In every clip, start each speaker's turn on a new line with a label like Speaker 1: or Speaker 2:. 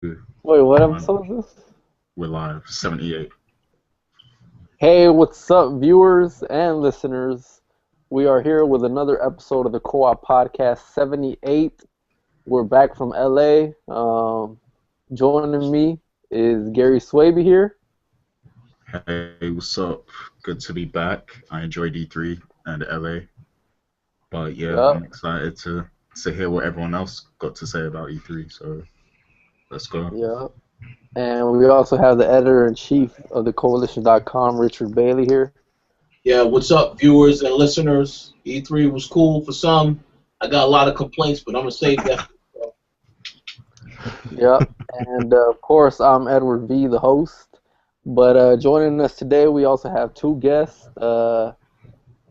Speaker 1: Wait, what
Speaker 2: Um,
Speaker 1: episode is this?
Speaker 2: we're live, 78.
Speaker 1: Hey, what's up, viewers and listeners? We are here with another episode of the Co-op Podcast 78. We're back from LA. Joining me is Gary Swaby here.
Speaker 2: Hey, what's up? Good to be back. I enjoyed E3 and LA, but yeah,
Speaker 1: Yep,
Speaker 2: I'm excited to hear what everyone else got to say about E3. So let's go.
Speaker 1: yep. And we also have the editor-in-chief of the Coalition.com, Richard Bailey here.
Speaker 3: Yeah, what's up, viewers and listeners? E3 was cool for some. I got a lot of complaints, but I'm gonna save that.
Speaker 1: Yep. And of course, I'm Edward V, the host. But joining us today, we also have two guests.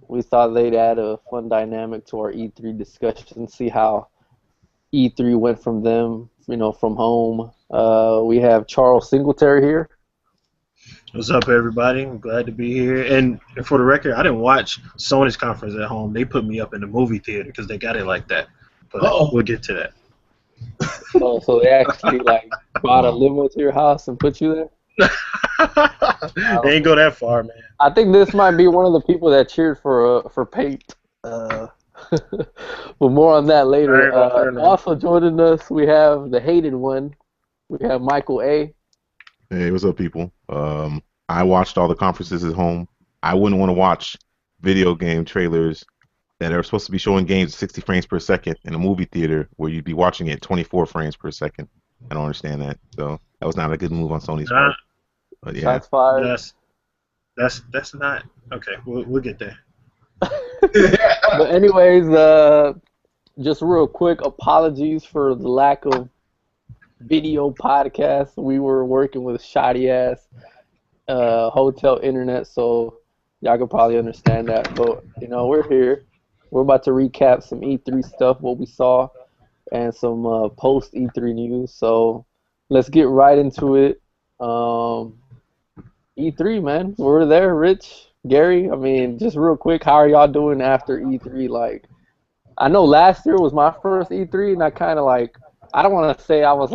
Speaker 1: We thought they'd add a fun dynamic to our E3 discussion, see how E3 went from them, from home. We have Charles Singletary here.
Speaker 4: What's up, everybody? I'm glad to be here. And for the record, I didn't watch Sony's conference at home. They put me up in the movie theater because they got it like that. But
Speaker 3: Uh-oh.
Speaker 4: we'll get to that.
Speaker 1: Oh, so they actually brought a
Speaker 2: Wow.
Speaker 1: limo to your house and put you there.
Speaker 4: They ain't go that far, man.
Speaker 1: I think this might be one of the people that cheered for Pate. Uh, but more on that later.
Speaker 4: Fair enough.
Speaker 1: Also joining us, we have the hated one. We have Michael A.
Speaker 5: Hey, what's up, people? I watched all the conferences at home. I wouldn't want to watch video game trailers that are supposed to be showing games at 60 frames per second in a movie theater where you'd be watching it at 24 frames per second. I don't understand that. So that was not a good move on Sony's
Speaker 4: Nah,
Speaker 5: part. But yeah,
Speaker 1: Shots fired.
Speaker 4: that's not okay. We'll get there.
Speaker 1: But anyways, just real quick, apologies for the lack of video podcast. We were working with shoddy ass hotel internet, so y'all can probably understand that. But we're here. We're about to recap some E3 stuff, what we saw, and some post E3 news. So let's get right into it. E3, man, we're there. Rich, Gary. I mean, just real quick, how are y'all doing after E3? I know last year was my first E3, and I kind of I don't want to say I was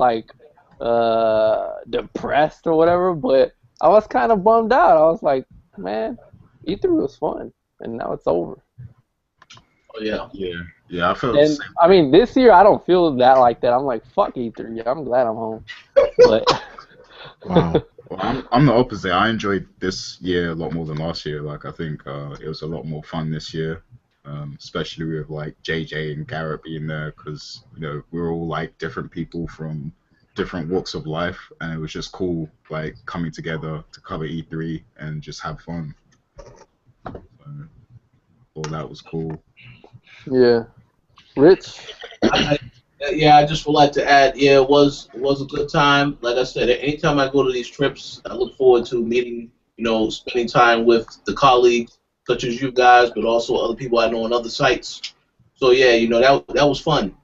Speaker 1: depressed or whatever, but I was kind of bummed out. I was like, man, E3 was fun, and now it's over.
Speaker 3: Oh yeah.
Speaker 2: Yeah, I felt the
Speaker 1: And
Speaker 2: same.
Speaker 1: I mean, this year I don't feel that like that. I'm like, fuck E3. I'm glad I'm home. But
Speaker 5: wow.
Speaker 2: Well, I'm the opposite. I enjoyed this year a lot more than last year. Like I think it was a lot more fun this year, especially with like JJ and Garrett being there because we're all like different people from different walks of life, and it was just cool like coming together to cover E3 and just have fun. So, all that was cool.
Speaker 1: yeah, Rich.
Speaker 3: I, yeah, I just would like to add, yeah, it was a good time. Like I said, anytime I go to these trips, I look forward to meeting, spending time with the colleagues such as you guys, but also other people I know on other sites. So yeah, that was fun.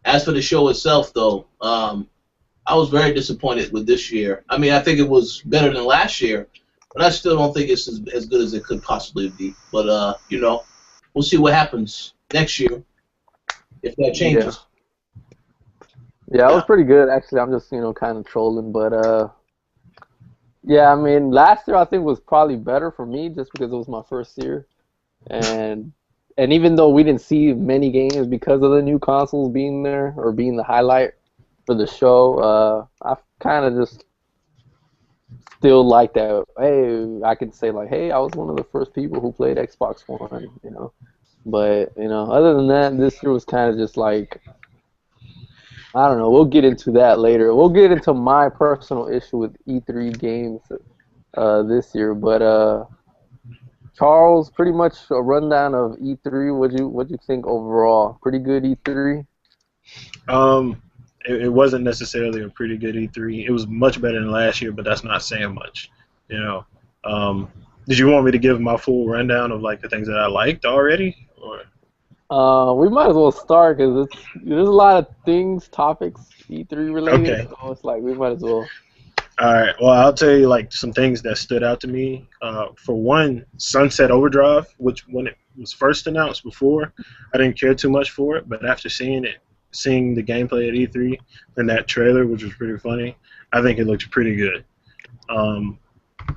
Speaker 3: As for the show itself, though, I was very disappointed with this year. I mean, I think it was better than last year, but I still don't think it's as good as it could possibly be. But we'll see what happens next year if that
Speaker 1: Yeah,
Speaker 3: changes.
Speaker 1: yeah, it was
Speaker 3: Yeah.
Speaker 1: pretty good actually. I'm just kind of trolling, but yeah, I mean, last year I think was probably better for me just because it was my first year, and even though we didn't see many games because of the new consoles being there or being the highlight for the show, I kind of just still like that. Hey, I can say like, hey, I was one of the first people who played Xbox One. But other than that, this year was kind of just like, I don't know. We'll get into that later. We'll get into my personal issue with E3 games this year. But Charles, pretty much a rundown of E3. What'd you think overall? Pretty good E3.
Speaker 4: Um, it wasn't necessarily a pretty good E3. It was much better than last year, but that's not saying much. You know. Um, did you want me to give my full rundown of like the things that I liked already? Or
Speaker 1: We might as well start because there's a lot of things, topics, E3 related.
Speaker 4: okay.
Speaker 1: So it's like we might as well.
Speaker 4: All right. Well, I'll tell you like some things that stood out to me. For one, Sunset Overdrive, which when it was first announced before, I didn't care too much for it, but after seeing it seeing the gameplay at E3 and that trailer, which was pretty funny, I think it looks pretty good.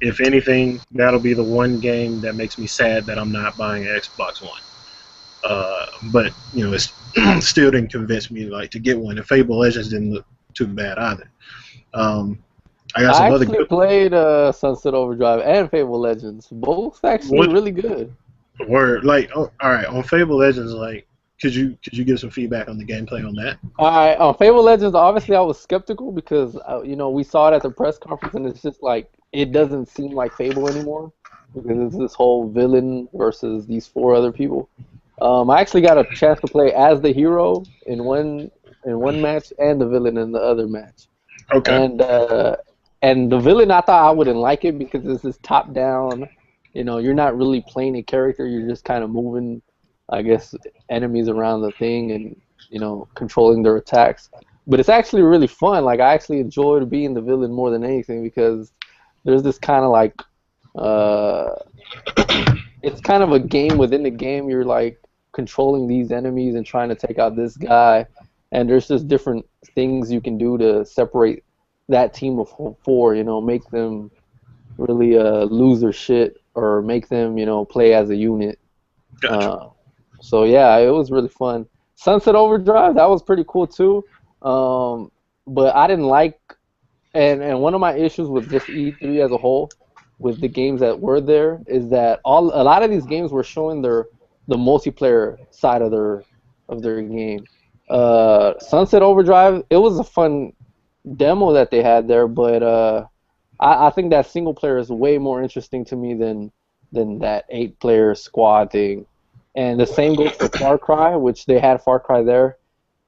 Speaker 4: If anything, that'll be the one game that makes me sad that I'm not buying an Xbox One. But it's still didn't convince me like to get one. And Fable Legends didn't look too bad either. I got some
Speaker 1: I
Speaker 4: other
Speaker 1: actually
Speaker 4: good
Speaker 1: played Sunset Overdrive and Fable Legends. Both actually really good.
Speaker 4: word. Like, all right, on Fable Legends, like, could you give some feedback on the gameplay on that?
Speaker 1: All right, on Fable Legends, obviously I was skeptical because we saw it at the press conference and it's just like it doesn't seem like Fable anymore because it's this whole villain versus these 4 other people. I actually got a chance to play as the hero in one match and the villain in the other match.
Speaker 4: Okay.
Speaker 1: And the villain, I thought I wouldn't like it because it's this top down. You're not really playing a character. You're just kind of moving, I guess, enemies around the thing and controlling their attacks. But it's actually really fun. Like I actually enjoyed being the villain more than anything because there's this kind of like it's kind of a game within the game. You're like controlling these enemies and trying to take out this guy, and there's just different things you can do to separate that team of 4. Make them really lose their shit or make them play as a unit.
Speaker 4: Gotcha.
Speaker 1: So yeah, it was really fun. Sunset Overdrive, that was pretty cool too. But I didn't like, and one of my issues with just E3 as a whole, with the games that were there, is that a lot of these games were showing the multiplayer side of their game. Sunset Overdrive, it was a fun demo that they had there, but I think that single player is way more interesting to me than that 8-player squad thing. And the same goes for Far Cry, which they had Far Cry there,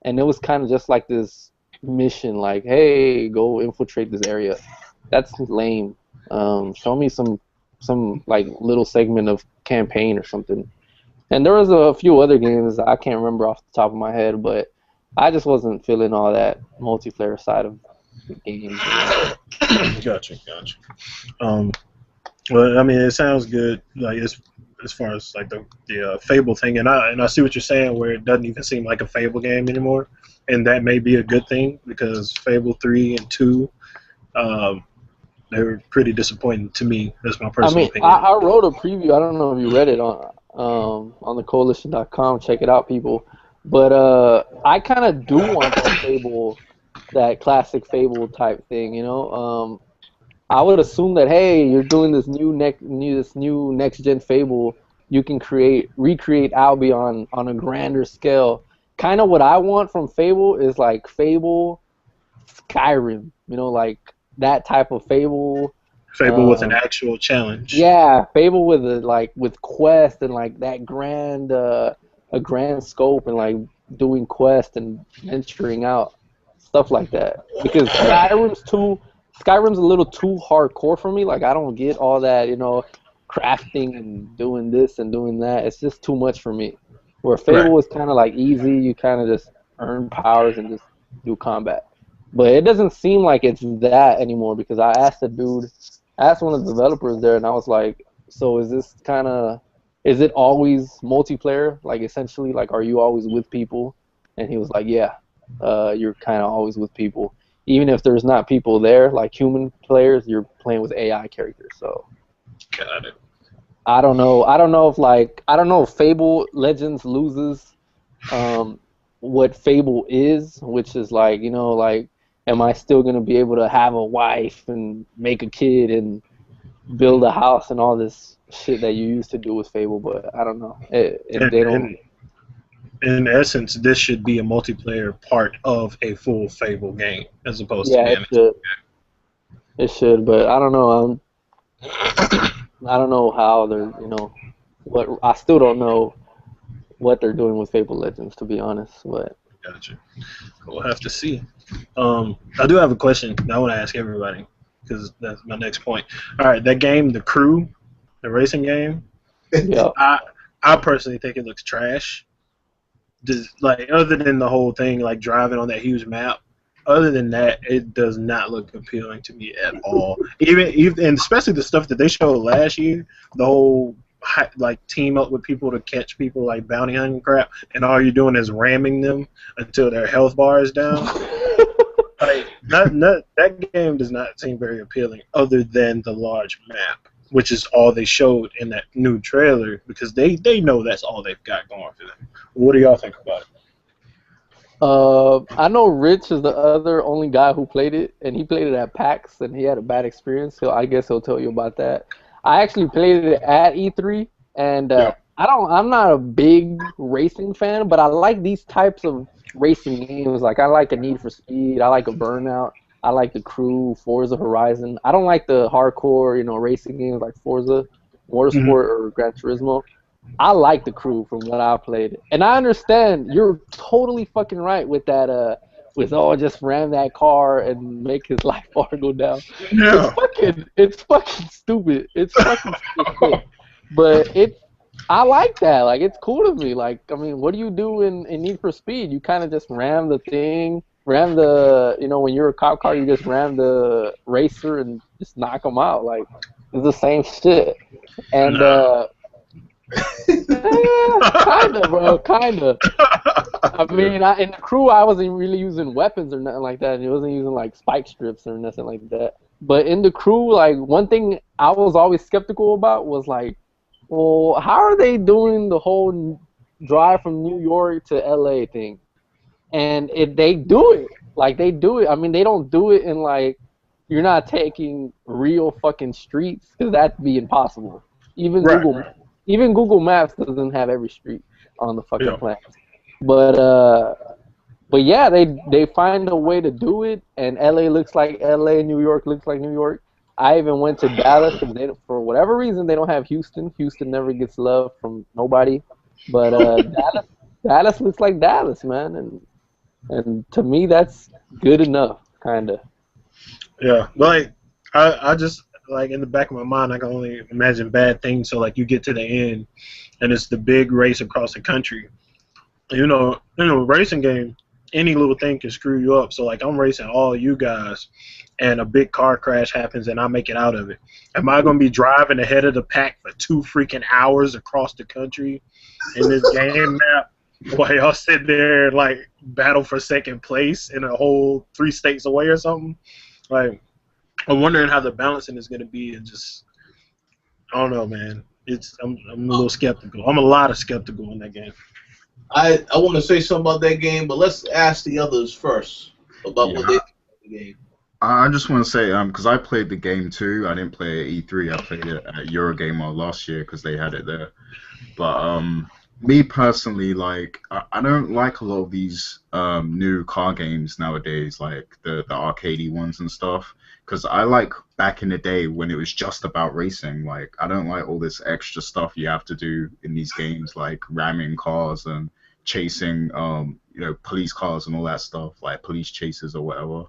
Speaker 1: and it was kind of just like this mission, like, hey, go infiltrate this area. That's lame. Show me some like little segment of campaign or something. And there was a few other games I can't remember off the top of my head, but I just wasn't feeling all that multiplayer side of the game.
Speaker 4: Gotcha. Well, I mean, it sounds good. Like as far as like the Fable thing, and I see what you're saying, where it doesn't even seem like a Fable game anymore, and that may be a good thing because Fable 3 and 2, they were pretty disappointing to me. That's my personal opinion.
Speaker 1: I wrote a preview. I don't know if you read it on the coalition.com. Check it out, people. But I kind of do want that Fable, that classic Fable type thing. I would assume that, hey, you're doing this new next gen Fable, you can recreate Albion on a grander scale. Kind of what I want from Fable is like Fable, Skyrim, like that type of Fable.
Speaker 4: Fable with an actual challenge.
Speaker 1: Yeah, Fable with quest and like that grand a grand scope and like doing quest and venturing out, stuff like that. Because Skyrim's a little too hardcore for me. Like I don't get all that, crafting and doing this and doing that. It's just too much for me. Where Fable is kind of like easy, you kind of just earn powers and just do combat. But it doesn't seem like it's that anymore because I asked one of the developers there, and I was like, so is it always multiplayer? Like essentially, like are you always with people? And he was like, yeah, you're kind of always with people. Even if there's not people there, like human players, you're playing with AI characters. So,
Speaker 4: got it.
Speaker 1: I don't know if Fable Legends loses what Fable is, which is like, am I still gonna be able to have a wife and make a kid and build a house and all this shit that you used to do with Fable? But I don't know.
Speaker 4: In essence, this should be a multiplayer part of a full Fable game, as opposed to
Speaker 1: it should, but I don't know. I don't know how they're, I still don't know what they're doing with Fable Legends, to be honest. But
Speaker 4: gotcha. We'll have to see. I do have a question that I want to ask everybody because that's my next point. All right, that game, The Crew, the racing game.
Speaker 1: Yeah.
Speaker 4: I personally think it looks trash. Just like other than the whole thing, like driving on that huge map. Other than that, it does not look appealing to me at all. Even and especially the stuff that they showed last year, the whole like team up with people to catch people like bounty hunting crap, and all you're doing is ramming them until their health bar is down. Like that game does not seem very appealing, other than the large map, which is all they showed in that new trailer, because they know that's all they've got going for them. What do y'all think about it?
Speaker 1: I know Rich is the other only guy who played it, and he played it at PAX, and he had a bad experience. So I guess he'll tell you about that. I actually played it at E3, and
Speaker 4: Yeah.
Speaker 1: I'm not a big racing fan, but I like these types of racing games. Like I like a Need for Speed, I like a Burnout, I like the Crew, Forza Horizon. I don't like the hardcore, racing games like Forza Motorsport
Speaker 4: Mhm.
Speaker 1: or Gran Turismo. I like the Crew from what I played, and I understand you're totally fucking right with that. With just ram that car and make his life bar go down.
Speaker 4: Yeah.
Speaker 1: It's fucking stupid. It's fucking stupid shit. But I like that. Like it's cool to me. Like I mean, what do you do in Need for Speed? You kind of just ram the thing, ram the when you're a cop car, you just ram the racer and just knock them out. Like it's the same shit. And
Speaker 4: Nah.
Speaker 1: kind of, bro, kind of. I mean, in the Crew, I wasn't really using weapons or nothing like that, and it wasn't using like spike strips or nothing like that. But in the Crew, like one thing I was always skeptical about was like, well, how are they doing the whole drive from New York to LA thing? And they do it, like they do it. I mean, they don't do it in like you're not taking real fucking streets because that'd be impossible. Even
Speaker 4: Right.
Speaker 1: Google, even Google Maps doesn't have every street on the fucking
Speaker 4: Yeah.
Speaker 1: planet. But yeah, they find a way to do it, and LA looks like LA, New York looks like New York. I even went to Dallas because for whatever reason they don't have Houston. Houston never gets love from nobody, but Dallas looks like Dallas, man, and to me that's good enough, kind of.
Speaker 4: Yeah. Like I just like in the back of my mind, I can only imagine bad things. So like you get to the end, and it's the big race across the country. Racing game, any little thing can screw you up. So like I'm racing all you guys, and a big car crash happens, and I make it out of it. Am I gonna be driving ahead of the pack for 2 freaking hours across the country in this game map while y'all sit there and like battle for second place in a whole 3 states away or something? Like I'm wondering how the balancing is gonna be, and just I don't know, man. I'm a little skeptical. I'm a lot of skeptical in that game.
Speaker 3: I want to say something about that game, but let's ask the others first about what they
Speaker 2: Yeah.
Speaker 3: think of the game.
Speaker 2: I just want to say, because I played the game too. I didn't play it at E3. I played it at Eurogamer last year because they had it there. But me personally, like, I don't like a lot of these new car games nowadays, like the arcadey ones and stuff. Because I like back in the day when it was just about racing. Like, I don't like all this extra stuff you have to do in these games, like ramming cars and chasing, police cars and all that stuff, like police chases or whatever.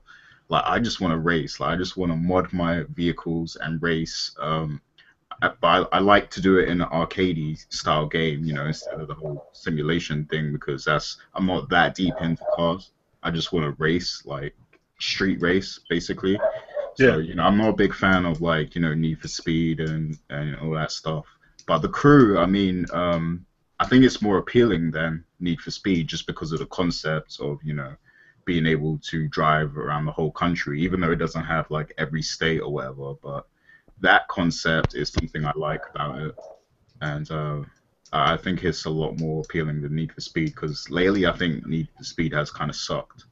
Speaker 2: Like, I just want to race. Like, I just want to mod my vehicles and race. But I like to do it in an arcadey style game, instead of the whole simulation thing, because I'm not that deep into cars. I just want to race, like street race, basically. So,
Speaker 4: Yeah.
Speaker 2: I'm not a big fan of like, Need for Speed and all that stuff. But the Crew, I mean, I think it's more appealing than Need for Speed just because of the concept of, being able to drive around the whole country, even though it doesn't have like every state or whatever. But that concept is something I like about it, and I think it's a lot more appealing than Need for Speed because lately I think Need for Speed has kind of sucked.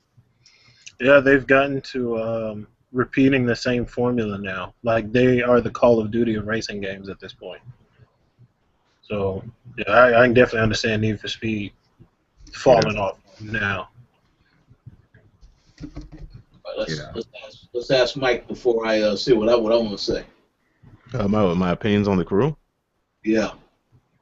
Speaker 4: Yeah, they've gotten to repeating the same formula now. Like they are the Call of Duty of racing games at this point. So yeah, I can definitely understand Need for Speed falling off now.
Speaker 3: All right,
Speaker 2: Yeah.
Speaker 3: let's ask Mike before I say what I want to say.
Speaker 5: My opinions on the Crew.
Speaker 3: Yeah.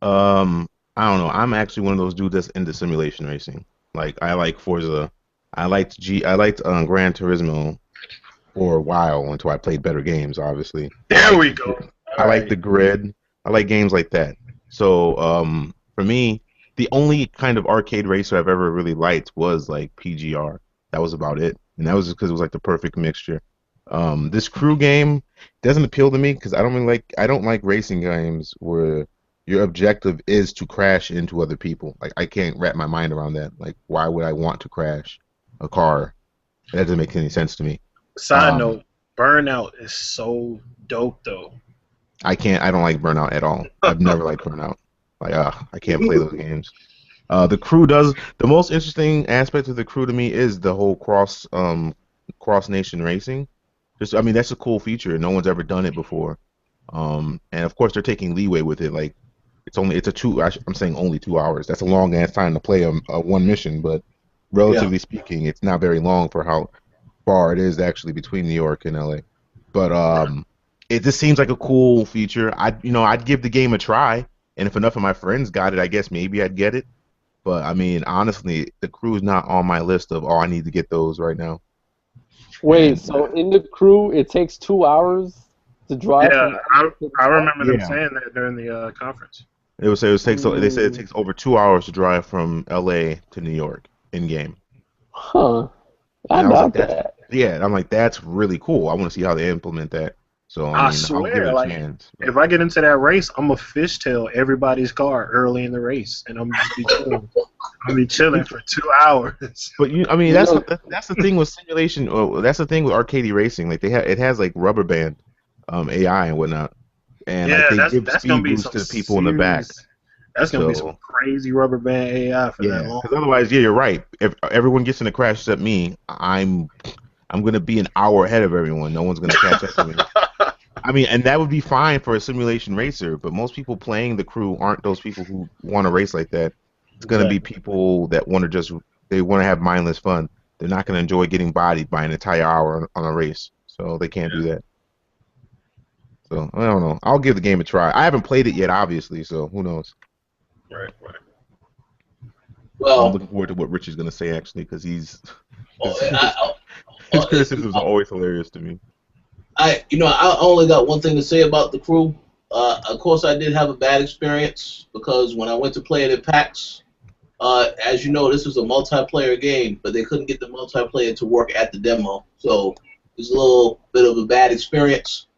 Speaker 5: I don't know. I'm actually one of those dudes that's into simulation racing. Like I like Forza. I liked Gran Turismo for a while until I played better games. Obviously,
Speaker 4: There we go.
Speaker 5: I like the grid. I like games like that. So for me, the only kind of arcade racer I've ever really liked was like PGR. That was about it, and that was just because it was like the perfect mixture. This Crew game doesn't appeal to me because I don't like racing games where your objective is to crash into other people. Like I can't wrap my mind around that. Like why would I want to crash a car? That doesn't make any sense to me.
Speaker 4: Side note, Burnout is so dope though.
Speaker 5: I don't like Burnout at all. I've never liked Burnout. Like I can't play those games. The crew does the most interesting aspect of the crew to me is the whole cross nation racing. Just I mean that's a cool feature. No one's ever done it before. And of course they're taking leeway with it. Like I'm saying only 2 hours. That's a long ass time to play a one mission, but relatively speaking, it's not very long for how far it is actually between New York and LA. But it just seems like a cool feature. I'd give the game a try, and if enough of my friends got it, I guess maybe I'd get it. But I mean, honestly, the crew's not on my list of I need to get those right now.
Speaker 1: Wait, so in the crew, it takes 2 hours to drive
Speaker 4: Yeah,
Speaker 1: from LA to
Speaker 4: I remember them
Speaker 5: Yeah.
Speaker 4: saying that during the conference.
Speaker 5: They said it takes over 2 hours to drive from LA to New York in game.
Speaker 1: Huh. I
Speaker 5: And I was
Speaker 1: doubt
Speaker 5: like,
Speaker 1: that.
Speaker 5: I'm like, that's really cool. I want to see how they implement that. So
Speaker 4: I
Speaker 5: I mean, I'll give
Speaker 4: swear,
Speaker 5: it a
Speaker 4: like,
Speaker 5: chance.
Speaker 4: if I get into that race, I'm gonna fishtail everybody's car early in the race, and I'm just be chilling. I'll be chilling for 2 hours.
Speaker 5: But I mean,
Speaker 1: You know,
Speaker 5: that's the thing with simulation. That's the thing with arcade racing. Like it has like rubber band, AI and whatnot, and like
Speaker 4: Yeah,
Speaker 5: they give
Speaker 4: that's gonna
Speaker 5: speed
Speaker 4: be
Speaker 5: boosts
Speaker 4: some
Speaker 5: to the people in the back.
Speaker 4: serious. That's gonna be some
Speaker 5: So
Speaker 4: crazy rubber band AI for that
Speaker 5: yeah,
Speaker 4: long.
Speaker 5: because otherwise, yeah, you're right. If everyone gets in a crash except me, I'm gonna be an hour ahead of everyone. No one's gonna catch up to me. I mean, and that would be fine for a simulation racer, but most people playing the crew aren't those people who want to race like that. It's gonna be
Speaker 4: Exactly.
Speaker 5: people that want to they want to have mindless fun. They're not gonna enjoy getting bodied by an entire hour on a race, so they can't do that. So I don't know. I'll give the game a try. I haven't played it yet, obviously, so who knows?
Speaker 4: Right, right.
Speaker 5: I'm
Speaker 3: Well,
Speaker 5: looking forward to what Rich is gonna say actually, because his
Speaker 3: I,
Speaker 5: criticisms are always hilarious to me.
Speaker 3: I only got one thing to say about the crew. Of course, I did have a bad experience because when I went to play it at PAX, as you know, this was a multiplayer game, but they couldn't get the multiplayer to work at the demo, so it's a little bit of a bad experience.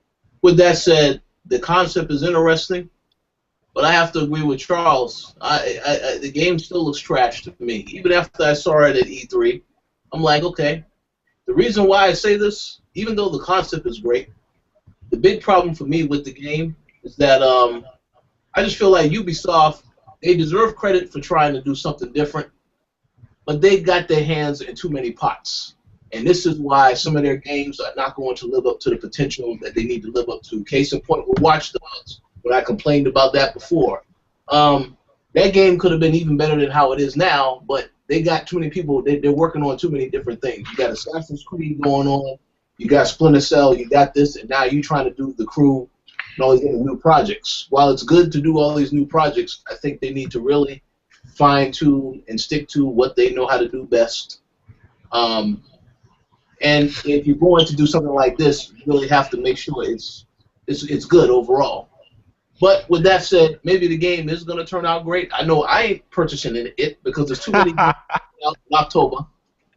Speaker 3: With that said, the concept is interesting, but I have to agree with Charles. The game still looks trash to me. Even after I saw it at E3, I'm like, okay. The reason why I say this, even though the concept is great, the big problem for me with the game is that I just feel like Ubisoft, they deserve credit for trying to do something different, but they got their hands in too many pots. And this is why some of their games are not going to live up to the potential that they need to live up to. Case in point with Watch Dogs, when I complained about that before. That game could have been even better than how it is now, but they got too many people. They're working on too many different things. You got Assassin's Creed going on. You got Splinter Cell. You got this, and now you're trying to do the crew and all these other new projects. While it's good to do all these new projects, I think they need to really fine-tune and stick to what they know how to do best. And if you're going to do something like this, you really have to make sure it's good overall. But with that said, maybe the game is going to turn out great. I know I ain't purchasing it because there's too many games coming out in October.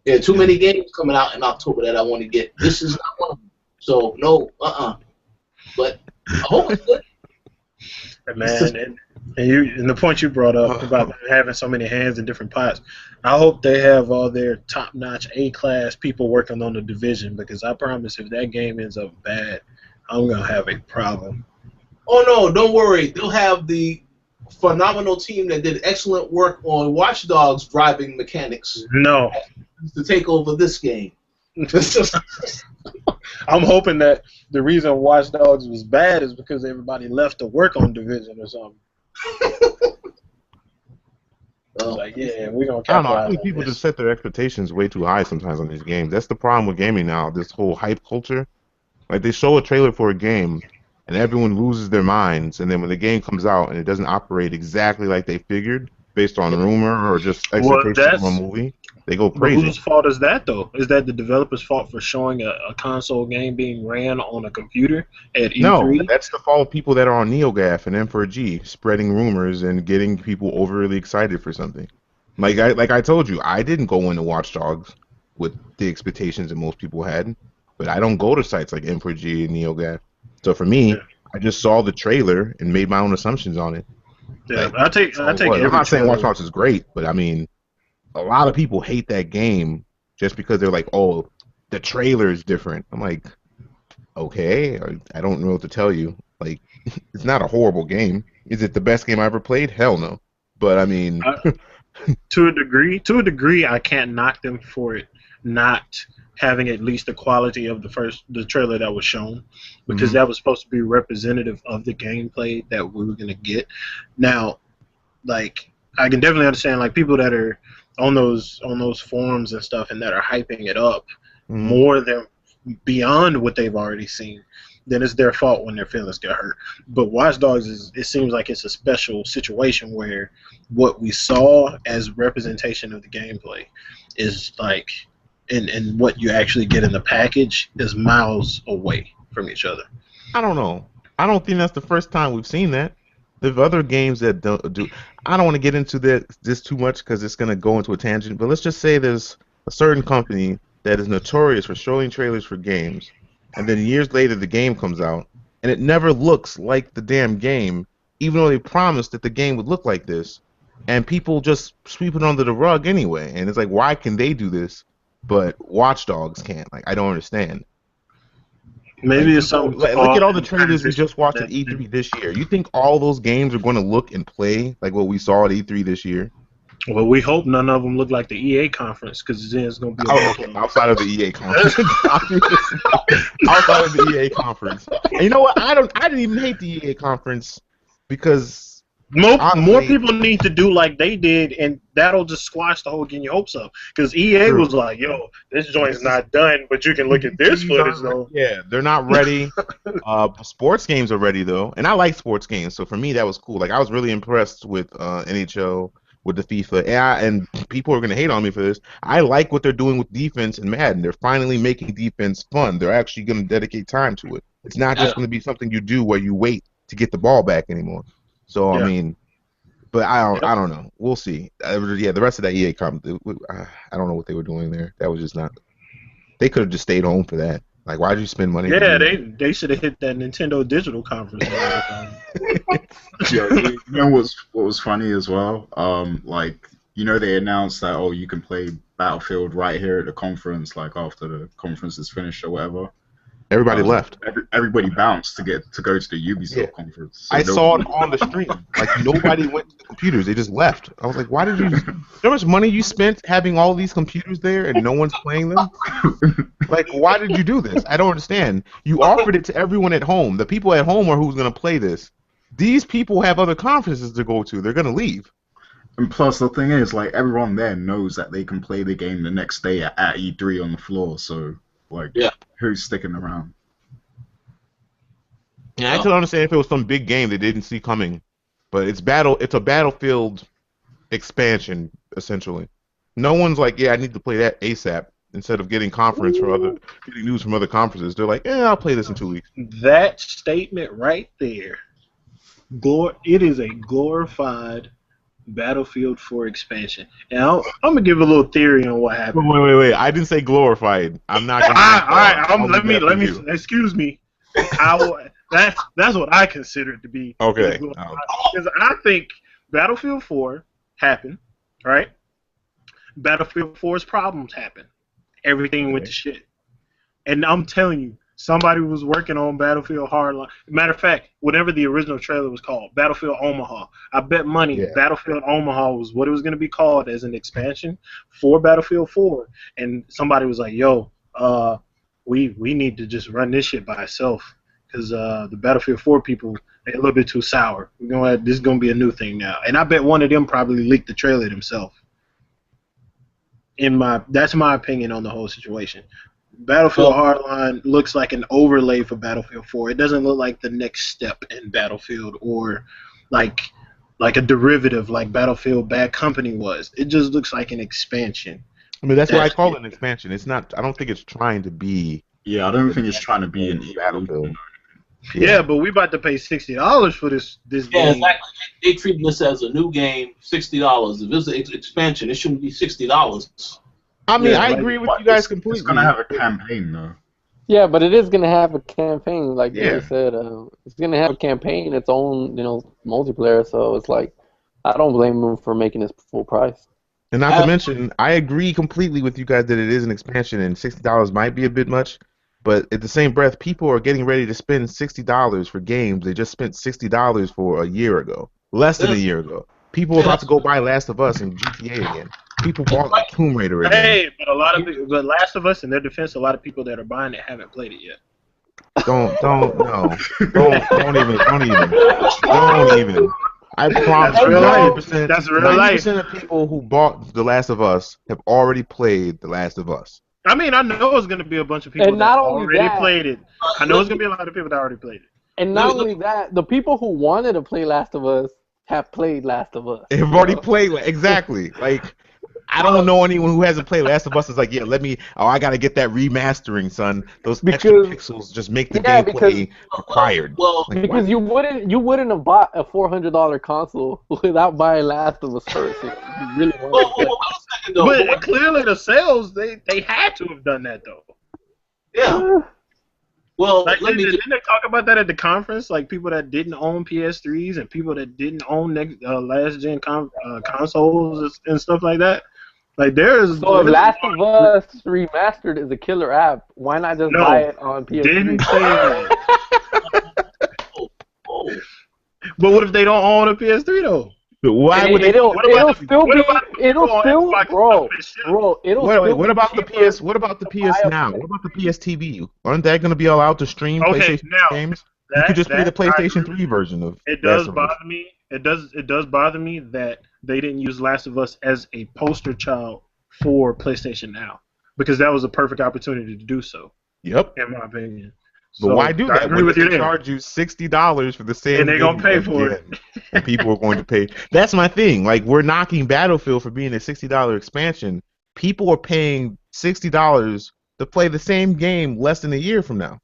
Speaker 3: There are too many games coming out in October that I want to get. This is not one of them. So, no, But I hope it's good.
Speaker 4: Man, and the point you brought up about having so many hands in different pots, I hope they have all their top-notch A-class people working on the division, because I promise if that game ends up bad, I'm gonna have a problem.
Speaker 3: Oh, no, don't worry. They'll have the phenomenal team that did excellent work on Watch Dogs driving mechanics
Speaker 4: No,
Speaker 3: to take over this game.
Speaker 4: I'm hoping that the reason Watch Dogs was bad is because everybody left to work on Division or something. Like, yeah, we're gonna
Speaker 5: I don't know. I
Speaker 4: capitalize
Speaker 5: think
Speaker 4: on
Speaker 5: people
Speaker 4: this.
Speaker 5: just set their expectations way too high sometimes on these games. That's the problem with gaming now. This whole hype culture. Like they show a trailer for a game, and everyone loses their minds. And then when the game comes out and it doesn't operate exactly like they figured, based on rumor or just
Speaker 4: Well,
Speaker 5: expectations from a movie, they go
Speaker 4: but
Speaker 5: crazy.
Speaker 4: whose fault is that, though? Is that the developer's fault for showing a console game being ran on a computer at
Speaker 5: No,
Speaker 4: E3?
Speaker 5: that's the fault of people that are on NeoGAF and M4G, spreading rumors and getting people overly excited for something. Like I told you, I didn't go into Watch Dogs with the expectations that most people had, but I don't go to sites like M4G and NeoGAF. So for me,
Speaker 4: Yeah.
Speaker 5: I just saw the trailer and made my own assumptions on it.
Speaker 4: Yeah,
Speaker 5: Like,
Speaker 4: I take
Speaker 5: that's all it was. I'm
Speaker 4: every
Speaker 5: not saying Watch
Speaker 4: trailer.
Speaker 5: Dogs is great, but I mean, a lot of people hate that game just because they're like, oh, the trailer is different. I'm like, okay, I don't know what to tell you. Like, it's not a horrible game. Is it the best game I ever played? Hell no. But I mean,
Speaker 4: I, to a degree, I can't knock them for it not having at least the quality of the trailer that was shown, because
Speaker 5: mhm.
Speaker 4: that was supposed to be representative of the gameplay that we were gonna get. Now, like, I can definitely understand like people that are on those forums and stuff and that are hyping it up
Speaker 5: Mhm.
Speaker 4: more than beyond what they've already seen. Then it's their fault when their feelings get hurt. But Watch Dogs it seems like it's a special situation where what we saw as representation of the gameplay is like, and what you actually get in the package is miles away from each other.
Speaker 5: I don't know. I don't think that's the first time we've seen that. There's other games that don't do. I don't want to get into this too much because it's going to go into a tangent. But let's just say there's a certain company that is notorious for showing trailers for games, and then years later the game comes out, and it never looks like the damn game, even though they promised that the game would look like this, and people just sweep it under the rug anyway. And it's like, why can they do this, but Watch Dogs can't? Like, I don't understand. Like
Speaker 4: Maybe it's
Speaker 5: people,
Speaker 4: something to
Speaker 5: like, look at
Speaker 4: call
Speaker 5: all the
Speaker 4: in
Speaker 5: trailers we
Speaker 4: transition
Speaker 5: just watched
Speaker 4: that
Speaker 5: at E3 this year. You think all those games are going to look and play like what we saw at E3 this year?
Speaker 4: well, we hope none of them look like the EA conference, because then it's going to be a
Speaker 5: Oh,
Speaker 4: bunch
Speaker 5: okay,
Speaker 4: of
Speaker 5: outside of the EA conference, outside of the EA conference. And you know what? I didn't even hate the EA conference because
Speaker 4: more
Speaker 5: honestly,
Speaker 4: people need to do like they did, and that'll just squash the whole getting your hopes up. Because EA was
Speaker 5: true.
Speaker 4: like, "Yo, this joint's
Speaker 5: This is
Speaker 4: not done, but you can look at this
Speaker 5: these
Speaker 4: footage
Speaker 5: aren't
Speaker 4: though."
Speaker 5: yeah, they're not ready. Sports games are ready though, and I like sports games, so for me that was cool. Like I was really impressed with NHL, with the FIFA, and people are gonna hate on me for this. I like what they're doing with defense and Madden. They're finally making defense fun. They're actually gonna dedicate time to it. It's not
Speaker 3: I,
Speaker 5: just gonna be something you do where you wait to get the ball back anymore. So I
Speaker 4: Yeah.
Speaker 5: mean, but I don't
Speaker 4: Yep.
Speaker 5: I don't know. We'll see. Yeah, the rest of that EA comp, I don't know what they were doing there. That was just not. They could have just stayed home for that. Like, why did you spend money to
Speaker 4: Yeah,
Speaker 5: do that?
Speaker 4: they should have hit that Nintendo Digital Conference.
Speaker 2: Yeah, you know what was funny as well? Like, you know, they announced that, oh, you can play Battlefield right here at the conference, like after the conference is finished or whatever.
Speaker 5: Everybody left.
Speaker 2: Everybody bounced to go to the
Speaker 5: Yeah.
Speaker 2: Ubisoft conference. So
Speaker 5: I saw it on the stream. Like nobody went to the computers. They just left. I was like, why did you? You know how much money you spent having all these computers there and no one's playing them? Like, why did you do this? I don't understand. You offered it to everyone at home. The people at home are who's going to play this. These people have other conferences to go to. They're going to leave.
Speaker 2: And plus, the thing is, like, everyone there knows that they can play the game the next day at E3 on the floor. So, like,
Speaker 3: Yeah.
Speaker 2: who's sticking around?
Speaker 5: Yeah, I could understand if it was some big game they didn't see coming, but it's a Battlefield expansion essentially. No one's like, yeah, I need to play that ASAP instead of getting getting news from other conferences. They're like, I'll play this in 2 weeks.
Speaker 4: That statement right there, it is a glorified Battlefield 4 expansion. And I'm gonna give a little theory on what happened.
Speaker 5: Wait. I didn't say glorified. I'm not gonna.
Speaker 4: All right,
Speaker 5: I'll
Speaker 4: let
Speaker 5: leave that
Speaker 4: me
Speaker 5: for you.
Speaker 4: excuse me. That's what I consider it to be.
Speaker 5: Okay.
Speaker 4: Because I think Battlefield 4 happened, right? Battlefield 4's problems happened. Everything went to shit. And I'm telling you, somebody was working on Battlefield Hardline. Matter of fact, whatever the original trailer was called, Battlefield Omaha. I bet money Battlefield Omaha was what it was going to be called as an expansion for Battlefield 4. And somebody was like, yo, we need to just run this shit by itself. Because the Battlefield 4 people, they're a little bit too sour. This is going to be a new thing now. And I bet one of them probably leaked the trailer themselves. That's my opinion on the whole situation. Battlefield Hardline looks like an overlay for Battlefield 4. It doesn't look like the next step in Battlefield or like a derivative like Battlefield Bad Company was. It just looks like an expansion.
Speaker 5: I mean, that's why I call it an expansion. It's not. I don't think it's trying to be.
Speaker 2: Yeah, I don't think it's trying to be an
Speaker 5: Battlefield.
Speaker 4: Yeah, but we about to pay $60 for this game.
Speaker 3: Yeah, exactly. They treat this as a new game, $60. If it's an expansion, it shouldn't be $60.
Speaker 5: I mean,
Speaker 4: Yeah,
Speaker 5: I
Speaker 4: like,
Speaker 5: agree with you guys completely.
Speaker 2: It's gonna have a campaign though.
Speaker 1: Yeah, but it is gonna have a campaign, like
Speaker 5: Yeah.
Speaker 1: Gary said. It's gonna have a campaign, its own, multiplayer. So it's like, I don't blame them for making this full price.
Speaker 5: And not to mention, I agree completely with you guys that it is an expansion, and $60 might be a bit much. But at the same breath, people are getting ready to spend $60 for games they just spent $60 for a year ago, less than a year ago. People are about to go buy Last of Us and GTA again. People bought Tomb Raider again.
Speaker 4: Hey, but a lot of people, but Last of Us, in their defense, a lot of people that are buying it haven't played it yet.
Speaker 5: Don't even. I promise you, 90%.
Speaker 4: That's real life.
Speaker 5: 90% of people who bought The Last of Us have already played The Last of Us.
Speaker 4: I mean, I know it's going to be a bunch of people
Speaker 1: And
Speaker 4: that
Speaker 1: not only
Speaker 4: already
Speaker 1: that-
Speaker 4: played it. I know it's going to be a lot of people that already played it.
Speaker 1: And not only that, the people who wanted to play Last of Us have played Last of Us.
Speaker 5: They've already played exactly. Like, I don't know anyone who hasn't played Last of Us is like, yeah, I gotta get that remastering, son. Those extra pixels just make the gameplay required.
Speaker 3: Well,
Speaker 5: Like,
Speaker 1: because you wouldn't have bought a $400 console without buying Last of Us first. You really want to play.
Speaker 3: wait a second though.
Speaker 4: But clearly the sales, they had to have done that, though.
Speaker 3: Yeah. Well,
Speaker 4: Like,
Speaker 3: let me
Speaker 4: didn't they talk about that at the conference? Like, people that didn't own PS3s and people that didn't own last-gen consoles and stuff like that. Like,
Speaker 1: So if Last of Us Remastered is a killer app, why not just buy it on PS3?
Speaker 4: Didn't say that. But what if they don't own a PS3 though?
Speaker 5: But why would they?
Speaker 1: It'll still,
Speaker 5: What about the PS? What about the PS Now? What about the PS TV? Aren't they going to be allowed to stream PlayStation games? You could just play the PlayStation 3 version of.
Speaker 4: It does bother me. It does bother me that they didn't use Last of Us as a poster child for PlayStation Now, because that was a perfect opportunity to do so.
Speaker 5: Yep.
Speaker 4: In my opinion.
Speaker 5: But
Speaker 4: So,
Speaker 5: why do that?
Speaker 4: I agree with you
Speaker 5: They
Speaker 4: there.
Speaker 5: charge you $60 for the same,
Speaker 4: And they're gonna pay for it.
Speaker 5: And people are going to pay. That's my thing. Like, we're knocking Battlefield for being a $60 expansion. People are paying $60 to play the same game less than a year from now.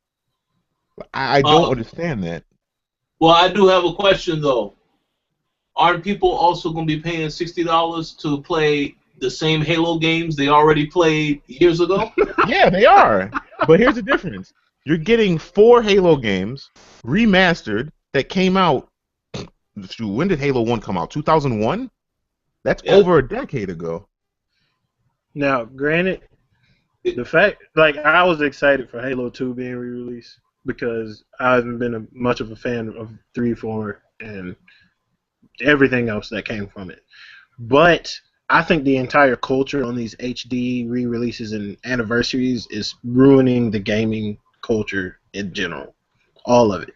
Speaker 5: I don't understand that.
Speaker 3: Well, I do have a question though. Aren't people also going to be paying $60 to play the same Halo games they already played years ago?
Speaker 5: Yeah, they are. But here's the difference. You're getting 4 Halo games remastered that came out. When did Halo 1 come out? 2001? That's over a decade ago.
Speaker 4: Now, granted, the fact, like, I was excited for Halo 2 being re-released because I haven't been much of a fan of 3, 4, and everything else that came from it. But I think the entire culture on these HD re-releases and anniversaries is ruining the gaming culture in general. All of it.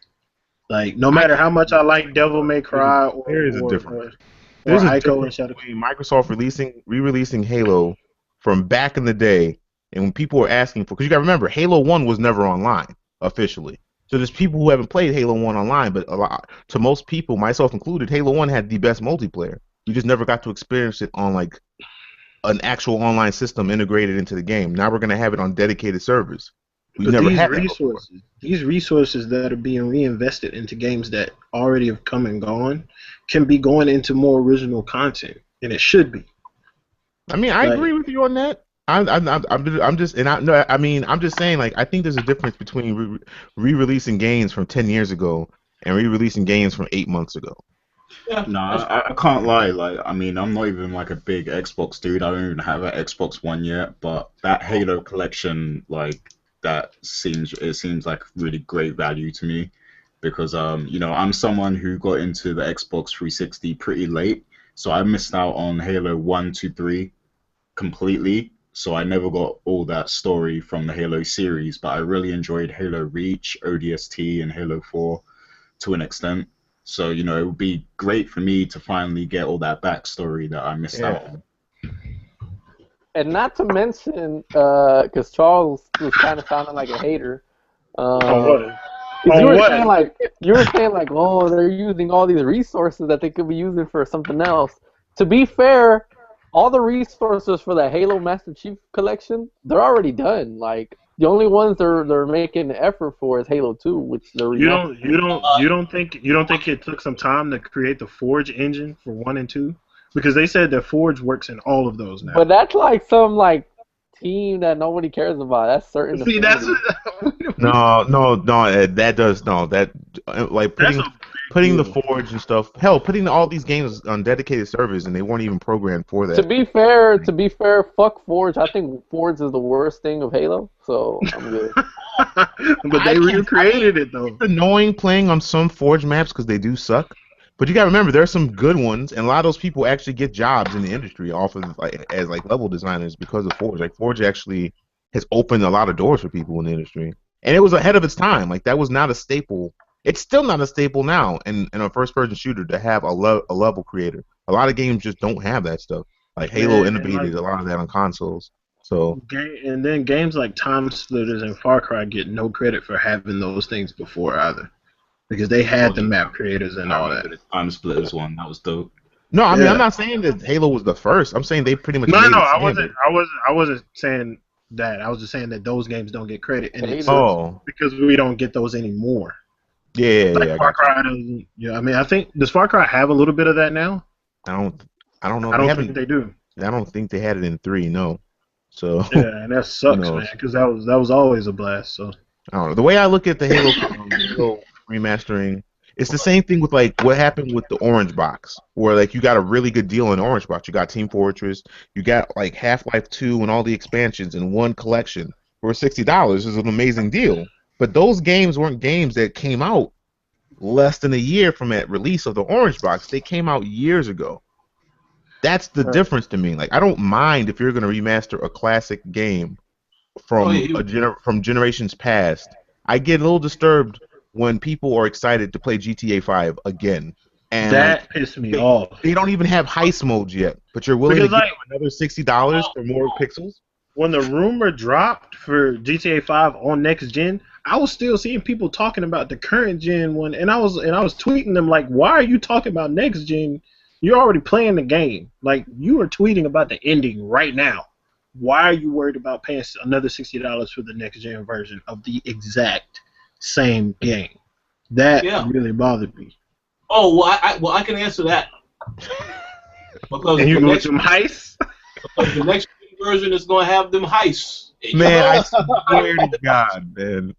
Speaker 4: Like, no matter how much I like Devil May Cry or Ico and Shadow.
Speaker 5: Microsoft re-releasing Halo from back in the day, and when people were asking for, because you got to remember, Halo 1 was never online officially. So there's people who haven't played Halo 1 online, but to most people, myself included, Halo 1 had the best multiplayer. You just never got to experience it on like an actual online system integrated into the game. Now we're going to have it on dedicated servers.
Speaker 4: These resources that are being reinvested into games that already have come and gone can be going into more original content, and it should be.
Speaker 5: I mean, I agree with you on that. I'm just saying, like, I think there's a difference between re-releasing games from 10 years ago and re-releasing games from 8 months ago.
Speaker 3: Yeah.
Speaker 2: No, I can't lie. Like, I mean, I'm not even like a big Xbox dude. I don't even have an Xbox One yet. But that Halo collection, like, seems like really great value to me, because I'm someone who got into the Xbox 360 pretty late, so I missed out on Halo 1, 2, 3 completely. So I never got all that story from the Halo series, but I really enjoyed Halo Reach, ODST, and Halo 4 to an extent. So, it would be great for me to finally get all that backstory that I missed out on.
Speaker 1: And not to mention, because Charles was kind of sounding like a hater. You were saying like, oh, they're using all these resources that they could be using for something else. To be fair, all the resources for the Halo Master Chief Collection, they're already done. Like, the only ones they're making an effort for is Halo 2, which they're
Speaker 4: you don't think it took some time to create the Forge engine for 1 and 2? Because they said that Forge works in all of those now.
Speaker 1: But that's like some team that nobody cares about. That's certain
Speaker 4: See, that's
Speaker 1: affinity.
Speaker 5: No, Ed, that does no that like
Speaker 4: that's
Speaker 5: putting
Speaker 4: a big
Speaker 5: putting the
Speaker 4: deal.
Speaker 5: Forge and stuff. Hell, putting all these games on dedicated servers and they weren't even programmed for
Speaker 1: To
Speaker 5: that.
Speaker 1: be fair, fuck Forge. I think Forge is the worst thing of Halo, so I'm good.
Speaker 4: But they recreated it though.
Speaker 5: It's annoying playing on some Forge maps because they do suck. But you gotta remember, there are some good ones, and a lot of those people actually get jobs in the industry off of like as like level designers because of Forge. Like Forge actually has opened a lot of doors for people in the industry, and it was ahead of its time. Like that was not a staple. It's still not a staple now in a first-person shooter to have a level creator. A lot of games just don't have that stuff. Like Halo
Speaker 4: Man, and
Speaker 5: innovated a lot of that on consoles. So
Speaker 4: and then games like Time Splitters and Far Cry get no credit for having those things before either, because they had the map creators and
Speaker 2: I
Speaker 4: all
Speaker 2: remember
Speaker 4: that.
Speaker 2: the Time Splitters one. That was dope.
Speaker 5: no, I mean I'm
Speaker 4: Yeah.
Speaker 5: not saying that Halo was the first. I'm saying they pretty much
Speaker 4: No,
Speaker 5: made it
Speaker 4: I wasn't.
Speaker 5: standard.
Speaker 4: I wasn't saying that. I was just saying that those games don't get credit, and it
Speaker 1: Haters.
Speaker 4: sucks
Speaker 5: Oh,
Speaker 4: because we don't get those anymore.
Speaker 5: yeah, I
Speaker 4: Far
Speaker 5: got you.
Speaker 4: Cry doesn't. Yeah, I mean, I think does Far Cry have a little bit of that now?
Speaker 5: I don't, I don't know.
Speaker 4: I
Speaker 5: They
Speaker 4: don't think
Speaker 5: haven't.
Speaker 4: they do.
Speaker 5: I don't think they had it in 3. No. So
Speaker 4: Yeah, and that
Speaker 5: who
Speaker 4: sucks, man,
Speaker 5: knows?
Speaker 4: because that was always a blast. So
Speaker 5: I don't know. The way I look at the Halo remastering, it's the same thing with like what happened with the Orange Box, where like you got a really good deal in Orange Box. You got Team Fortress, you got like Half-Life 2 and all the expansions in one collection for $60 is an amazing deal. But those games weren't games that came out less than a year from that release of the Orange Box. They came out years ago. That's the
Speaker 4: right.
Speaker 5: difference to me. Like I don't mind if you're going to remaster a classic game
Speaker 3: Oh
Speaker 5: from
Speaker 3: yeah,
Speaker 5: from generations past. I get a little disturbed when people are excited to play GTA 5 again, and like
Speaker 4: That pissed me
Speaker 5: they
Speaker 4: off
Speaker 5: they don't even have heist modes yet, but you're willing to
Speaker 4: because
Speaker 5: give
Speaker 4: like
Speaker 5: them another $60 for more pixels.
Speaker 4: when the rumor dropped for GTA 5 on next gen, I was still seeing people talking about the current gen one, and I was tweeting them like, "Why are you talking about next gen? You're already playing the game. Like you are tweeting about the ending right now. Why are you worried about paying another $60 for the next gen version of the exact same game?" That
Speaker 3: yeah.
Speaker 4: really bothered me.
Speaker 3: Oh well, I can answer that because
Speaker 4: And you
Speaker 3: the
Speaker 4: go with
Speaker 3: next
Speaker 4: them heists?
Speaker 3: because the next version is going to have them heists.
Speaker 5: Man, I swear to God, man.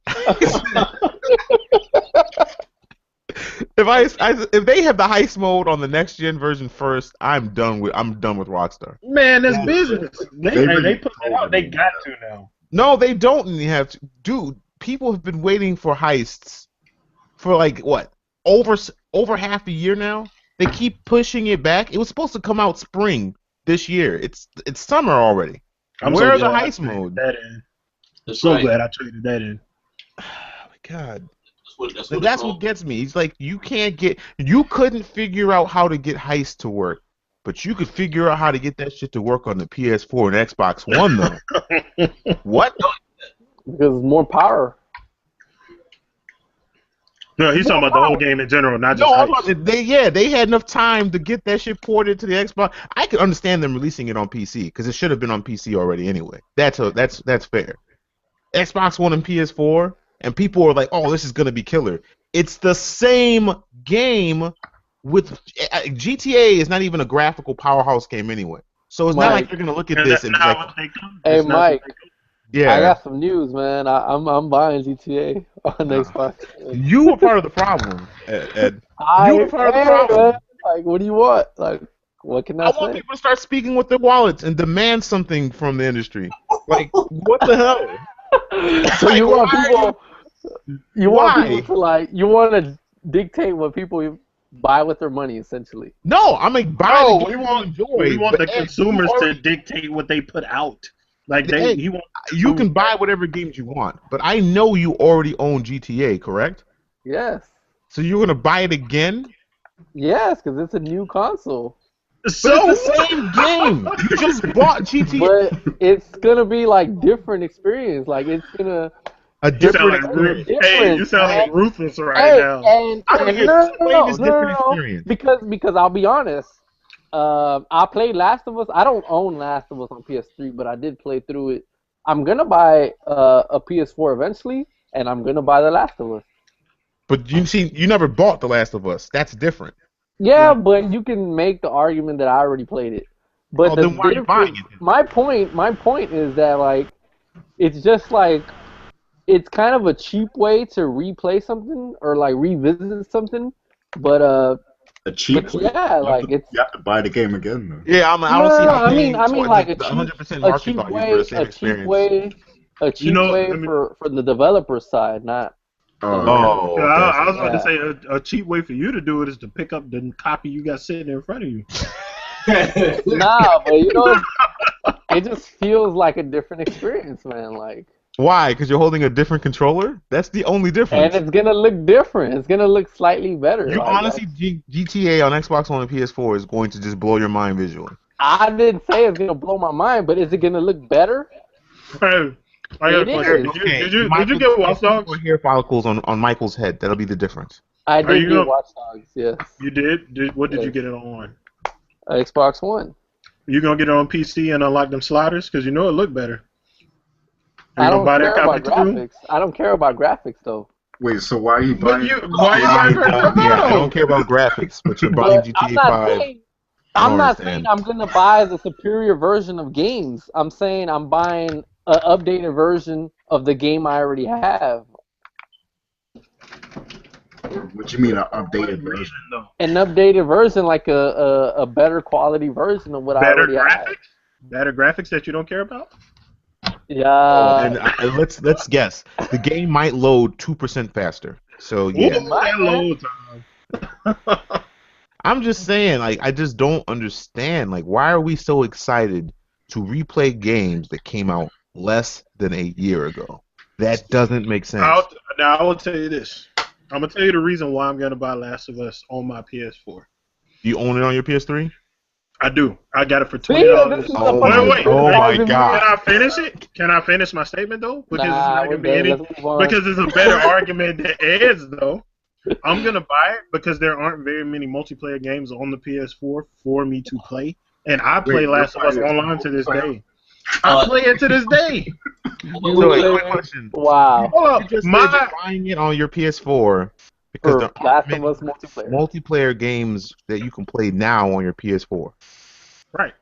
Speaker 5: If they have the heist mode on the next gen version first, I'm done with Rockstar.
Speaker 4: Man, that's
Speaker 2: Yeah.
Speaker 4: business.
Speaker 2: They really
Speaker 4: They put that out. They
Speaker 2: told
Speaker 4: got to now.
Speaker 5: No, they don't have to. Dude, people have been waiting for heists for like what? Over half a year now. They keep pushing it back. It was supposed to come out spring this year. It's summer already.
Speaker 4: I'm
Speaker 5: Where
Speaker 4: so
Speaker 5: are the
Speaker 4: glad I
Speaker 5: heist
Speaker 4: traded
Speaker 5: modes?
Speaker 4: that in.
Speaker 3: That's
Speaker 4: So
Speaker 3: right.
Speaker 4: glad I traded that in.
Speaker 5: Oh my God.
Speaker 3: That's
Speaker 5: Like,
Speaker 3: what
Speaker 5: that's
Speaker 3: it's
Speaker 5: what
Speaker 3: called.
Speaker 5: gets me. It's like you couldn't figure out how to get heist to work, but you could figure out how to get that shit to work on the PS4 and Xbox One though. What?
Speaker 1: Because more power.
Speaker 4: No, he's talking about the whole game in general, not just
Speaker 5: No,
Speaker 4: heists.
Speaker 5: they had enough time to get that shit ported to the Xbox. I could understand them releasing it on PC because it should have been on PC already anyway. That's fair. Xbox One and PS4, and people are like, "Oh, this is gonna be killer." It's the same game with GTA is not even a graphical powerhouse game anyway. So it's not like
Speaker 1: Mike,
Speaker 5: you're gonna look at
Speaker 4: And
Speaker 5: this
Speaker 4: that's
Speaker 5: and be
Speaker 4: not
Speaker 5: like,
Speaker 4: what they come.
Speaker 1: hey
Speaker 4: That's not what
Speaker 1: Mike,
Speaker 4: they come.
Speaker 1: I
Speaker 5: "Yeah,
Speaker 1: got some news, man. I'm buying GTA on
Speaker 5: nah."
Speaker 1: Xbox.
Speaker 5: You were part of the problem, Ed. You were part of the
Speaker 1: Hey man,
Speaker 5: problem.
Speaker 1: like what do you want? Like what can
Speaker 5: I
Speaker 1: I
Speaker 5: want
Speaker 1: say?
Speaker 5: people to start speaking with their wallets and demand something from the industry. Like, what the hell?
Speaker 1: So
Speaker 5: Like,
Speaker 1: you want
Speaker 5: why are
Speaker 1: people? You want
Speaker 5: Why?
Speaker 1: people to like? You want to dictate what people buy with their money, essentially.
Speaker 5: No, I'm like buy the
Speaker 4: No,
Speaker 5: game you
Speaker 4: we
Speaker 5: enjoy.
Speaker 4: want
Speaker 5: But
Speaker 4: the
Speaker 5: Ed, you
Speaker 4: consumers to
Speaker 5: already
Speaker 4: dictate what they put out. Like
Speaker 5: Ed,
Speaker 4: he wants the
Speaker 5: you
Speaker 4: consumers.
Speaker 5: can buy whatever games you want, but I know you already own GTA, correct?
Speaker 1: Yes,
Speaker 5: So you're gonna buy it again?
Speaker 1: yes, because it's a new console.
Speaker 5: But
Speaker 4: So
Speaker 5: it's the same game. You just bought GTA.
Speaker 1: But it's gonna be like different experience. Like it's gonna
Speaker 5: A
Speaker 4: you sound
Speaker 5: different
Speaker 4: like
Speaker 5: experience.
Speaker 4: hey, you
Speaker 1: different,
Speaker 4: sound
Speaker 1: man.
Speaker 4: like ruthless right
Speaker 1: Hey,
Speaker 4: now.
Speaker 1: and
Speaker 5: Explain this different
Speaker 1: no,
Speaker 5: experience.
Speaker 1: because I'll be honest. I played Last of Us. I don't own Last of Us on PS3, but I did play through it. I'm gonna buy a PS4 eventually, and I'm gonna buy The Last of Us.
Speaker 5: But you never bought The Last of Us. That's different.
Speaker 1: Yeah, but you can make the argument that I already played it. But
Speaker 5: Oh, then why are you buying it?
Speaker 1: my point is that like it's just like it's kind of a cheap way to replay something or like revisit something, but
Speaker 2: A cheap way.
Speaker 1: yeah, like it's
Speaker 2: You have to buy the game again, though.
Speaker 5: Yeah, I
Speaker 1: no,
Speaker 5: don't see
Speaker 1: no, no.
Speaker 5: how
Speaker 1: I mean,
Speaker 5: paying
Speaker 1: like
Speaker 5: the 100%
Speaker 1: a
Speaker 5: market
Speaker 1: cheap
Speaker 5: value for the
Speaker 1: way,
Speaker 5: same experience.
Speaker 1: a
Speaker 4: You
Speaker 1: cheap
Speaker 4: know,
Speaker 1: way
Speaker 4: I mean,
Speaker 1: for the developer side, not
Speaker 2: Oh,
Speaker 1: you know.
Speaker 2: okay.
Speaker 5: Oh, okay.
Speaker 4: I was about to
Speaker 1: Yeah.
Speaker 4: say a cheap way for you to do it is to pick up the copy you got sitting in front of you.
Speaker 1: Nah, but you know, it just feels like a different experience, man. Like,
Speaker 5: Why? Because you're holding a different controller? That's the only
Speaker 1: and
Speaker 5: difference.
Speaker 1: it's gonna look different. It's gonna look slightly better.
Speaker 5: You
Speaker 1: Like,
Speaker 5: honestly, GTA on Xbox One and PS4 is going to just blow your mind visually.
Speaker 1: I didn't say it's gonna blow my mind, but is it gonna look better?
Speaker 4: Hey, I got a
Speaker 1: It
Speaker 4: question.
Speaker 1: is.
Speaker 4: Did you get Watch Dogs?
Speaker 5: Or hair follicles on Michael's head. That'll be the difference.
Speaker 1: I
Speaker 4: Are you
Speaker 1: did get
Speaker 4: gonna-
Speaker 1: Watch Dogs. Yes.
Speaker 4: You did? What did you
Speaker 1: Yes.
Speaker 4: get it on?
Speaker 1: Xbox One.
Speaker 4: You gonna get it on PC and unlock them sliders? Because you know it look better. Are
Speaker 1: I
Speaker 4: you
Speaker 1: don't
Speaker 4: gonna buy
Speaker 1: care
Speaker 4: that
Speaker 1: about
Speaker 4: copy too?
Speaker 1: graphics. I don't care about graphics though.
Speaker 2: Wait, so why are you
Speaker 4: But
Speaker 2: buying?
Speaker 4: why you buying Grand Theft
Speaker 5: Yeah, I
Speaker 4: Auto?
Speaker 5: don't care about graphics, but you're buying
Speaker 1: But
Speaker 5: GTA 5.
Speaker 1: I'm
Speaker 5: don't
Speaker 1: not saying
Speaker 5: understand.
Speaker 1: I'm gonna buy the superior version of games. I'm saying I'm buying an updated version of the game I already have.
Speaker 2: What you mean an updated version?
Speaker 4: Though?
Speaker 1: An updated version, like a better quality version of what I
Speaker 4: Better
Speaker 1: already have.
Speaker 4: graphics? Better graphics that you don't care about?
Speaker 1: Yeah.
Speaker 5: And let's guess. The game might load 2% faster. So yeah.
Speaker 4: Ooh, that load time.
Speaker 5: I'm just saying, like, I just don't understand. Like, why are we so excited to replay games that came out less than a year ago? That doesn't make sense.
Speaker 4: Now I will tell you this. I'm gonna tell you the reason why I'm gonna buy Last of Us on my PS4.
Speaker 5: You own it on your PS3?
Speaker 4: I do. I got it for
Speaker 1: See,
Speaker 4: $20.
Speaker 1: this
Speaker 5: Oh
Speaker 1: motherfucker
Speaker 5: my-
Speaker 1: is
Speaker 5: oh my
Speaker 1: criticizing me.
Speaker 5: God.
Speaker 4: Can I finish it? Can I finish my statement though? Because it's
Speaker 1: Nah,
Speaker 4: not
Speaker 1: we're
Speaker 4: gonna be
Speaker 1: done.
Speaker 4: any.
Speaker 1: Let's move on.
Speaker 4: Because it's a better argument than Ed's though. I'm gonna buy it because there aren't very many multiplayer games on the PS4 for me to play, and I play
Speaker 2: Wait,
Speaker 4: Last of Us
Speaker 2: you're playing
Speaker 4: online to this
Speaker 2: multiplayer?
Speaker 4: day. I play it to this day.
Speaker 5: So, wait, quick question.
Speaker 1: Wow.
Speaker 4: Hold
Speaker 5: You
Speaker 4: up,
Speaker 5: just said
Speaker 4: my
Speaker 5: you're buying it on your PS4 because
Speaker 1: For
Speaker 5: there aren't
Speaker 1: Last
Speaker 5: many
Speaker 1: of Us multiplayer.
Speaker 5: multiplayer games that you can play now on your PS4.
Speaker 4: right.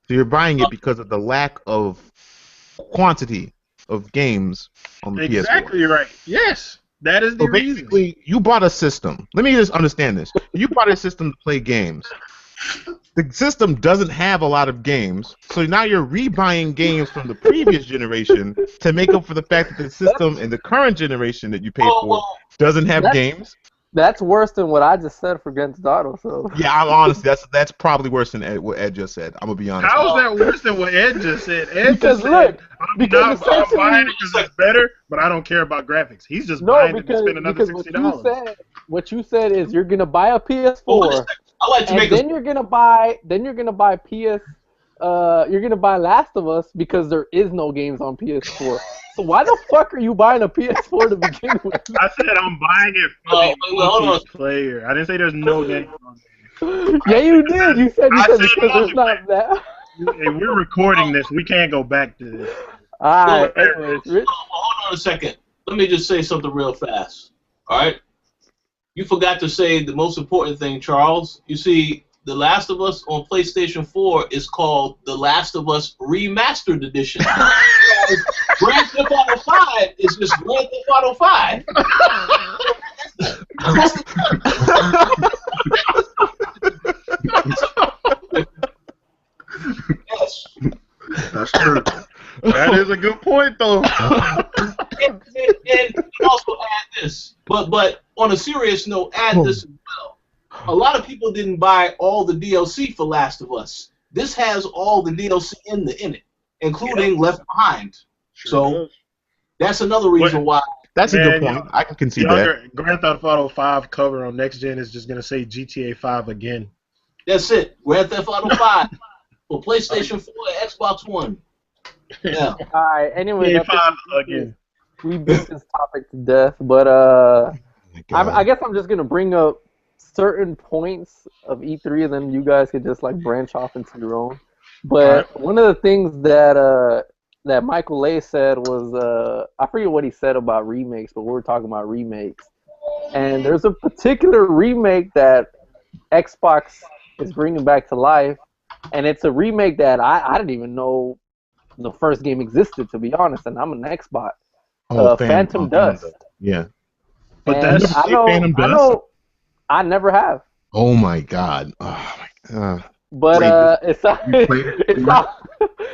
Speaker 5: So you're buying it because of the lack of quantity of games on the PS4.
Speaker 4: Exactly right. Yes, that is the
Speaker 5: So
Speaker 4: reason.
Speaker 5: basically, you bought a system. Let me just understand this. You bought a system to play games. The system doesn't have a lot of games, so now you're rebuying games from the previous generation to make up for the fact that the system in the current generation that you paid for doesn't have
Speaker 1: That's-
Speaker 5: games.
Speaker 1: That's worse than what I just said for Grand Theft Auto. So
Speaker 5: Yeah, I'm honestly, that's probably worse than what Ed just said. I'm gonna be honest.
Speaker 4: How is that worse than what Ed just said? Ed
Speaker 1: Because
Speaker 4: just said,
Speaker 1: look,
Speaker 4: I'm
Speaker 1: because
Speaker 4: not I'm buying it
Speaker 1: essentially-
Speaker 4: because it's better, but I don't care about graphics. He's just
Speaker 1: no,
Speaker 4: buying it to
Speaker 1: because
Speaker 4: spend another
Speaker 1: what
Speaker 4: $60.
Speaker 1: what you said is you're gonna buy a PS4,
Speaker 3: I like to
Speaker 1: and
Speaker 3: make
Speaker 1: then you're gonna buy you're gonna buy Last of Us because there is no games on PS4. So why the fuck are you buying a PS4 to begin with?
Speaker 4: I said I'm buying it for
Speaker 3: wait,
Speaker 4: the
Speaker 3: hold on.
Speaker 4: multiplayer. I didn't say there's no games on there.
Speaker 1: Yeah, you did. You said
Speaker 4: I said
Speaker 1: because there's not that.
Speaker 4: Hey, we're recording this. We can't go back to this.
Speaker 1: All right.
Speaker 3: Well,
Speaker 1: Anyways, Rich.
Speaker 3: hold on a second. Let me just say something real fast. All right? You forgot to say the most important thing, Charles. You see, The Last of Us on PlayStation 4 is called The Last of Us Remastered Edition. Grand Theft Auto 5 is just Grand Theft Auto 5. Yes.
Speaker 2: That's true.
Speaker 4: That is a good point, though.
Speaker 3: And also add this, but on a serious note, add this as well. A lot of people didn't buy all the DLC for Last of Us. This has all the DLC in it, including Left Behind. So that's another reason why.
Speaker 5: That's a good
Speaker 4: Man,
Speaker 5: point. I can concede that.
Speaker 4: Grand Theft Auto 5 cover on next gen is just gonna say GTA 5 again.
Speaker 3: That's it. Grand Theft Auto 5 for PlayStation 4 and Xbox One. Yeah.
Speaker 1: All right. Anyway,
Speaker 4: GTA 5 again.
Speaker 1: we beat this topic to death, but I guess I'm just gonna bring up certain points of E3, and then you guys could just like branch off into your own. But one of the things that that Michael Lay said was I forget what he said about remakes, but we were talking about remakes, and there's a particular remake that Xbox is bringing back to life, and it's a remake that I didn't even know the first game existed, to be honest. And I'm an Xbox.
Speaker 5: Oh,
Speaker 1: Phantom
Speaker 5: Phantom
Speaker 1: Dust,
Speaker 5: Dust. Yeah.
Speaker 4: But
Speaker 5: You
Speaker 1: and
Speaker 5: never
Speaker 4: that's
Speaker 1: I
Speaker 5: played
Speaker 1: know,
Speaker 5: Phantom
Speaker 1: I
Speaker 5: Dust?
Speaker 1: know, I never have,
Speaker 5: Oh my God. Oh my God.
Speaker 1: but
Speaker 2: Wait,
Speaker 1: it's
Speaker 2: you played it
Speaker 1: it
Speaker 2: before?
Speaker 1: sounds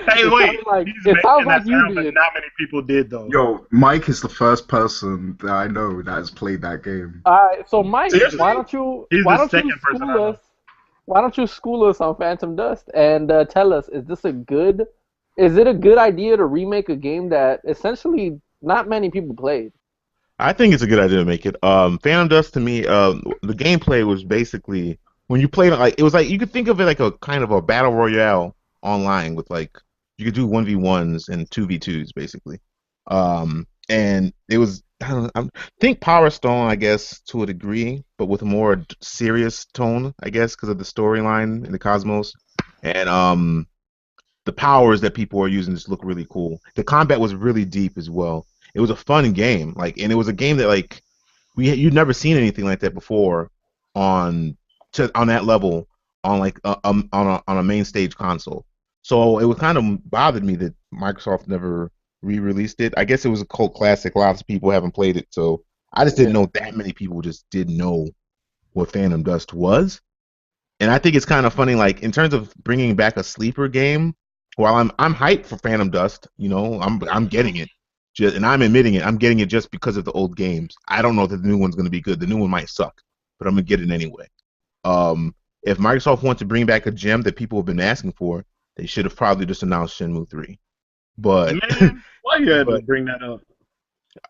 Speaker 4: hey,
Speaker 1: it
Speaker 4: wait.
Speaker 1: sounds like
Speaker 4: He's
Speaker 1: it sounds
Speaker 4: making
Speaker 1: like
Speaker 4: that
Speaker 1: you
Speaker 4: sound, but
Speaker 1: did.
Speaker 4: not many people did though.
Speaker 2: Yo, Mike is the first person that I know that has played that game.
Speaker 1: All right, so Mike,
Speaker 4: Seriously? He's
Speaker 1: why
Speaker 4: the
Speaker 1: don't you
Speaker 4: second person I
Speaker 1: school
Speaker 4: know.
Speaker 1: us? Why don't you school us on Phantom Dust and tell us, is it a good idea to remake a game that essentially not many people played?
Speaker 5: I think it's a good idea to make it. Phantom Dust to me, the gameplay was basically when you played it, like it was like you could think of it like a kind of a battle royale online with like you could do 1v1s and 2v2s basically. And it was I don't know, think Power Stone I guess to a degree, but with a more serious tone I guess because of the storyline and the cosmos. And the powers that people are using just look really cool. The combat was really deep as well. It was a fun game, like, and it was a game that like you'd never seen anything like that before on on that level on like on a main stage console. So it was kind of bothered me that Microsoft never re-released it. I guess it was a cult classic. Lots of people haven't played it, so I just didn't
Speaker 1: Yeah,
Speaker 5: know that many people just didn't know what Phantom Dust was. And I think it's kind of funny, like in terms of bringing back a sleeper game. While I'm hyped for Phantom Dust, I'm getting it, just, and I'm admitting it. I'm getting it just because of the old games. I don't know that the new one's going to be good. The new one might suck, but I'm gonna get it anyway. If Microsoft wants to bring back a gem that people have been asking for, they should have probably just announced Shenmue 3. But
Speaker 4: Man, why you had to
Speaker 5: but
Speaker 4: bring that up?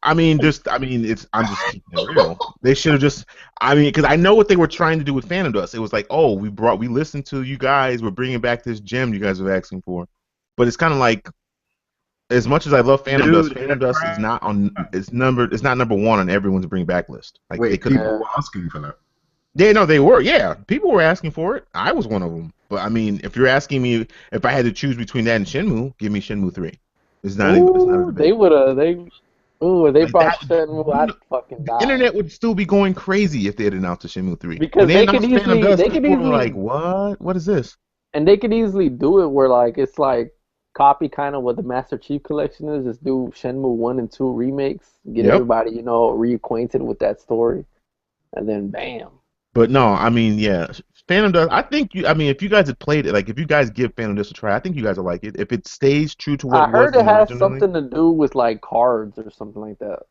Speaker 5: I'm just keeping it real. They should have just, because I know what they were trying to do with Phantom Dust. It was like, oh, we listened to you guys. We're bringing back this gem you guys were asking for. But it's kind of like, as much as I love
Speaker 4: Dude,
Speaker 5: Phantom Dust it's not number one on everyone's bring back list. Like they
Speaker 2: Wait,
Speaker 5: could have,
Speaker 2: people
Speaker 1: yeah.
Speaker 2: were asking for that.
Speaker 5: yeah, no, they were, yeah, people were asking for it. I was one of them. But I mean, if you're asking me if I had to choose between that and Shenmue, give me Shenmue 3. It's not a
Speaker 1: Ooh,
Speaker 5: debate.
Speaker 1: if they
Speaker 5: Like
Speaker 1: brought
Speaker 5: that,
Speaker 1: Shenmue, I'd fucking
Speaker 5: the
Speaker 1: die.
Speaker 5: internet would still be going crazy if they had announced a Shenmue 3. When
Speaker 1: Because
Speaker 5: they announced Phantom Dust,
Speaker 1: they could
Speaker 5: people were like,
Speaker 1: easily
Speaker 5: "What? What is this?"
Speaker 1: and they could easily do it where like it's like copy kind of what the Master Chief Collection is. Just do Shenmue 1 and 2 remakes, get
Speaker 5: Yep.
Speaker 1: everybody reacquainted with that story, and then bam.
Speaker 5: But no, I mean, yeah, Phantom Dust. I think you. I mean, if you guys had played it, like if you guys give Phantom Dust a try, I think you guys will like it. If it stays true to what
Speaker 1: I
Speaker 5: it was
Speaker 1: heard it has
Speaker 5: originally,
Speaker 1: something to do with like cards or something like that.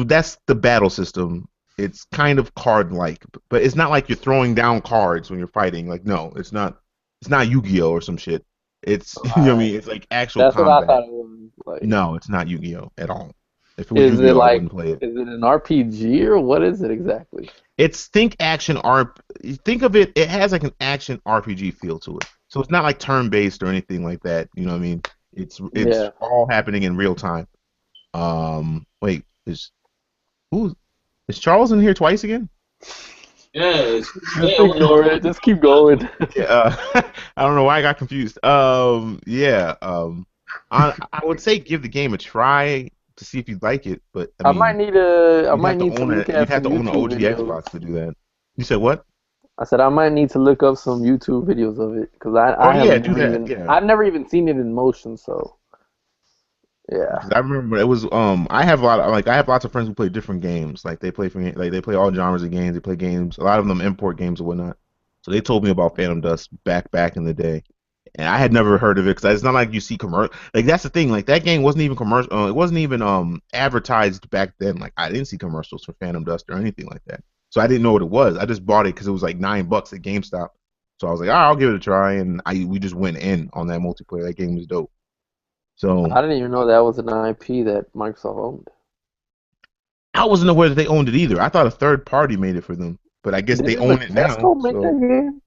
Speaker 5: that's the battle system. It's kind of card-like, but it's not like you're throwing down cards when you're fighting. Like, no, it's not. It's not Yu-Gi-Oh or some shit. It's you know what I
Speaker 1: Alright.
Speaker 5: mean. It's like actual
Speaker 1: That's what I
Speaker 5: combat.
Speaker 1: thought it was. Like,
Speaker 5: No, it's not Yu-Gi-Oh at all. If it was
Speaker 1: is it
Speaker 5: Yu-Gi-Oh, I
Speaker 1: like
Speaker 5: wouldn't play it.
Speaker 1: is it an RPG or what is it exactly?
Speaker 5: It's think action R. Think of it. It has like an action RPG feel to it. So it's not like turn-based or anything like that. You know what I mean? It's
Speaker 1: Yeah.
Speaker 5: all happening in real time. Wait, who is Charles in here twice again?
Speaker 3: Yes.
Speaker 1: Just
Speaker 3: Yeah,
Speaker 1: ignore it. Just keep going.
Speaker 5: Yeah, I don't know why I got confused. Yeah. I would say give the game a try to see if you like it, but I mean,
Speaker 1: I
Speaker 5: you'd
Speaker 1: might
Speaker 5: have to
Speaker 1: need to
Speaker 5: own
Speaker 1: look
Speaker 5: it. You'd
Speaker 1: at
Speaker 5: have
Speaker 1: some
Speaker 5: to own an
Speaker 1: YouTube
Speaker 5: OG
Speaker 1: videos.
Speaker 5: Xbox to do that. You said what?
Speaker 1: I said I might need to look up some YouTube videos of it because
Speaker 5: Oh
Speaker 1: I have
Speaker 5: yeah, do
Speaker 1: never
Speaker 5: that.
Speaker 1: even
Speaker 5: Yeah.
Speaker 1: I've never even seen it in motion. So yeah,
Speaker 5: Because I remember it was I have a lot of, like I have lots of friends who play different games. Like they play all genres of games. They play games. A lot of them import games or whatnot. So they told me about Phantom Dust back in the day, and I had never heard of it because it's not like you see commercial. Like that's the thing. Like that game wasn't even commercial. It wasn't even advertised back then. Like I didn't see commercials for Phantom Dust or anything like that. So I didn't know what it was. I just bought it because it was like $9 at GameStop. So I was like, oh, I'll give it a try, and we just went in on that multiplayer. That game was dope. So.
Speaker 1: I didn't even know that was an IP that Microsoft owned.
Speaker 5: I wasn't aware that they owned it either. I thought a third party made it for them, but I guess they
Speaker 1: Didn't
Speaker 5: own it now.
Speaker 1: Bethesda make
Speaker 5: So
Speaker 1: that game?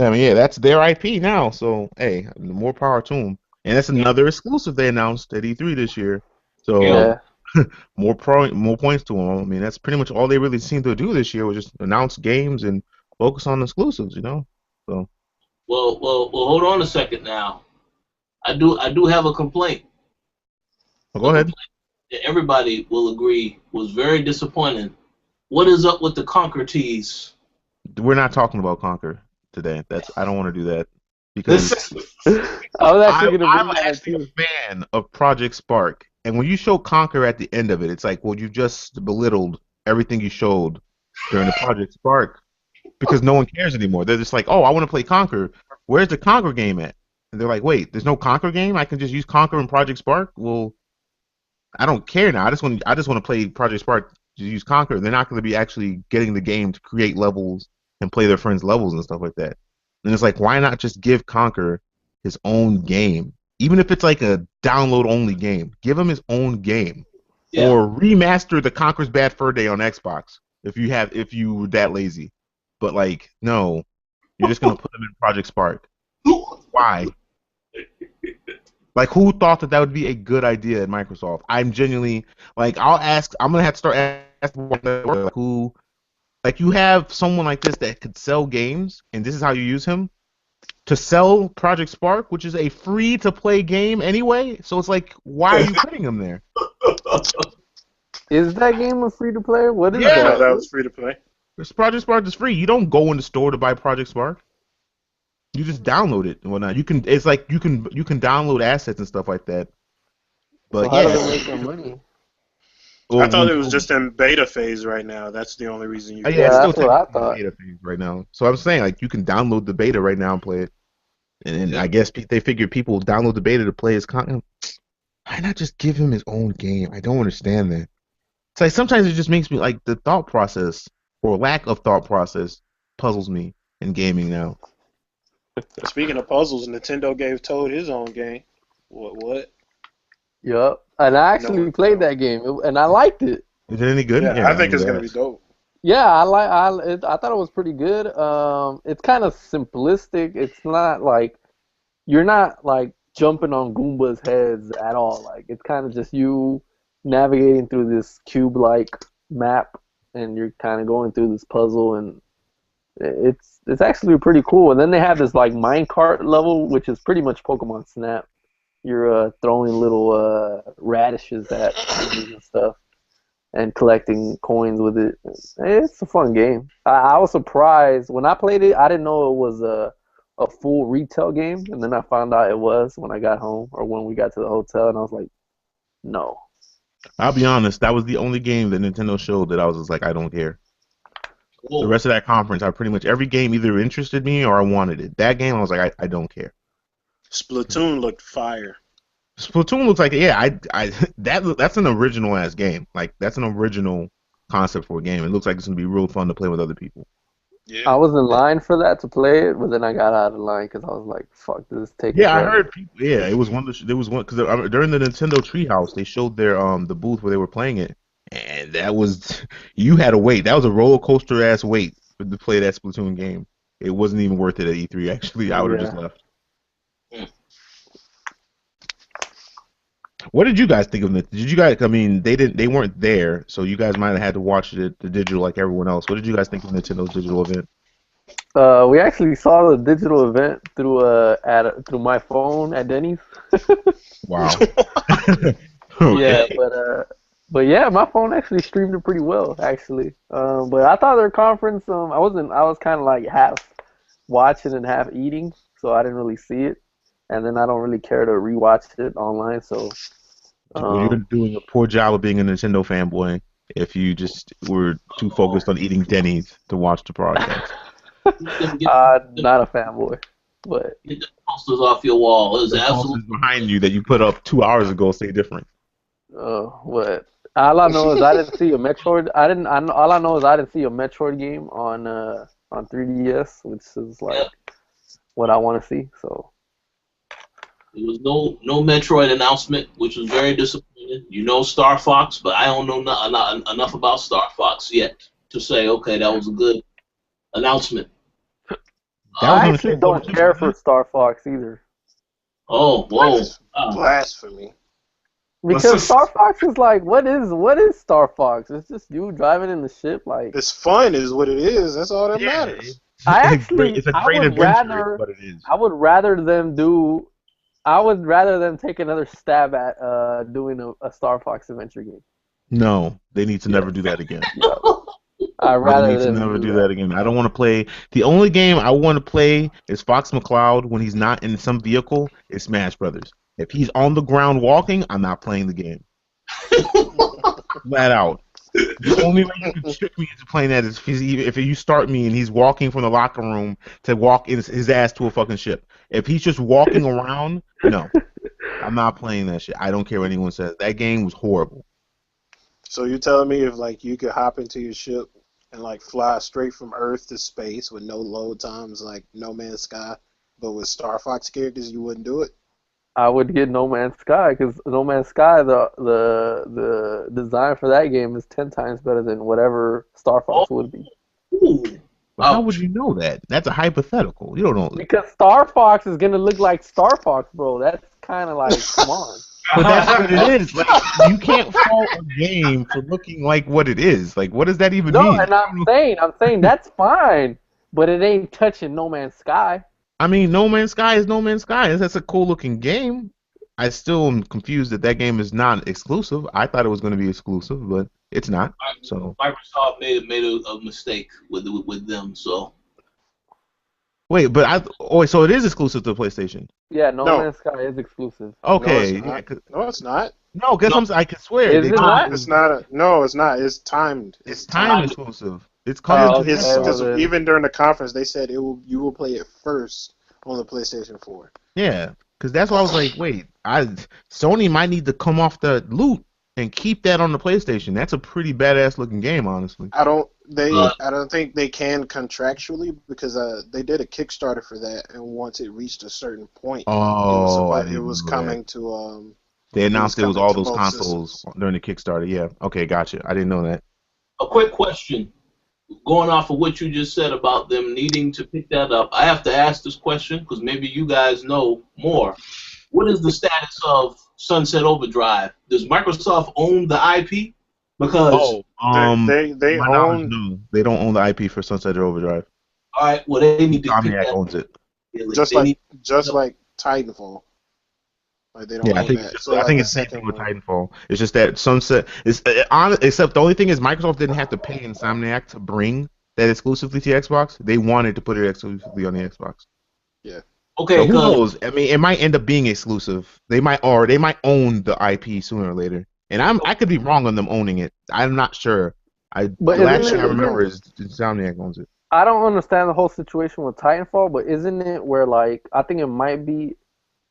Speaker 5: I mean, yeah, that's their IP now. So hey, more power to them. And that's
Speaker 3: yeah,
Speaker 5: another exclusive they announced at E3 this year.
Speaker 3: yeah.
Speaker 5: So
Speaker 1: Yeah,
Speaker 5: more points to them. I mean, that's pretty much all they really seemed to do this year was just announce games and focus on exclusives. So
Speaker 3: Well. Hold on a second now. I do have a complaint.
Speaker 5: go
Speaker 3: A
Speaker 5: ahead.
Speaker 3: complaint that everybody will agree was very disappointing. What is up with the Conquer tease?
Speaker 5: We're not talking about Conquer today. I don't want to do that. because
Speaker 1: I was actually gonna
Speaker 5: I'm
Speaker 1: bring that up
Speaker 5: actually
Speaker 1: too.
Speaker 5: a fan of Project Spark, and when you show Conquer at the end of it, it's like, well, you just belittled everything you showed during the Project Spark because no one cares anymore. They're just like, oh, I want to play Conquer. Where's the Conquer game at? And they're like, wait, there's no Conquer game. I can just use Conquer and Project Spark. Well, I don't care now. I just want to play Project Spark to use Conquer. They're not going to be actually getting the game to create levels and play their friends' levels and stuff like that. And it's like, why not just give Conquer his own game? Even if it's like a download only game, give him his own game.
Speaker 3: Yeah.
Speaker 5: Or remaster the Conquer's Bad Fur Day on Xbox if you were that lazy. But like, no, you're just gonna put him in Project Spark. Why? Like, who thought that would be a good idea at Microsoft? I'm genuinely like, I'm gonna have to start asking like, who, like, you have someone like this that could sell games, and this is how you use him to sell Project Spark, which is a free to play game anyway. So it's like, why are you putting him there?
Speaker 1: Is that game a free to play? What is
Speaker 5: Yeah.
Speaker 4: No,
Speaker 1: that?
Speaker 4: that was free to play.
Speaker 5: This Project Spark is free. You don't go in the store to buy Project Spark. You just download it and whatnot. You can. It's like you can download assets and stuff like that. But
Speaker 1: So how do
Speaker 5: yeah,
Speaker 1: they make their money?
Speaker 4: I thought it was just in beta phase right now. That's the only reason you.
Speaker 5: Yeah,
Speaker 1: Yeah,
Speaker 5: it's still
Speaker 1: that's what I
Speaker 5: technically
Speaker 1: thought.
Speaker 5: beta phase right now. So I'm saying, like, you can download the beta right now and play it. And I guess they figure people will download the beta to play his content. Why not just give him his own game? I don't understand that. It's like sometimes it just makes me like the thought process or lack of thought process puzzles me in gaming now.
Speaker 4: Speaking of puzzles, Nintendo gave Toad his own game. What?
Speaker 1: Yup. And I
Speaker 4: No,
Speaker 1: actually played that game, and I liked it.
Speaker 5: Is it any good?
Speaker 4: Yeah, I think
Speaker 5: mean,
Speaker 4: it's gonna be dope.
Speaker 1: Yeah, I thought it was pretty good. It's kind of simplistic. It's not like you're not like jumping on Goomba's heads at all. Like it's kind of just you navigating through this cube-like map, and you're kind of going through this puzzle, and it's actually pretty cool. And then they have this like minecart level, which is pretty much Pokemon Snap. You're throwing little radishes at enemies and stuff, and collecting coins with it. It's a fun game. I was surprised when I played it. I didn't know it was a full retail game, and then I found out it was when I got home or when we got to the hotel, and I was like, no.
Speaker 5: I'll be honest, that was the only game that Nintendo showed that I was just like, I don't care. The rest of that conference, I pretty much every game either interested me or I wanted it. That game, I was like, I don't care.
Speaker 4: Splatoon looked fire.
Speaker 5: Splatoon looks like, yeah, that's an original ass game. Like that's an original concept for a game. It looks like it's gonna be real fun to play with other people.
Speaker 4: Yeah.
Speaker 1: I was in line for that to play it, but then I got out of line because I was like, fuck, this is taking
Speaker 5: Yeah, I
Speaker 1: forever.
Speaker 5: heard people. Yeah, it was one. There was one because during the Nintendo Treehouse, they showed their the booth where they were playing it, and that was you had to wait. That was a roller coaster ass wait to play that Splatoon game. It wasn't even worth it at E3. Actually, I would have just left. What did you guys think of it? Did you guys? I mean, they weren't there, so you guys might have had to watch it the digital like everyone else. What did you guys think of Nintendo's digital event?
Speaker 1: We actually saw the digital event through my phone at Denny's.
Speaker 5: Wow.
Speaker 1: Yeah, but yeah, my phone actually streamed it pretty well actually. But I thought their conference, I was kind of like half watching and half eating, so I didn't really see it. And then I don't really care to rewatch it online, so.
Speaker 5: Well, you're doing a poor job of being a Nintendo fanboy if you just were too focused on eating Denny's to watch the broadcast.
Speaker 1: Not a fanboy, but
Speaker 3: Get the posters off your wall. It was
Speaker 5: The
Speaker 3: absolutely
Speaker 5: posters behind you that you put up 2 hours ago say different.
Speaker 1: what? All I know is I didn't see a Metroid. All I know is I didn't see a Metroid game on 3DS, which is like what I want to see. So.
Speaker 3: there was no Metroid announcement, which was very disappointing. You know Star Fox, but I don't know enough about Star Fox yet to say, okay, that was a good announcement.
Speaker 1: I actually don't care for Star Fox either.
Speaker 3: Oh, whoa.
Speaker 6: Blasphemy.
Speaker 1: Because Star Fox is like, what is Star Fox? It's just you driving in the ship, like.
Speaker 6: It's fun, is what it is. That's all that matters.
Speaker 5: It's a great adventure, but it is.
Speaker 1: I would rather them take another stab at doing a Star Fox adventure game.
Speaker 5: No, they need to never do that again.
Speaker 1: I'd
Speaker 5: Brother
Speaker 1: rather
Speaker 5: needs to
Speaker 1: them
Speaker 5: never
Speaker 1: do
Speaker 5: do
Speaker 1: that.
Speaker 5: that again. I don't want to play. The only game I want to play is Fox McCloud when he's not in some vehicle. Is Smash Brothers. If he's on the ground walking, I'm not playing the game. Flat out. The only way you can trick me into playing that is if you start me and he's walking from the locker room to walk his ass to a fucking ship. If he's just walking around, no, I'm not playing that shit. I don't care what anyone says. That game was horrible.
Speaker 6: So you're telling me if like you could hop into your ship and like fly straight from Earth to space with no load times like No Man's Sky, but with Star Fox characters, you wouldn't do it?
Speaker 1: I would get No Man's Sky because No Man's Sky, the design for that game is 10 times better than whatever Star Fox would be.
Speaker 3: Ooh.
Speaker 5: But how would you know that? That's a hypothetical. You don't know.
Speaker 1: Because Star Fox is gonna look like Star Fox, bro. That's kind of like, come on.
Speaker 5: But that's what it is. Like you can't fault a game for looking like what it is. Like what does that even
Speaker 1: No,
Speaker 5: mean?
Speaker 1: and I'm saying that's fine, but it ain't touching No Man's Sky.
Speaker 5: I mean, No Man's Sky is No Man's Sky. That's a cool looking game. I still am confused that that game is not exclusive. I thought it was going to be exclusive, but it's not. So
Speaker 3: Microsoft made a mistake with them. So
Speaker 5: wait, but so it is exclusive to PlayStation.
Speaker 1: Yeah, No
Speaker 6: No.
Speaker 1: Man's Sky is exclusive.
Speaker 5: Okay,
Speaker 6: No,
Speaker 5: yeah,
Speaker 6: it's not. No, it's not.
Speaker 5: no, because I can swear
Speaker 1: Is it not?
Speaker 6: It's not a. No, it's not. It's timed.
Speaker 5: It's time exclusive. It's coming
Speaker 1: Oh,
Speaker 5: to
Speaker 1: okay.
Speaker 5: Xbox.
Speaker 6: Because
Speaker 1: then-
Speaker 6: even during the conference, they said you will play it first on the PlayStation 4.
Speaker 5: Yeah, because that's why I was like, wait, Sony might need to come off the loot and keep that on the PlayStation. That's a pretty badass looking game, honestly.
Speaker 6: I don't think they can contractually because they did a Kickstarter for that, and once it reached a certain point, it was coming to
Speaker 5: They announced it was all
Speaker 6: coming to
Speaker 5: those
Speaker 6: both
Speaker 5: consoles
Speaker 6: systems.
Speaker 5: during the Kickstarter. Yeah. Okay, gotcha. I didn't know that.
Speaker 3: a quick question. Going off of what you just said about them needing to pick that up, I have to ask this question because maybe you guys know more. What is the status of Sunset Overdrive? Does Microsoft own the IP? Because
Speaker 6: They
Speaker 5: my knowledge,
Speaker 6: own
Speaker 5: no, they don't own the IP for Sunset Overdrive.
Speaker 3: all right, well they need to pick
Speaker 5: Insomniac
Speaker 3: that
Speaker 5: owns it.
Speaker 3: up.
Speaker 6: just
Speaker 3: They
Speaker 6: like
Speaker 3: need-
Speaker 6: Titanfall. Like they don't
Speaker 5: Yeah, I
Speaker 6: own
Speaker 5: think
Speaker 6: that.
Speaker 5: it's,
Speaker 6: So
Speaker 5: I
Speaker 6: like
Speaker 5: think
Speaker 6: the
Speaker 5: it's the same
Speaker 6: second
Speaker 5: thing with
Speaker 6: one-
Speaker 5: Titanfall. It's just that Sunset is except the only thing is Microsoft didn't have to pay Insomniac to bring that exclusively to Xbox. They wanted to put it exclusively on the Xbox.
Speaker 3: Okay,
Speaker 5: So who
Speaker 3: 'cause-
Speaker 5: knows? I mean, it might end up being exclusive. They might own the IP sooner or later. And I could be wrong on them owning it. I'm not sure.
Speaker 1: But
Speaker 5: The last
Speaker 1: isn't
Speaker 5: thing I
Speaker 1: it-
Speaker 5: remember is Insomniac owns it.
Speaker 1: I don't understand the whole situation with Titanfall, but isn't it where like I think it might be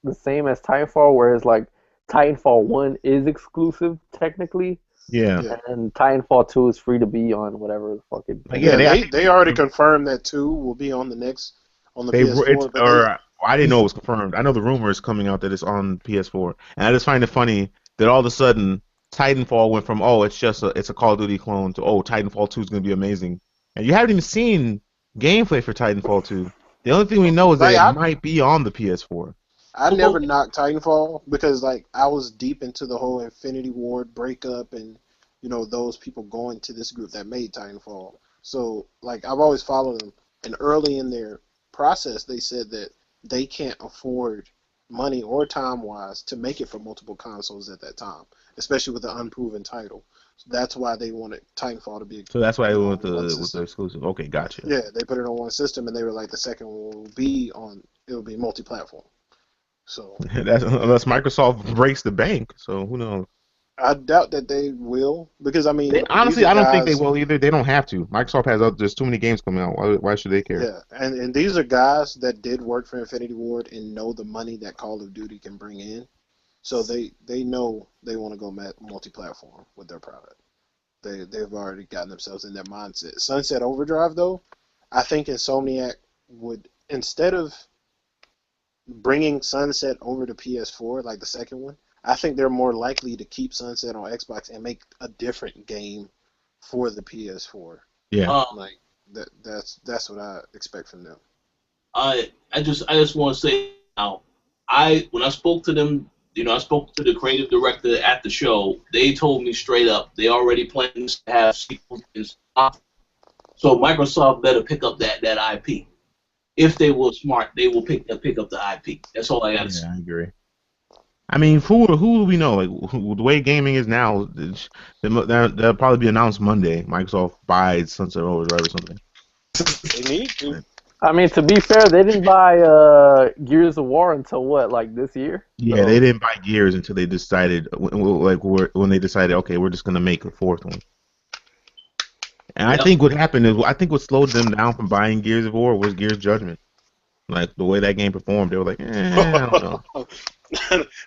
Speaker 1: the same as Titanfall, whereas like Titanfall 1 is exclusive technically,
Speaker 5: Yeah.
Speaker 6: Yeah.
Speaker 1: and Titanfall 2 is free to be on whatever the fucking.
Speaker 5: Like,
Speaker 6: Yeah,
Speaker 5: I think
Speaker 6: they already confirmed that 2 will be on the PS4. But
Speaker 5: I didn't know it was confirmed. I know the rumor is coming out that it's on PS4, and I just find it funny that all of a sudden Titanfall went from it's a Call of Duty clone to Titanfall 2 is going to be amazing, and you haven't even seen gameplay for Titanfall 2. The only thing we know is that it might be on the PS4.
Speaker 6: I never knocked Titanfall because like I was deep into the whole Infinity Ward breakup and those people going to this group that made Titanfall. So like I've always followed them, and early in their process they said that they can't afford money or time wise to make it for multiple consoles at that time, especially with the unproven title. So that's why they wanted Titanfall to be.
Speaker 5: So that's why they went
Speaker 6: on one
Speaker 5: with the
Speaker 6: system.
Speaker 5: exclusive. Okay, gotcha.
Speaker 6: Yeah, they put it on one system, and they were like the second one will be multi-platform. So
Speaker 5: Unless Microsoft breaks the bank, so who knows?
Speaker 6: I doubt that they will because I mean
Speaker 5: Honestly,
Speaker 6: these are
Speaker 5: I don't think they
Speaker 6: guys-
Speaker 5: will either. They don't have to. Microsoft has there's too many games coming out. Why should they care?
Speaker 6: Yeah, and these are guys that did work for Infinity Ward and know the money that Call of Duty can bring in, so they know they want to go multi-platform with their product. They've already gotten themselves in that mindset. Sunset Overdrive though, I think Insomniac would, instead of bringing Sunset over to PS4 like the second one, I think they're more likely to keep Sunset on Xbox and make a different game for the PS4.
Speaker 5: Yeah.
Speaker 6: Like that's what I expect from them.
Speaker 3: I just want to say now, when I spoke to them, I spoke to the creative director at the show. They told me straight up they already plans to have sequels in stock. So Microsoft better pick up that IP. If they were smart, they will pick up the IP. That's all I got to say.
Speaker 5: I agree. I mean, who do we know? Like the way gaming is now, that'll probably be announced Monday. Microsoft buys Sunset Overdrive or something.
Speaker 6: They need to.
Speaker 1: I mean, to be fair, they didn't buy Gears of War until what, like this year?
Speaker 5: Yeah, they
Speaker 1: So
Speaker 5: didn't buy Gears until they decided, when they decided, okay, we're just gonna make a fourth one. And I
Speaker 3: Yep.
Speaker 5: think what happened is, I think what slowed them down from buying Gears of War was Gears Judgment. Like the way that game performed, they were like, I don't know.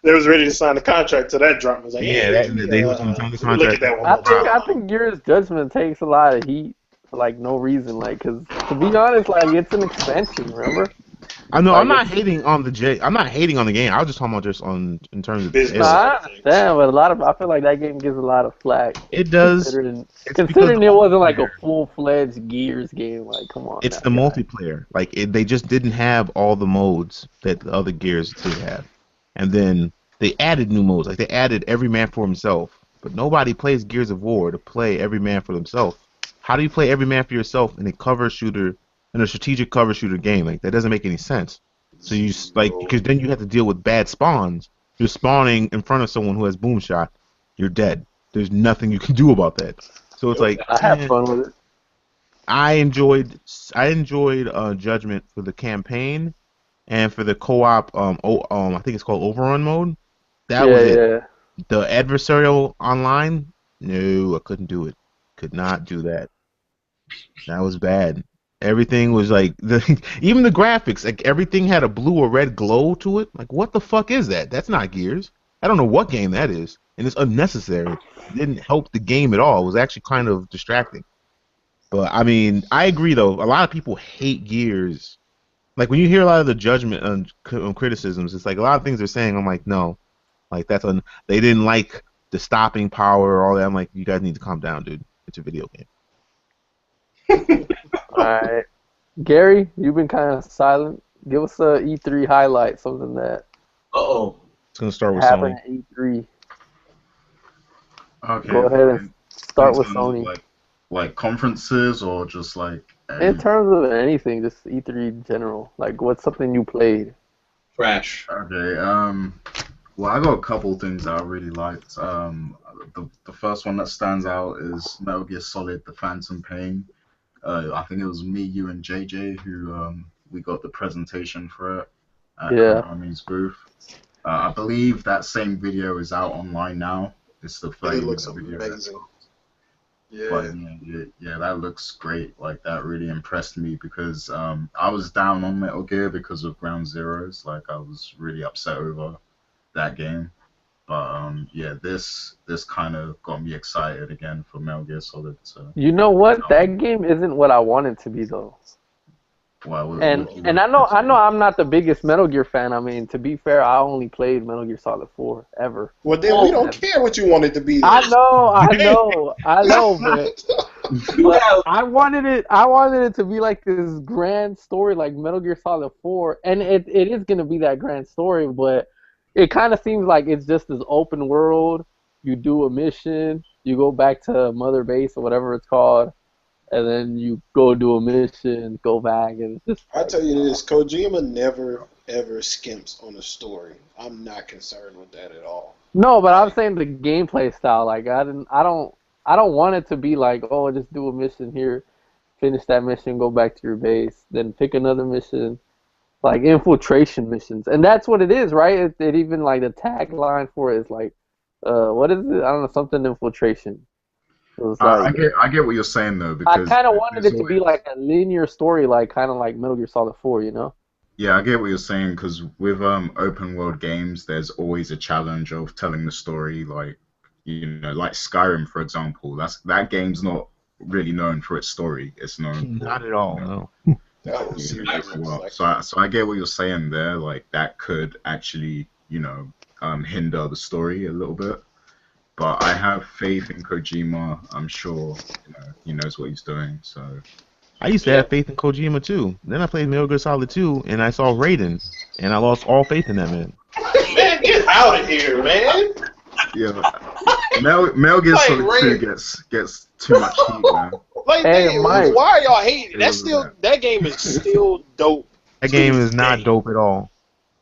Speaker 4: They was ready to sign the contract to that drop. I was like,
Speaker 5: Yeah,
Speaker 4: hey,
Speaker 5: they was on the
Speaker 4: let me look
Speaker 5: contract.
Speaker 4: at that one
Speaker 1: I
Speaker 4: more
Speaker 1: think
Speaker 4: time.
Speaker 1: I think Gears Judgment takes a lot of heat for like no reason, like because to be honest, like it's an expansion. Remember?
Speaker 5: I know I'm
Speaker 1: Like
Speaker 5: not
Speaker 1: it's
Speaker 5: hating on I'm not hating on the game. I was just talking about just in terms of the
Speaker 1: no,
Speaker 4: Business
Speaker 5: sales.
Speaker 4: side
Speaker 1: I
Speaker 4: of things.
Speaker 1: understand, but I feel like that game gives a lot of flack
Speaker 5: It does.
Speaker 1: considering
Speaker 5: It's because the
Speaker 1: considering it wasn't like a
Speaker 5: multiplayer.
Speaker 1: full-fledged Gears game. Like, come on
Speaker 5: It's
Speaker 1: now,
Speaker 5: the
Speaker 1: guys.
Speaker 5: multiplayer. Like they just didn't have all the modes that the other Gears did have, and then they added new modes. Like they added every man for himself, but nobody plays Gears of War to play every man for themselves. How do you play every man for yourself in a cover shooter, in a strategic cover shooter game? Like that doesn't make any sense. So like,
Speaker 6: Zero.
Speaker 5: because then you have to deal with bad spawns. You're spawning in front of someone who has boom shot. You're dead. There's nothing you can do about that. So it's
Speaker 6: Yep.
Speaker 5: like,
Speaker 1: I have fun with it.
Speaker 5: I enjoyed Judgment for the campaign and for the co-op. I think it's called Overrun mode. That
Speaker 1: Yeah,
Speaker 5: was it.
Speaker 1: yeah.
Speaker 5: The adversarial online, no, I couldn't do it. Could not do that. That was bad. Everything was like even the graphics, like everything had a blue or red glow to it. Like what the fuck is that? That's not Gears. I don't know what game that is, and it's unnecessary. It didn't help the game at all. It was actually kind of distracting. But I mean, I agree though. A lot of people hate Gears. Like when you hear a lot of the judgment on criticisms, it's like a lot of things they're saying. I'm like, no, like they didn't like the stopping power or all that. I'm like, you guys need to calm down, dude. It's a video game.
Speaker 1: All right, Gary, you've been kind of silent. Give us a E3 highlight, something that
Speaker 3: Uh-oh.
Speaker 5: It's gonna start with
Speaker 1: happened
Speaker 5: Sony.
Speaker 1: at E3.
Speaker 2: Okay,
Speaker 1: Go ahead and
Speaker 2: in
Speaker 1: start with
Speaker 2: terms of
Speaker 1: Sony.
Speaker 2: like conferences or just like
Speaker 1: In
Speaker 2: any.
Speaker 1: terms of anything, just E3 in general. Like, what's something you played?
Speaker 3: Trash.
Speaker 2: Okay, well, I got a couple things that I really liked. The first one that stands out is Metal Gear Solid: The Phantom Pain. I think it was me, you, and JJ who we got the presentation for it at
Speaker 1: Yeah.
Speaker 2: Konami's booth. I believe that same video is out online now. It's the
Speaker 6: It
Speaker 2: 30-minute
Speaker 6: looks
Speaker 2: video.
Speaker 6: amazing.
Speaker 2: But
Speaker 6: Yeah.
Speaker 2: yeah, that looks great. Like that really impressed me because I was down on Metal Gear because of Ground Zeroes. Like I was really upset over that game. But yeah, this kind of got me excited again for Metal Gear Solid. So
Speaker 1: You know what? That game isn't what I want it to be, though.
Speaker 2: wow,
Speaker 1: And I know I'm not the biggest Metal Gear fan. I mean, to be fair, I only played Metal Gear Solid 4 ever.
Speaker 6: Well, then we don't care what you want it to be. Then.
Speaker 1: I know, but
Speaker 3: You have
Speaker 1: I wanted it to be like this grand story, like Metal Gear Solid 4, and it is gonna be that grand story, but it kind of seems like it's just this open world. You do a mission, you go back to Mother Base or whatever it's called, and then you go do a mission, go back, and it's just
Speaker 6: I
Speaker 1: like,
Speaker 6: tell you this, Kojima never ever skimps on a story. I'm not concerned with that at all.
Speaker 1: no, but I'm saying the gameplay style. Like I don't want it to be like, oh, just do a mission here, finish that mission, go back to your base, then pick another mission, like infiltration missions, and that's what it is, right? It even like the tagline for it is like, what is it? I don't know, something infiltration. It was like
Speaker 2: I get what you're saying though
Speaker 1: I
Speaker 2: because
Speaker 1: kind of wanted
Speaker 2: there's
Speaker 1: it to be
Speaker 2: always
Speaker 1: like a linear story, like kind of like Metal Gear Solid 4, you know?
Speaker 2: yeah, I get what you're saying because with open world games, there's always a challenge of telling the story. Like like Skyrim for example. That game's not really known for its story. It's known for
Speaker 5: Not at all.
Speaker 2: you know
Speaker 5: No.
Speaker 6: That was
Speaker 2: exactly
Speaker 6: serious.
Speaker 2: what.
Speaker 6: Like,
Speaker 2: So I get what you're saying there. Like that could actually hinder the story a little bit. But I have faith in Kojima. I'm sure he knows what he's doing. So
Speaker 5: I used to
Speaker 3: yeah.
Speaker 5: have faith in Kojima too. Then I played Metal Gear Solid 2, and I saw Raiden, and I lost all faith in that man.
Speaker 4: Man, get out of here, man.
Speaker 2: yeah, Metal Gear
Speaker 4: Like,
Speaker 2: Solid 2
Speaker 4: Ray-
Speaker 2: gets too much heat, man.
Speaker 6: like
Speaker 1: Hey,
Speaker 6: damn,
Speaker 1: Mike.
Speaker 6: why are y'all hating?
Speaker 2: It
Speaker 6: That's
Speaker 2: was
Speaker 6: still
Speaker 2: bad.
Speaker 6: that game is still dope.
Speaker 5: That
Speaker 6: to
Speaker 5: game
Speaker 6: this
Speaker 5: is not
Speaker 6: day.
Speaker 5: dope at all.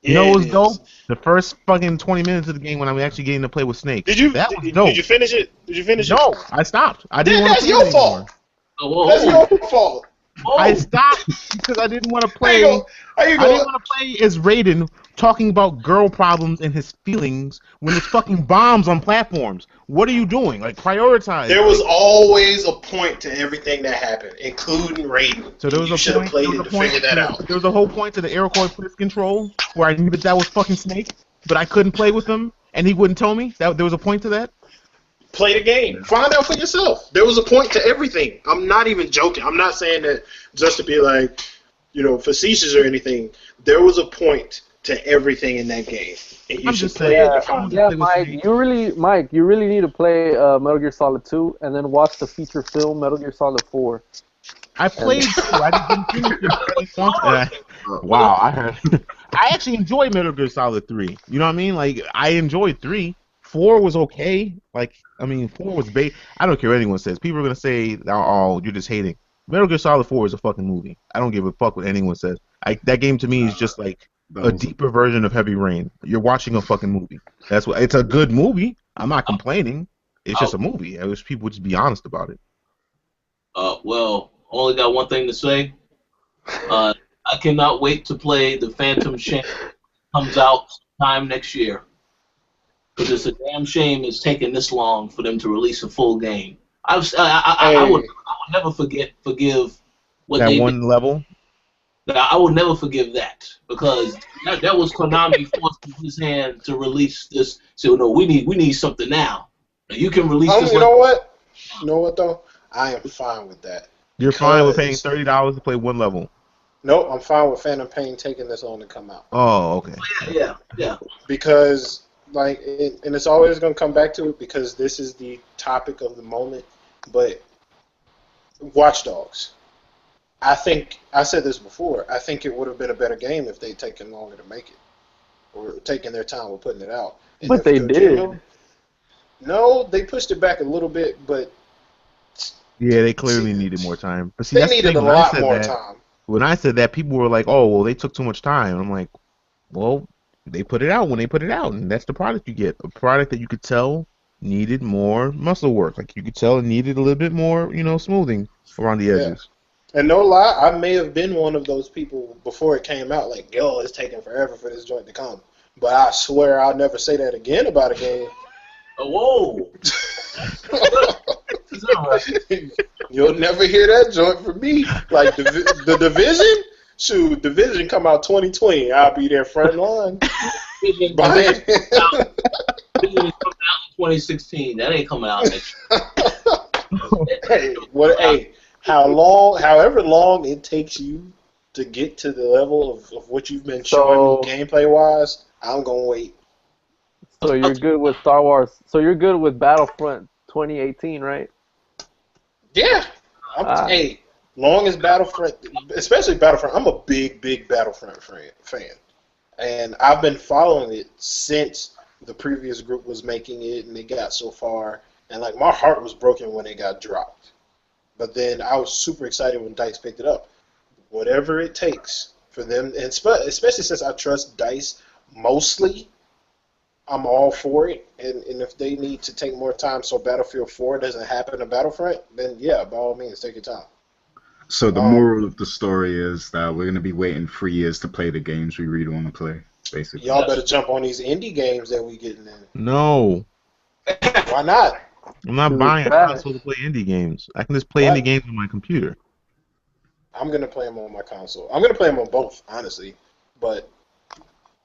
Speaker 5: You know
Speaker 6: Yeah,
Speaker 5: what
Speaker 6: it
Speaker 5: was dope?
Speaker 6: is.
Speaker 5: The first fucking 20 minutes of the game when I'm actually getting to play with Snake.
Speaker 4: Did you
Speaker 5: That was
Speaker 4: did,
Speaker 5: dope.
Speaker 4: did you finish it? Did you finish it?
Speaker 5: No, I stopped. I didn't
Speaker 6: Then
Speaker 5: want to
Speaker 6: that's
Speaker 5: play
Speaker 6: your
Speaker 5: it anymore.
Speaker 6: fault. That's
Speaker 3: Whoa,
Speaker 6: your fault.
Speaker 5: I
Speaker 3: whoa.
Speaker 5: stopped because I didn't want to
Speaker 6: How you
Speaker 5: play.
Speaker 6: go? How you
Speaker 5: I didn't
Speaker 6: go?
Speaker 5: want to play as Raiden talking about girl problems and his feelings when there's fucking bombs on platforms. What are you doing? Like, prioritize.
Speaker 6: There was
Speaker 5: Like,
Speaker 6: always a point to everything that happened, including Raiden.
Speaker 5: so there was
Speaker 6: You
Speaker 5: a
Speaker 6: should have
Speaker 5: point.
Speaker 6: played
Speaker 5: There was
Speaker 6: it
Speaker 5: a
Speaker 6: to
Speaker 5: point.
Speaker 6: figure that out.
Speaker 5: There was a whole point to the Iroquois Bliss control where I knew that was fucking Snake, but I couldn't play with him, and he wouldn't tell me that there was a point to that.
Speaker 6: Play the game. Find out for yourself. There was a point to everything. I'm not even joking. I'm not saying that just to be like, facetious or anything. There was a point to everything in that game, and you
Speaker 5: I'm
Speaker 6: should
Speaker 5: just
Speaker 6: play
Speaker 5: saying.
Speaker 6: it to
Speaker 5: I
Speaker 6: find
Speaker 5: want to
Speaker 6: out.
Speaker 1: Yeah,
Speaker 5: play with Snake.
Speaker 1: Mike, you really need to play Metal Gear Solid 2 and then watch the feature film Metal Gear Solid 4.
Speaker 5: I played two. I didn't finish it, but I didn't want to. Wow, I actually enjoyed Metal Gear Solid 3. You know what I mean? Like, I enjoyed 3. 4 was okay. Like, I mean, 4 was I don't care what anyone says. People are gonna say, "Oh, you're just hating." Metal Gear Solid 4 is a fucking movie. I don't give a fuck what anyone says. That game to me is just like
Speaker 2: That
Speaker 5: a
Speaker 2: was
Speaker 5: deeper version of Heavy Rain. You're watching a fucking movie. That's what. It's a good movie. I'm not complaining. It's just a movie. I wish people would just be honest about it.
Speaker 3: Well, only got one thing to say. I cannot wait to play the Phantom Shame. Comes out sometime next year. Because it's a damn shame it's taking this long for them to release a full game. I would never forgive what
Speaker 5: That
Speaker 3: they
Speaker 5: one
Speaker 3: did.
Speaker 5: level.
Speaker 3: I would never forgive that because that was Konami forcing his hand to release this. So no, we need something now. You can release this.
Speaker 6: You know what? You know what though? I am fine with that.
Speaker 5: You're fine with paying
Speaker 6: Because-
Speaker 5: $30 to play one level.
Speaker 6: Nope, I'm fine with Phantom Pain taking this long to come out.
Speaker 5: Oh, okay.
Speaker 3: Yeah.
Speaker 6: Because and it's always going to come back to it because this is the topic of the moment. But Watch Dogs, I think I said this before. I think it would have been a better game if they'd taken longer to make it, or taking their time with putting it out. And
Speaker 1: But
Speaker 6: if
Speaker 1: they
Speaker 6: Kojima-
Speaker 1: did.
Speaker 6: No, they pushed it back a little bit, but
Speaker 5: Yeah, they clearly needed more time. But see,
Speaker 6: they
Speaker 5: that's the
Speaker 6: needed
Speaker 5: thing.
Speaker 6: a
Speaker 5: When I
Speaker 6: lot
Speaker 5: said
Speaker 6: more
Speaker 5: that,
Speaker 6: time.
Speaker 5: when I said that, people were like, "Oh, well, they took too much time." I'm like, "Well, they put it out when they put it out, and that's the product you get. A product that you could tell needed more muscle work. Like you could tell it needed a little bit more, smoothing around the edges."
Speaker 6: And no lie, I may have been one of those people before it came out, like, yo, it's taking forever for this joint to come. But I swear I'll never say that again about a game.
Speaker 3: Whoa.
Speaker 6: You'll never hear that joint from me. Like, the Division? Shoot, Division come out 2020. I'll be there front line.
Speaker 3: Division
Speaker 6: Behind.
Speaker 3: is coming out in 2016. That ain't coming out next year.
Speaker 6: However long it takes you to get to the level of what you've been showing me gameplay-wise, I'm going to wait.
Speaker 1: So you're good with Star Wars. So you're good with Battlefront 2018, right?
Speaker 6: Yeah. Long as Battlefront, especially Battlefront, I'm a big Battlefront fan. And I've been following it since the previous group was making it and they got so far. And, like, my heart was broken when it got dropped. But then I was super excited when DICE picked it up. Whatever it takes for them, and especially since I trust DICE mostly, I'm all for it. And if they need to take more time so Battlefield 4 doesn't happen to Battlefront, then yeah, by all means, take your time.
Speaker 2: So the moral of the story is that we're going to be waiting 3 years to play the games we really want to play, basically.
Speaker 6: Y'all better jump on these indie games that we getting in.
Speaker 5: No,
Speaker 6: Why not?
Speaker 5: I'm not buying a console to play indie games. I can just play indie games on my computer.
Speaker 6: I'm going to play them on my console. I'm going to play them on both, honestly. But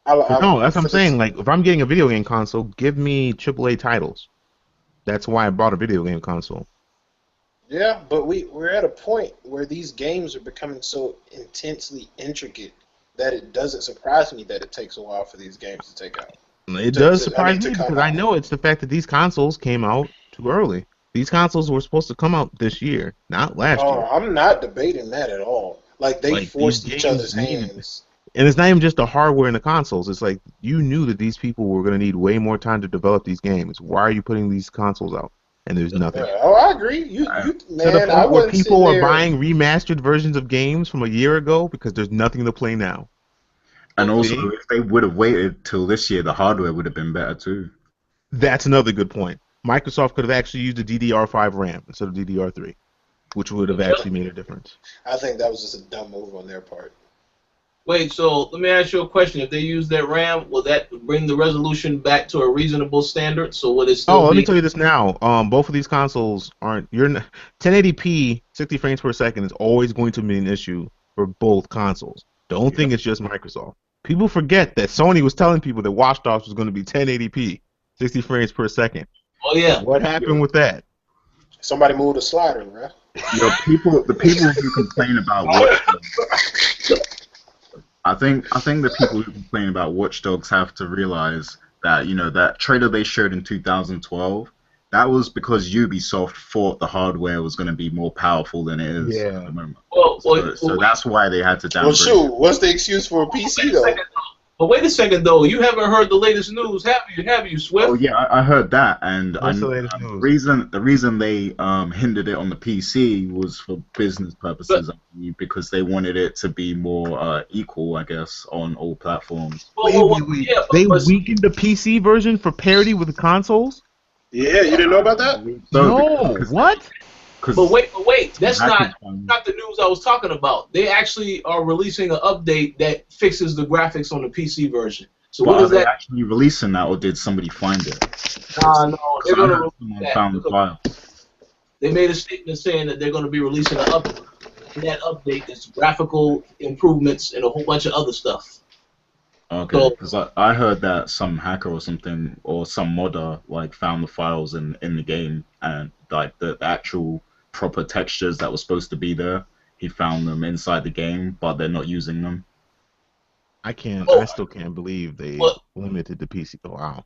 Speaker 5: no, that's what I'm saying. Like, if I'm getting a video game console, give me AAA titles. That's why I bought a video game console.
Speaker 6: Yeah, but we're at a point where these games are becoming so intensely intricate that it doesn't surprise me that it takes a while for these games to take out.
Speaker 5: It does surprise me because I know it's the fact that these consoles came out too early. These consoles were supposed to come out this year, not last year.
Speaker 6: I'm not debating that at all. Like, they forced each other's hands.
Speaker 5: And it's not even just the hardware in the consoles. It's like you knew that these people were going to need way more time to develop these games. Why are you putting these consoles out? And there's nothing.
Speaker 6: I agree. To the
Speaker 5: point where people are buying remastered versions of games from a year ago because there's nothing to play now.
Speaker 2: And also,
Speaker 5: See?
Speaker 2: if they would have waited till this year, the hardware would have been better too.
Speaker 5: That's another good point. Microsoft could have actually used a DDR5 RAM instead of DDR3, which would have actually made a difference.
Speaker 6: I think that was just a dumb move on their part.
Speaker 3: Wait, so let me ask you a question. If they use that RAM, will that bring the resolution back to a reasonable standard? So would it still
Speaker 5: Oh, let me
Speaker 3: be?
Speaker 5: tell you this now. Both of these consoles aren't. 1080p 60 frames per second is always going to be an issue for both consoles. Don't think it's just Microsoft. People forget that Sony was telling people that Watch Dogs was going to be 1080p 60 frames per second.
Speaker 3: Oh yeah.
Speaker 5: What happened with that?
Speaker 6: Somebody moved a slider, bro.
Speaker 2: The people who complain about Watch Dogs, I think the people who complain about Watch Dogs have to realize that that trailer they showed in 2012, that was because Ubisoft thought the hardware was going to be more powerful than it is at the moment. So that's why they had to
Speaker 6: Well,
Speaker 2: downgrade.
Speaker 6: shoot, what's the excuse for a PC though?
Speaker 3: But wait a second though. You haven't heard the latest news, have you? Have you, Swift?
Speaker 2: Oh yeah, I heard that, and
Speaker 5: What's the latest news?
Speaker 2: the reason they hindered it on the PC was for business purposes, because they wanted it to be more equal, I guess, on all platforms.
Speaker 5: Wait. They weakened the PC version for parity with the consoles?
Speaker 6: Yeah, you didn't know about that?
Speaker 5: No, what?
Speaker 3: But wait, that's not the news I was talking about. They actually are releasing an update that fixes the graphics on the PC version. So
Speaker 2: But
Speaker 3: what is
Speaker 2: are they
Speaker 3: that?
Speaker 2: actually releasing that, or did somebody find it?
Speaker 3: No, they're going to release
Speaker 2: Someone
Speaker 3: that.
Speaker 2: found the file.
Speaker 3: They made a statement saying that they're going to be releasing an update. And that update is graphical improvements and a whole bunch of other stuff.
Speaker 2: Okay, because I heard that some hacker or something, or some modder, like, found the files in the game, and like the actual proper textures that were supposed to be there, he found them inside the game, but they're not using them.
Speaker 5: I still can't believe they limited the PC. Oh, wow.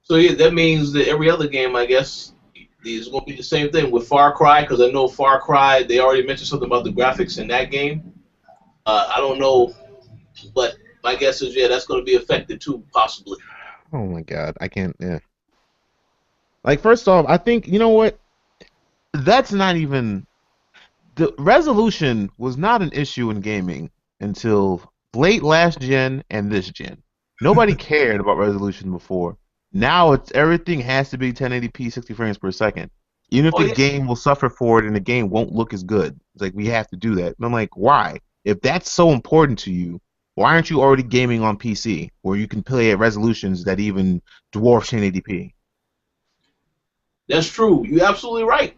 Speaker 3: So yeah, that means that every other game, I guess, is going to be the same thing with Far Cry, because I know Far Cry, they already mentioned something about the graphics in that game. I don't know, but my guess is, yeah, that's going to be affected too, possibly.
Speaker 5: Oh my God, I can't. Yeah. Like, first off, I think, you know what? That's not even. The resolution was not an issue in gaming until late last gen and this gen. Nobody cared about resolution before. Now everything has to be 1080p 60 frames per second. Even if the game will suffer for it and the game won't look as good. It's like, we have to do that. And I'm like, why? If that's so important to you, why aren't you already gaming on PC where you can play at resolutions that even dwarf 1080p?
Speaker 3: That's true. You're absolutely right.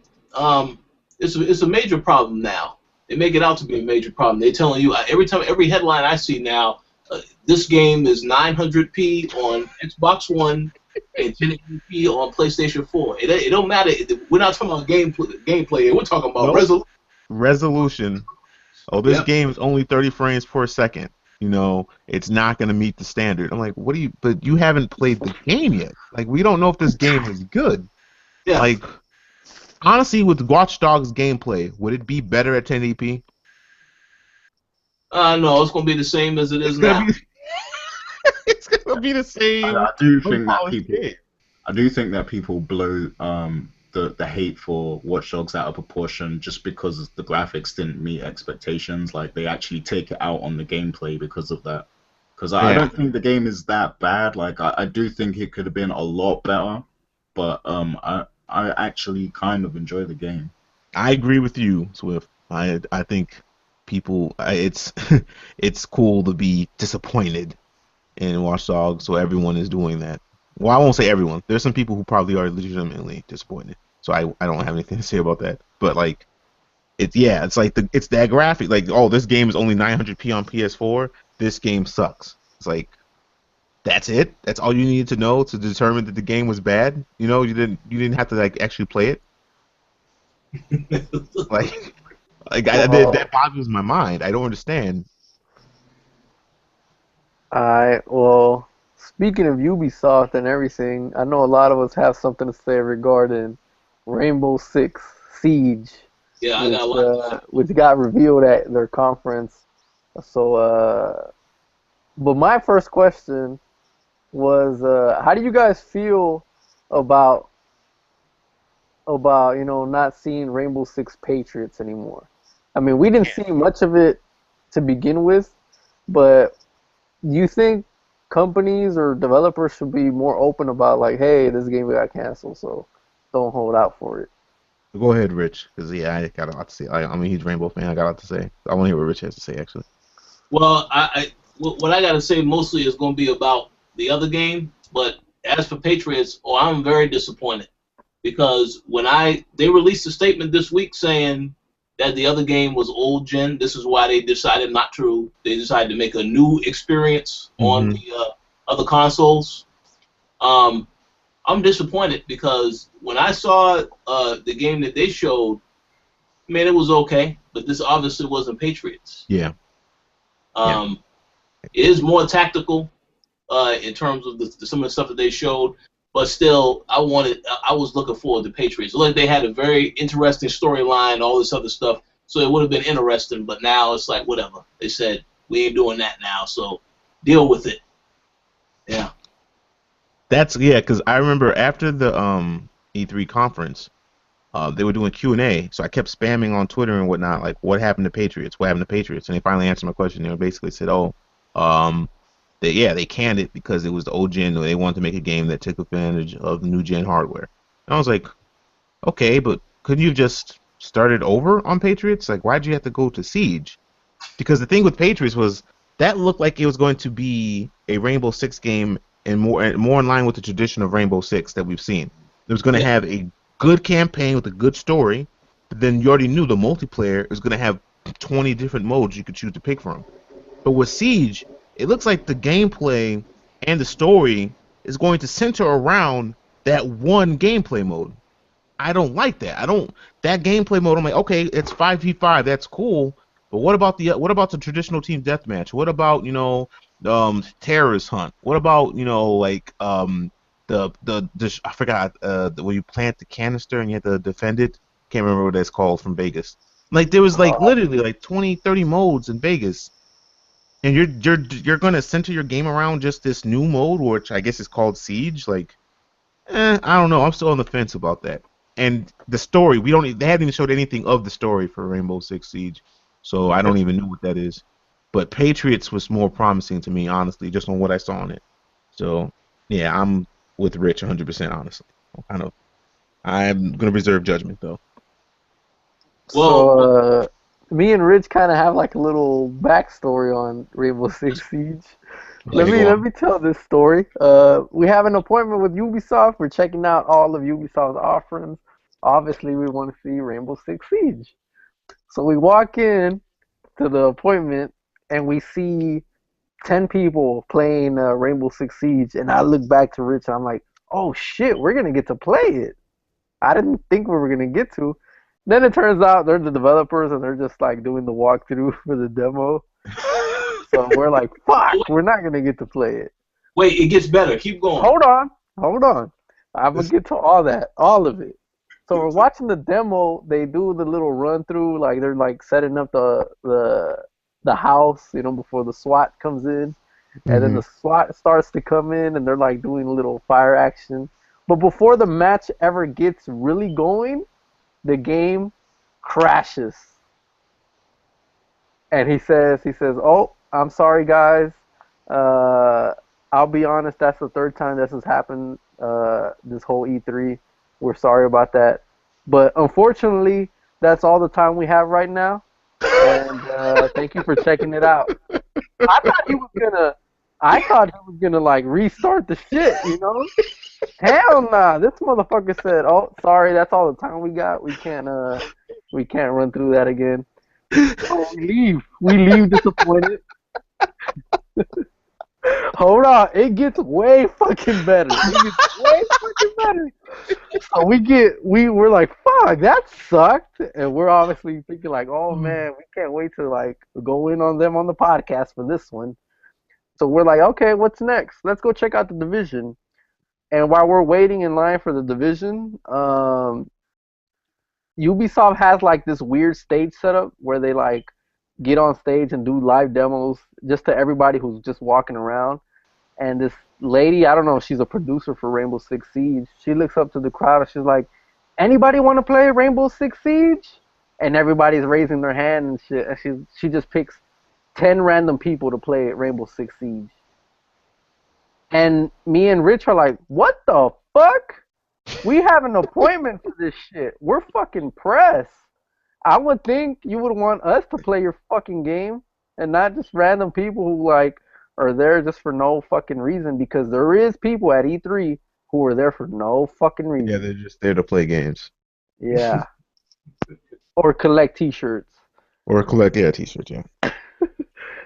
Speaker 3: It's a major problem now. They make it out to be a major problem. They're telling you every headline I see now, this game is 900p on Xbox One and 1080p on PlayStation 4. It don't matter. We're not talking about gameplay. We're talking about
Speaker 5: resolution. Oh, this game is only 30 frames per second. It's not going to meet the standard. I'm like, but you haven't played the game yet. Like, we don't know if this game is good.
Speaker 3: Yeah.
Speaker 5: Like, honestly, with Watch Dogs gameplay, would it be better at 1080p?
Speaker 3: No, it's going to be the same as it is now.
Speaker 5: It's going to be the same.
Speaker 2: I do think that people blow the hate for Watch Dogs out of proportion just because the graphics didn't meet expectations. Like, they actually take it out on the gameplay because of that. Because I don't think the game is that bad. Like, I do think it could have been a lot better, but I actually kind of enjoy the game.
Speaker 5: I agree with you, Swift. I think people, it's cool to be disappointed in Watch Dogs, so everyone is doing that. Well, I won't say everyone. There's some people who probably are legitimately disappointed. So I don't have anything to say about that. But like, it's like it's that graphic. Like, oh, this game is only 900p on PS4. This game sucks. It's like, that's it. That's all you needed to know to determine that the game was bad. You didn't have to like actually play it. That boggles my mind. I don't understand.
Speaker 1: Well, speaking of Ubisoft and everything, I know a lot of us have something to say regarding Rainbow Six Siege.
Speaker 3: Yeah, I got a lot.
Speaker 1: Which got revealed at their conference. So, but my first question was, how do you guys feel about not seeing Rainbow Six Patriots anymore? I mean, we didn't see much of it to begin with, but you think companies or developers should be more open about like, hey, this game got canceled, so don't hold out for it?
Speaker 5: Go ahead, Rich, because yeah, I got a lot to say. I'm a huge Rainbow fan. I got a lot to say. I want to hear what Rich has to say, actually.
Speaker 3: Well, what I got to say mostly is going to be about the other game. But as for Patriots, I'm very disappointed because when they released a statement this week saying that the other game was old gen. This is why they decided not to. They decided to make a new experience on
Speaker 5: Mhm.
Speaker 3: the other consoles. Um, I'm disappointed because when I saw the game that they showed, man, it was okay, but this obviously wasn't Patriots.
Speaker 5: Yeah. Yeah.
Speaker 3: Um, it is more tactical in terms of some of the stuff that they showed, but still, I was looking forward to Patriots. It looked like they had a very interesting storyline, all this other stuff, so it would have been interesting. But now it's like whatever. They said we ain't doing that now, so deal with it. Yeah.
Speaker 5: That's yeah, because I remember after the E3 conference, they were doing Q&A, so I kept spamming on Twitter and whatnot, like, what happened to Patriots? What happened to Patriots? And they finally answered my question. They basically said, oh, um, they canned it because it was the old gen, or they wanted to make a game that took advantage of new gen hardware. And I was like, okay, but couldn't you have just started over on Patriots? Like, why'd you have to go to Siege? Because the thing with Patriots was that looked like it was going to be a Rainbow Six game and more in line with the tradition of Rainbow Six that we've seen. It was going to
Speaker 3: Yeah.
Speaker 5: have a good campaign with a good story, but then you already knew the multiplayer was going to have 20 different modes you could choose to pick from. But with Siege, it looks like the gameplay and the story is going to center around that one gameplay mode. I don't like that. I don't that gameplay mode. I'm like, okay, it's 5v5. That's cool. But what about the traditional team deathmatch? What about terrorist hunt? What about like the I forgot where you plant the canister and you have to defend it. Can't remember what that's called from Vegas. Like there was like literally like 20, 30 modes in Vegas, and you're gonna center your game around just this new mode, which I guess is called Siege. Like I don't know. I'm still on the fence about that. And the story, they haven't even showed anything of the story for Rainbow Six Siege, so I don't even know what that is. But Patriots was more promising to me, honestly, just on what I saw on it. So yeah, I'm with Rich 100%, honestly. I'm gonna reserve judgment though.
Speaker 3: Well,
Speaker 1: So, me and Rich kind of have like a little backstory on Rainbow Six Siege.
Speaker 5: Okay, go
Speaker 1: Let
Speaker 5: on.
Speaker 1: me tell this story. We have an appointment with Ubisoft. We're checking out all of Ubisoft's offerings. Obviously, we want to see Rainbow Six Siege. So we walk in to the appointment and we see 10 people playing Rainbow Six Siege. And I look back to Rich and I'm like, oh shit, we're going to get to play it. I didn't think we were going to get to. Then it turns out they're the developers and they're just like doing the walkthrough for the demo. So we're like, fuck, we're not going to get to play it.
Speaker 3: wait, it gets better. Keep going.
Speaker 1: Hold on, hold on. I'm gonna get to all that, all of it. So we're watching the demo. They do the little run through, like they're like setting up the house, before the SWAT comes in, and then
Speaker 5: Hmm.
Speaker 1: the SWAT starts to come in, and they're like doing a little fire action. But before the match ever gets really going, the game crashes, and he says, "Oh, I'm sorry, guys. Uh, I'll be honest. That's the third time this has happened. This whole E3. We're sorry about that. But unfortunately, that's all the time we have right now. And thank you for checking it out. I thought he was gonna. I thought he was gonna like restart the shit. Hell nah. This motherfucker said, "Oh, sorry. That's all the time we got. We can't run through that again." So we leave. We leave disappointed. Hold on, it gets way fucking better. It gets way fucking better. So we're like, fuck, that sucked. And we're obviously thinking like, oh man, we can't wait to like go in on them on the podcast for this one. So we're like, okay, what's next? Let's go check out the division. And while we're waiting in line for the division, Ubisoft has like this weird stage setup where they like get on stage and do live demos just to everybody who's just walking around. And this lady, I don't know if she's a producer for Rainbow Six Siege, she looks up to the crowd and she's like, anybody want to play Rainbow Six Siege? And everybody's raising their hand and shit. And she just picks 10 random people to play Rainbow Six Siege. And me and Rich are like, what the fuck? We have an appointment for this shit. We're fucking pressed. I would think you would want us to play your fucking game and not just random people who like are there just for no fucking reason, because there is people at E3 who are there for no fucking
Speaker 5: Yeah,
Speaker 1: reason.
Speaker 5: they're just there to play games
Speaker 1: Yeah. Or collect t-shirts.
Speaker 5: or collect t-shirts. Yeah.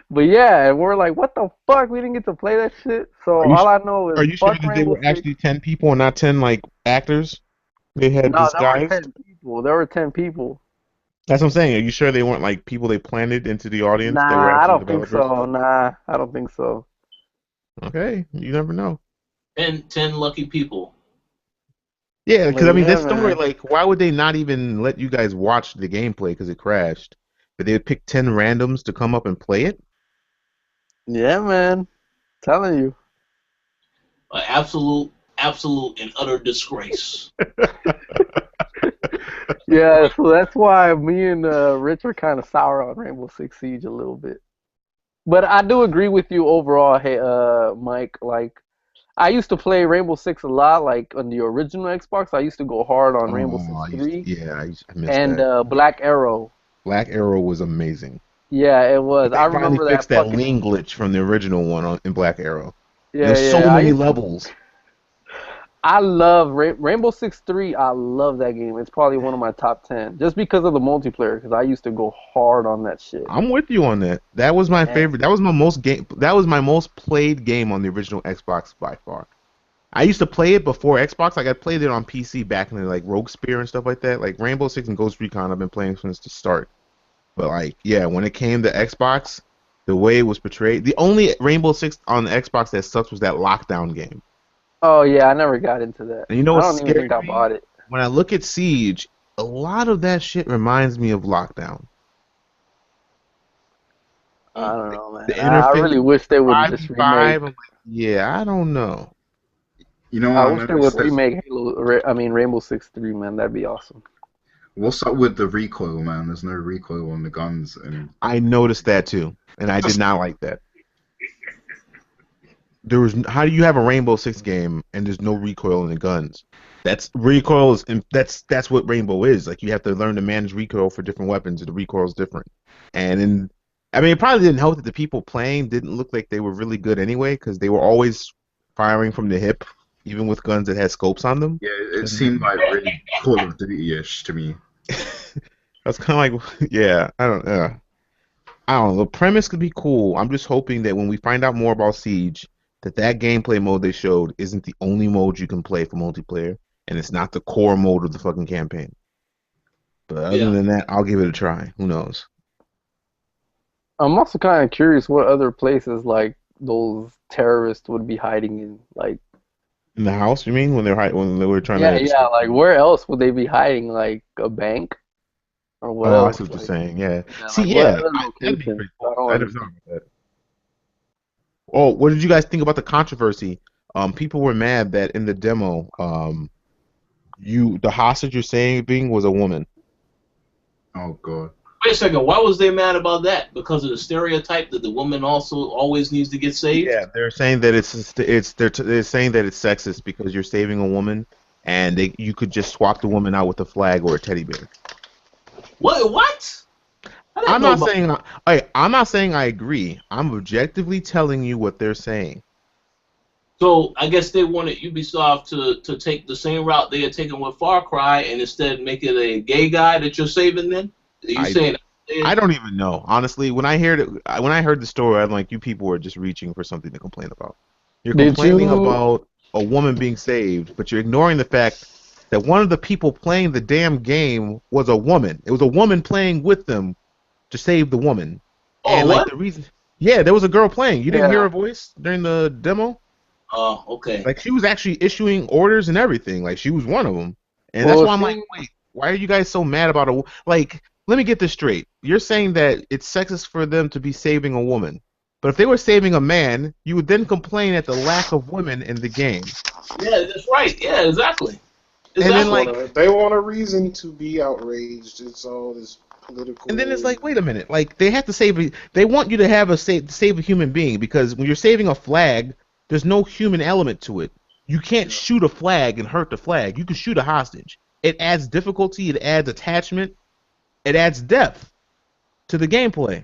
Speaker 1: But yeah, and we're like, what the fuck? We didn't get to play that shit. So
Speaker 5: Are you
Speaker 1: all I know is
Speaker 5: are you sure
Speaker 1: fuck
Speaker 5: that they
Speaker 1: Rainbow
Speaker 5: were
Speaker 1: Six.
Speaker 5: actually 10 people and not 10 like actors? They had
Speaker 1: No, there were
Speaker 5: disguised.
Speaker 1: 10 people. There were 10 people.
Speaker 5: That's what I'm saying. Are you sure they weren't like people they planted into the audience that were
Speaker 1: Nah, I
Speaker 5: actually
Speaker 1: don't think
Speaker 5: developers?
Speaker 1: so. Nah, I don't think so.
Speaker 5: Okay, you never know.
Speaker 3: 10 lucky people.
Speaker 5: Yeah,
Speaker 1: But
Speaker 5: because I mean,
Speaker 1: yeah,
Speaker 5: this story,
Speaker 1: man.
Speaker 5: like, why would they not even let you guys watch the gameplay because it crashed? But they would pick 10 randoms to come up and play it?
Speaker 1: Yeah, man. Telling you.
Speaker 3: An absolute and utter disgrace.
Speaker 1: Yeah, so that's why me and Rich are kind of sour on Rainbow Six Siege a little bit. But I do agree with you overall, hey, Mike. Like, I used to play Rainbow Six a lot, like on the original Xbox. I used to go hard on Rainbow
Speaker 5: Oh,
Speaker 1: Six 3
Speaker 5: I missed
Speaker 1: and
Speaker 5: that.
Speaker 1: Black Arrow.
Speaker 5: Black Arrow was amazing.
Speaker 1: Yeah, it was.
Speaker 5: But
Speaker 1: I
Speaker 5: they finally
Speaker 1: remember that
Speaker 5: fixed that
Speaker 1: fucking.
Speaker 5: lane glitch from the original one in Black Arrow. There
Speaker 1: Yeah,
Speaker 5: was so
Speaker 1: yeah.
Speaker 5: many levels.
Speaker 1: I love Rainbow Six 3. I love that game. It's probably one of my top 10 just because of the multiplayer. Because I used to go hard on that shit.
Speaker 5: I'm with you on that. That was my
Speaker 1: And
Speaker 5: favorite. That was my most game. That was my most played game on the original Xbox by far. I used to play it before Xbox. Like I played it on PC back in the like Rogue Spear and stuff like that. Like Rainbow Six and Ghost Recon, I've been playing since the start. But like, yeah, when it came to Xbox, the way it was portrayed, the only Rainbow Six on the Xbox that sucks was that lockdown game.
Speaker 1: oh yeah, I never got into that.
Speaker 5: And you know
Speaker 1: I
Speaker 5: what
Speaker 1: don't even
Speaker 5: scared
Speaker 1: think I
Speaker 5: me?
Speaker 1: bought it.
Speaker 5: When I look at Siege, a lot of that shit reminds me of Lockdown.
Speaker 1: I don't know,
Speaker 5: The
Speaker 1: man. I
Speaker 5: interface,
Speaker 1: really wish they would just
Speaker 5: 5v5.
Speaker 1: remake.
Speaker 5: I'm like, yeah, I don't know.
Speaker 2: You know what
Speaker 1: I
Speaker 2: I
Speaker 1: wish they would
Speaker 2: noticed?
Speaker 1: remake I mean Rainbow Six 3, man. That'd be awesome.
Speaker 2: What's up with the recoil, man? There's no recoil on the guns, and
Speaker 5: I noticed that too, and I did not like that. There was how do you have a Rainbow Six game and there's no recoil in the guns? That's recoil is that's what Rainbow is. Like you have to learn to manage recoil for different weapons. The recoil is different, and in I mean it probably didn't help that the people playing didn't look like they were really good anyway because they were always firing from the hip, even with guns that had scopes on them.
Speaker 2: yeah, it seemed like really Call of Duty-ish to me.
Speaker 5: That's kind of like yeah, I don't know. The premise could be cool. I'm just hoping that when we find out more about Siege, that gameplay mode they showed isn't the only mode you can play for multiplayer, and it's not the core mode of the fucking campaign. But other
Speaker 3: Yeah.
Speaker 5: than that, I'll give it a try. Who knows?
Speaker 1: I'm also kind of curious what other places like those terrorists would be hiding in. Like,
Speaker 5: In the house, you mean? When they were trying
Speaker 1: yeah,
Speaker 5: to
Speaker 1: yeah.
Speaker 5: escape?
Speaker 1: Like, where else would they be hiding? Like a bank or what
Speaker 5: Oh, I
Speaker 1: else?
Speaker 5: see what you're
Speaker 1: Like,
Speaker 5: saying. Yeah.
Speaker 1: yeah,
Speaker 5: See,
Speaker 1: like what
Speaker 5: yeah,
Speaker 1: other
Speaker 5: that'd be
Speaker 1: locations?
Speaker 5: pretty
Speaker 1: I
Speaker 5: cool.
Speaker 1: don't
Speaker 5: I never thought
Speaker 1: understand.
Speaker 5: about that. Oh, what did you guys think about the controversy? People were mad that in the demo, the hostage you're saying was a woman.
Speaker 2: Oh god.
Speaker 3: Wait a second. Why was they mad about that? Because of the stereotype that the woman also always needs to get saved?
Speaker 5: Yeah, they're saying that they're saying that it's sexist because you're saving a woman, and you could just swap the woman out with a flag or a teddy bear.
Speaker 3: What? I didn't
Speaker 5: I'm
Speaker 3: know
Speaker 5: not
Speaker 3: about.
Speaker 5: saying I'm not saying I agree. I'm objectively telling you what they're saying.
Speaker 3: So I guess they wanted Ubisoft to take the same route they had taken with Far Cry and instead make it a gay guy that you're saving. Then are you
Speaker 5: I
Speaker 3: saying?
Speaker 5: I don't even know honestly. When I heard the story, I'm like, you people are just reaching for something to complain about. You're
Speaker 1: Did
Speaker 5: complaining
Speaker 1: you?
Speaker 5: about a woman being saved, but you're ignoring the fact that one of the people playing the damn game was a woman. It was a woman playing with them to save the woman.
Speaker 3: Oh,
Speaker 5: And like
Speaker 3: what?
Speaker 5: the reason, yeah, there was a girl playing. You didn't hear
Speaker 1: Yeah.
Speaker 5: her voice during the demo.
Speaker 3: Oh, okay.
Speaker 5: Like she was actually issuing orders and everything. Like she was one of them. And that's
Speaker 1: Well,
Speaker 5: why I'm like,
Speaker 1: see,
Speaker 5: wait, why are you guys so mad about like? Let me get this straight. You're saying that it's sexist for them to be saving a woman, but if they were saving a man, you would then complain at the lack of women in the game.
Speaker 3: Yeah, that's right. Yeah, exactly.
Speaker 5: And then
Speaker 3: Exactly.
Speaker 5: like,
Speaker 6: They want a reason to be outraged. It's all this Political.
Speaker 5: And then it's like, wait a minute, like they have to save. They want you to have save a human being because when you're saving a flag, there's no human element to it. You can't shoot a flag and hurt the flag. You can shoot a hostage. It adds difficulty. It adds attachment. It adds depth to the gameplay.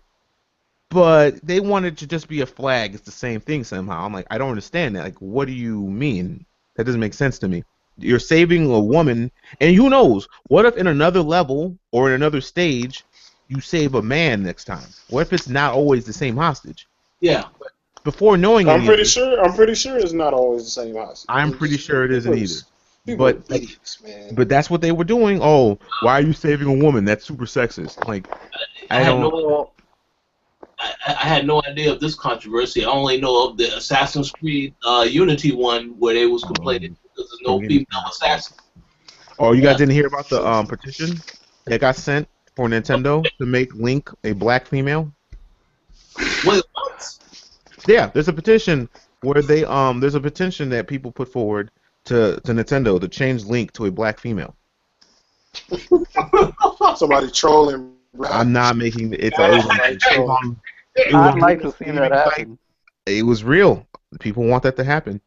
Speaker 5: But they want it to just be a flag. It's the same thing somehow. I'm like, I don't understand that. Like, what do you mean? That doesn't make sense to me. You're saving a woman, and who knows? What if in another level or in another stage, you save a man next time? What if it's not always the same hostage?
Speaker 3: Yeah.
Speaker 5: Before knowing
Speaker 6: I'm
Speaker 5: any
Speaker 6: pretty
Speaker 5: of this,
Speaker 6: sure. I'm pretty sure it's not always the same house.
Speaker 5: I'm pretty sure it isn't either.
Speaker 6: People are
Speaker 5: But
Speaker 6: idiots, man.
Speaker 5: but that's what they were doing. Oh, why are you saving a woman? That's super sexist. Like, I don't.
Speaker 3: I had no idea of this controversy. I only know of the Assassin's Creed Unity one where they was complaining because there's no female assassin.
Speaker 5: Oh, you guys didn't hear about the petition that got sent for Nintendo to make Link a black female?
Speaker 3: Wait, what?
Speaker 5: Yeah, there's a petition where there's a petition that people put forward to Nintendo to change Link to a black female.
Speaker 6: Somebody trolling. Bro.
Speaker 5: I'm not making it.
Speaker 1: I'd like to see that happen.
Speaker 5: It was real. People want that to happen.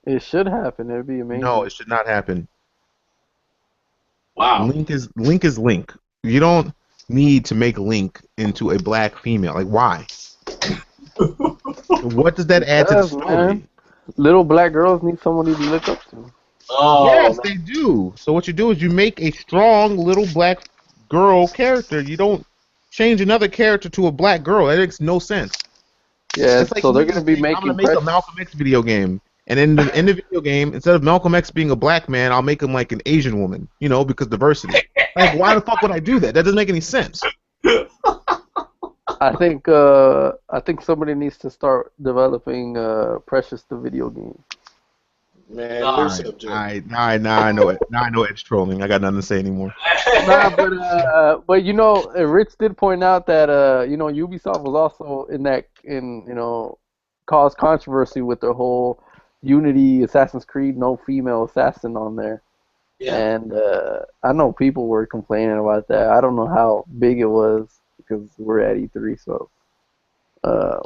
Speaker 1: It should happen. It'd be amazing.
Speaker 5: No, it should not happen.
Speaker 3: Wow.
Speaker 5: Link is Link. You don't need to make Link into a black female. Like, why? What does that add to the story?
Speaker 1: Man. Little black girls need somebody to look up to.
Speaker 3: Oh,
Speaker 5: Yes, they do. So what you do is you make a strong little black girl character. You don't change another character to a black girl. That makes no sense.
Speaker 1: Yeah,
Speaker 5: It's like
Speaker 1: so they're going to be
Speaker 5: I'm
Speaker 1: making
Speaker 5: gonna make a Malcolm X video game, and in the video game, instead of Malcolm X being a black man, I'll make him like an Asian woman. You know, because diversity. Like, why the fuck would I do that? That doesn't make any sense.
Speaker 1: I think somebody needs to start developing Precious the video game.
Speaker 6: Man,
Speaker 3: All
Speaker 6: new
Speaker 3: right,
Speaker 6: subject.
Speaker 5: Now I know it. Now I know it's trolling. I got nothing to say anymore.
Speaker 1: Nah, but you know, Rich did point out that you know, Ubisoft was also caused controversy with their whole Unity Assassin's Creed no female assassin on there.
Speaker 3: Yeah.
Speaker 1: And I know people were complaining about that. I don't know how big it was because we're at E3, so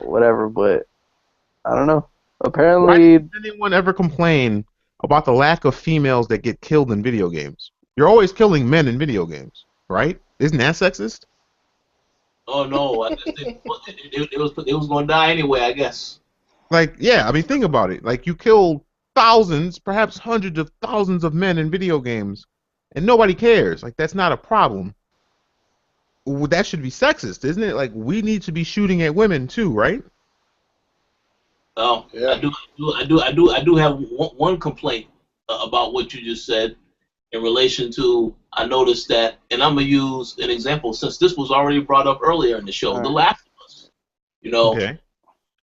Speaker 1: whatever. But I don't know. Apparently,
Speaker 5: Why did anyone ever complain about the lack of females that get killed in video games? You're always killing men in video games, right? Isn't that sexist?
Speaker 3: Oh no! I guess it was going to die anyway. I guess.
Speaker 5: Like, yeah, I mean, think about it. Like, you killed thousands, perhaps hundreds of thousands of men in video games, and nobody cares. Like, that's not a problem. Well, that should be sexist, isn't it? Like, we need to be shooting at women too, right?
Speaker 3: Oh,
Speaker 6: Yeah.
Speaker 3: I do have one complaint about what you just said in relation to. I noticed that, and I'm gonna use an example since this was already brought up earlier in the show.
Speaker 1: All
Speaker 3: The
Speaker 1: right.
Speaker 3: Last of Us. You know,
Speaker 5: Okay.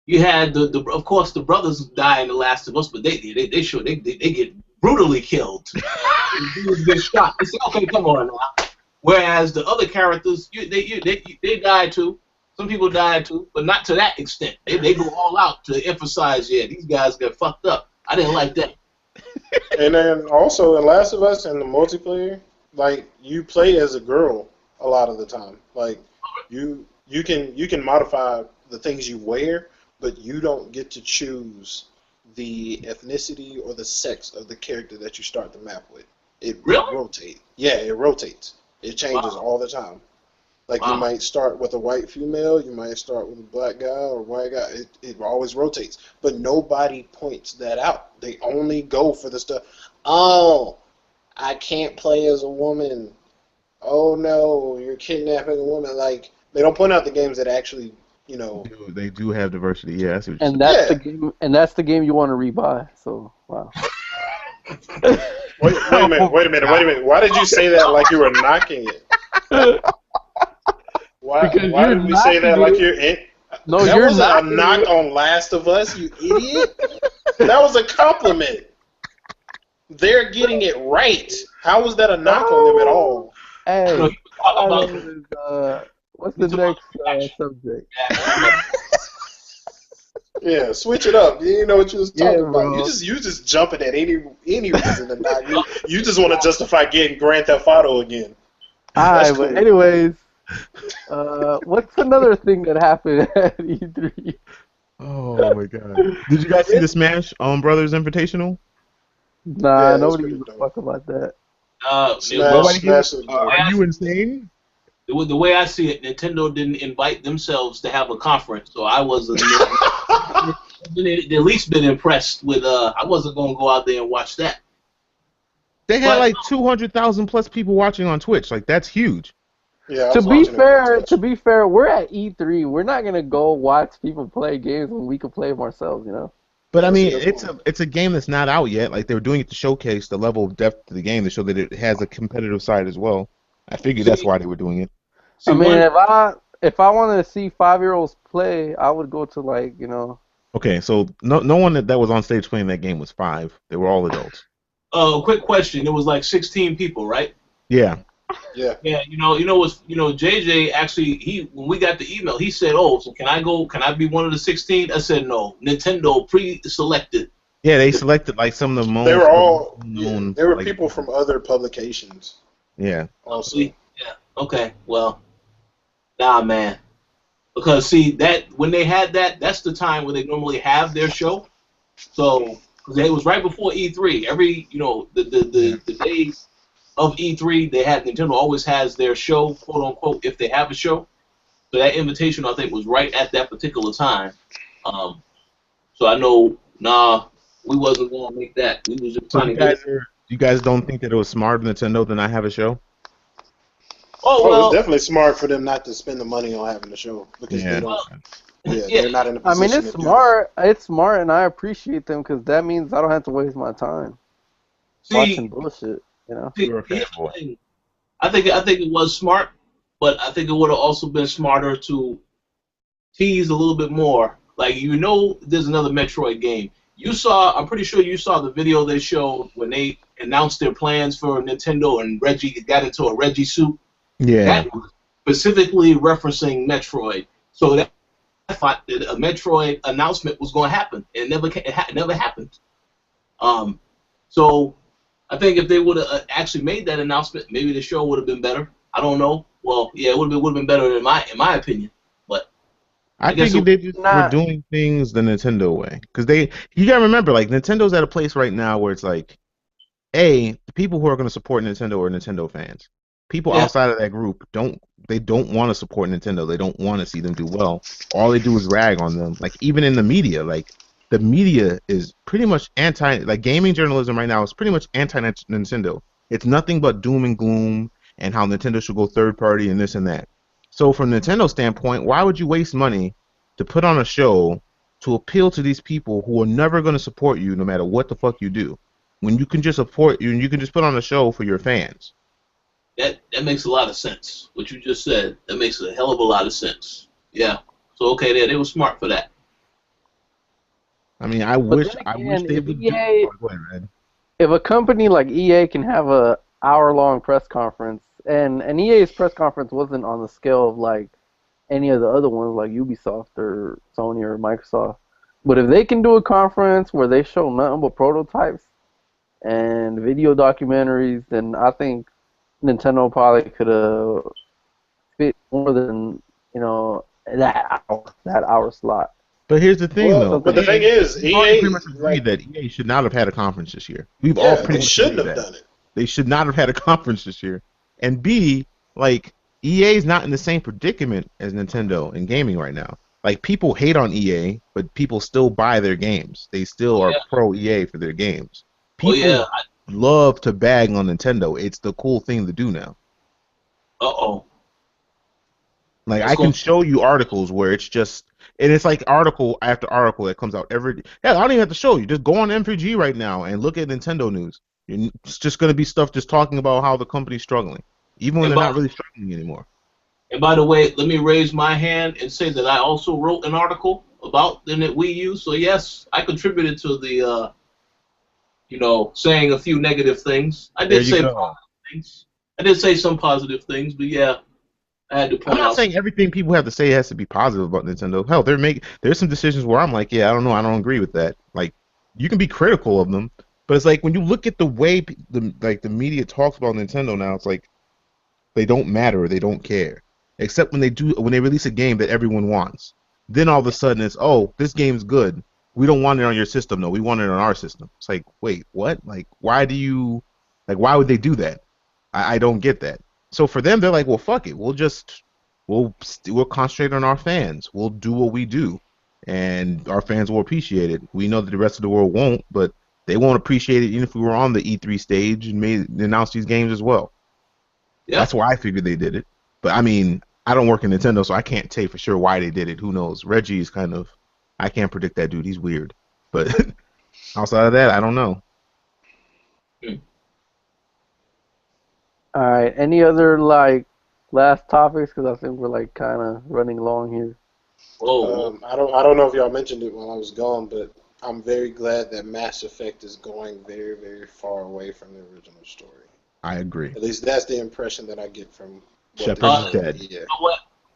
Speaker 3: you had of course the brothers die in The Last of Us, but they get brutally killed. Dudes get shot. They say, okay, come on now. Whereas the other characters, they die too. Some people die too, but not to that extent. They go all out to emphasize, yeah, these guys get fucked up. I didn't like that.
Speaker 6: And then also in Last of Us and the multiplayer, like you play as a girl a lot of the time. Like you can modify the things you wear, but you don't get to choose the ethnicity or the sex of the character that you start the map with. It
Speaker 3: Really?
Speaker 6: rotates. Yeah, it rotates. It changes
Speaker 3: Wow.
Speaker 6: all the time. Like
Speaker 3: Wow.
Speaker 6: you might start with a white female, you might start with a black guy or white guy. It always rotates. But nobody points that out. They only go for the stuff. Oh, I can't play as a woman. Oh no, you're kidnapping a woman. Like they don't point out the games that actually, you know.
Speaker 5: They do have diversity. Yeah, I see what you're
Speaker 1: and that's
Speaker 6: Yeah.
Speaker 1: the game, and that's the game you want to rebuy. So wow.
Speaker 6: Wait a minute. Why did you say that like you were knocking it? Why
Speaker 1: Because
Speaker 6: did
Speaker 1: you're
Speaker 6: we say that
Speaker 1: knocking
Speaker 6: like
Speaker 1: it.
Speaker 6: you're in?
Speaker 1: No,
Speaker 6: That
Speaker 1: you're
Speaker 6: wasn't
Speaker 1: knocking
Speaker 6: a knock
Speaker 1: it.
Speaker 6: on Last of Us, you idiot. That was a compliment. They're getting it right. How was that a knock on them at all?
Speaker 1: Hey,
Speaker 3: No,
Speaker 1: all I
Speaker 3: about-
Speaker 1: know is, what's the next subject?
Speaker 6: Yeah, switch it up. You didn't know what you was talking
Speaker 1: Yeah,
Speaker 6: about.
Speaker 1: bro.
Speaker 6: You just jumping at any reason to knock. You just want to justify getting Grand Theft Auto again.
Speaker 1: Alright,
Speaker 6: That's
Speaker 1: but
Speaker 6: cool.
Speaker 1: anyways, What's another thing that happened at E3?
Speaker 5: Oh my god! Did you guys see the Smash Brothers Invitational?
Speaker 1: Nah,
Speaker 6: Yeah, it was
Speaker 1: nobody
Speaker 6: pretty
Speaker 1: gives a
Speaker 6: dope.
Speaker 1: fuck about that.
Speaker 6: Smash,
Speaker 5: Nobody give it.
Speaker 6: Smash was dope.
Speaker 5: Are you insane?
Speaker 3: The way I see it, Nintendo didn't invite themselves to have a conference, so I wasn't the least bit impressed with. I wasn't gonna go out there and watch that.
Speaker 5: They had
Speaker 3: But
Speaker 5: like 200,000 plus people watching on Twitch. Like that's huge.
Speaker 6: Yeah, I
Speaker 1: To
Speaker 6: was
Speaker 1: be
Speaker 6: watching it on
Speaker 1: fair,
Speaker 6: Twitch.
Speaker 1: we're at E3. We're not gonna go watch people play games when we can play them ourselves, you know?
Speaker 5: But I
Speaker 6: That's a
Speaker 5: mean,
Speaker 6: good point.
Speaker 5: it's a game that's not out yet. Like they were doing it to showcase the level of depth of the game, to show that it has a competitive side as well. I figured that's
Speaker 3: see,
Speaker 5: why they were doing it.
Speaker 1: I
Speaker 3: see
Speaker 1: mean,
Speaker 3: one.
Speaker 1: if I wanted to see 5-year-olds play, I would go to like,
Speaker 5: Okay, so no one that was on stage playing that game was 5. They were all adults.
Speaker 3: Quick question. It was like 16 people, right?
Speaker 5: Yeah.
Speaker 6: Yeah.
Speaker 3: Yeah, JJ actually when we got the email, he said, "Oh, so can I go? Can I be one of the 16?" I said, "No, Nintendo pre-selected."
Speaker 5: Yeah, they selected like some of the
Speaker 6: They
Speaker 5: most
Speaker 6: were all, yeah,
Speaker 5: known
Speaker 6: there were
Speaker 5: like
Speaker 6: people from other publications
Speaker 5: yeah.
Speaker 6: also.
Speaker 3: Yeah. Okay. Well, nah, man. Because see that when they had that, that's the time when they normally have their show. So because it was right before E3. Every the days of E3, they had Nintendo always has their show, quote unquote, if they have a show. So that invitation, I think, was right at that particular time. Um, so I know, nah, we wasn't going to make that. We was just
Speaker 5: So
Speaker 3: trying to get it.
Speaker 5: you guys don't think that it was smart of Nintendo to not have a show?
Speaker 3: Oh
Speaker 6: Oh, it's
Speaker 3: well,
Speaker 6: definitely smart for them not to spend the money on having the show because they
Speaker 5: Yeah.
Speaker 6: don't.
Speaker 3: well,
Speaker 6: Yeah,
Speaker 3: yeah.
Speaker 6: they're not in a
Speaker 1: I mean,
Speaker 6: position
Speaker 1: it's
Speaker 6: to do that.
Speaker 1: smart. It's smart, and I appreciate them because that means I don't have to waste my time watching
Speaker 3: See,
Speaker 1: bullshit, you know?
Speaker 3: see,
Speaker 5: You're a
Speaker 3: here's the
Speaker 5: fanboy.
Speaker 3: thing. I think it was smart, but I think it would have also been smarter to tease a little bit more. Like there's another Metroid game. I'm pretty sure you saw the video they showed when they announced their plans for Nintendo and Reggie got into a Reggie suit.
Speaker 5: Yeah.
Speaker 3: That was specifically referencing Metroid. So that I thought that a Metroid announcement was going to happen. It never happened. Um, so I think if they would have actually made that announcement, maybe the show would have been better. I don't know. Well, yeah, it would have been better in my opinion. But
Speaker 5: I
Speaker 3: I guess
Speaker 5: figured
Speaker 3: it,
Speaker 5: they just were
Speaker 1: Not,
Speaker 5: doing things the Nintendo way. Because you gotta remember, like, Nintendo's at a place right now where it's like, the people who are going to support Nintendo are Nintendo fans. People
Speaker 3: yeah,
Speaker 5: outside of that group don't want to support Nintendo. They don't want to see them do well. All they do is rag on them. Like even in the media, like the media is pretty much like gaming journalism right now is pretty much anti Nintendo. It's nothing but doom and gloom and how Nintendo should go third party and this and that. So from Nintendo's standpoint, why would you waste money to put on a show to appeal to these people who are never going to support you no matter what the fuck you do? When you can just support you and you can just put on a show for your fans.
Speaker 3: that makes a lot of sense. What you just said, that makes a hell of a lot of sense. Yeah. So okay, they were smart for that.
Speaker 5: I mean,
Speaker 1: but then
Speaker 5: I wish
Speaker 1: again,
Speaker 5: they
Speaker 1: if
Speaker 5: would do.
Speaker 1: EA,
Speaker 5: Oh, go ahead, Red.
Speaker 1: if a company like EA can have a hour-long press conference, and EA's press conference wasn't on the scale of like any of the other ones like Ubisoft or Sony or Microsoft, but if they can do a conference where they show nothing but prototypes and video documentaries, then I think Nintendo probably could have fit more than that hour slot.
Speaker 5: But here's the thing,
Speaker 6: Well,
Speaker 5: though.
Speaker 6: but the
Speaker 1: Something.
Speaker 6: thing is,
Speaker 5: We've already pretty
Speaker 6: EA,
Speaker 5: much agreed
Speaker 6: like,
Speaker 5: that EA should not have had a conference this year. We've all
Speaker 6: yeah,
Speaker 5: pretty
Speaker 6: they
Speaker 5: much
Speaker 6: shouldn't
Speaker 5: agreed
Speaker 6: have
Speaker 5: that
Speaker 6: done it.
Speaker 5: they should not have had a conference this year. And B, like EA is not in the same predicament as Nintendo in gaming right now. Like people hate on EA, but people still buy their games. They still
Speaker 3: Oh
Speaker 5: are
Speaker 3: yeah.
Speaker 5: pro EA for their games.
Speaker 3: Oh yeah.
Speaker 5: People love to bag on Nintendo. It's the cool thing to do now.
Speaker 3: Uh-oh.
Speaker 5: Like
Speaker 3: What's
Speaker 5: I can
Speaker 3: going
Speaker 5: show you articles where it's just and it's like article after article that comes out every. Yeah, I don't even have to show you. Just go on M3G right now and look at Nintendo news. It's just gonna be stuff just talking about how the company's struggling, even when
Speaker 3: and
Speaker 5: they're
Speaker 3: by
Speaker 5: not really struggling anymore.
Speaker 3: and by the way, let me raise my hand and say that I also wrote an article about the Wii U. So yes, I contributed to the saying a few negative things. I
Speaker 5: There
Speaker 3: did
Speaker 5: you
Speaker 3: say
Speaker 5: go.
Speaker 3: positive things. I did say some positive things, but yeah, I had to
Speaker 5: I'm
Speaker 3: point
Speaker 5: not
Speaker 3: out.
Speaker 5: saying everything people have to say has to be positive about Nintendo. Hell, there's some decisions where I'm like, yeah, I don't know, I don't agree with that. Like, you can be critical of them, but it's like when you look at the way the media talks about Nintendo now, it's like they don't matter, they don't care. except when they release a game that everyone wants. Then all of a sudden it's, oh, this game's good. We don't want it on your system, though. We want it on our system. It's like, wait, what? Like, why would they do that? I don't get that. So for them, they're like, well, fuck it. We'll concentrate on our fans. We'll do what we do, and our fans will appreciate it. We know that the rest of the world won't, but they won't appreciate it even if we were on the E3 stage and announced these games as well.
Speaker 3: Yeah.
Speaker 5: That's why I figured they did it. But I mean, I don't work in Nintendo, so I can't say for sure why they did it. Who knows? Reggie is kind of, I can't predict that dude. He's weird. But outside of that, I don't know.
Speaker 1: All right. Any other like last topics? Because I think we're like kind of running long here.
Speaker 6: I don't know if y'all mentioned it while I was gone, but I'm very glad that Mass Effect is going very, very far away from the original story.
Speaker 5: I agree.
Speaker 6: At least that's the impression that I get from
Speaker 5: Shepard's dead.
Speaker 6: Yeah.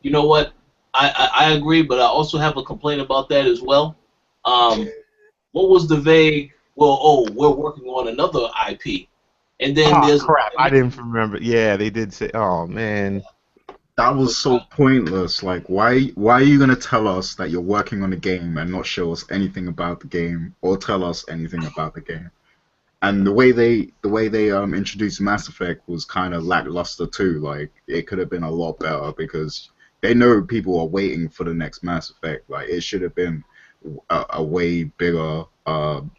Speaker 3: You know what? I agree, but I also have a complaint about that as well. What was the vague? Well, we're working on another IP, and then there's
Speaker 5: crap. I didn't remember. Yeah, they did say. Oh man.
Speaker 2: That was so pointless. Like, why are you gonna tell us that you're working on a game and not show us anything about the game or tell us anything about the game? And the way they introduced Mass Effect was kind of lackluster too. Like, it could have been a lot better because they know people are waiting for the next Mass Effect. Like, it should have been a way bigger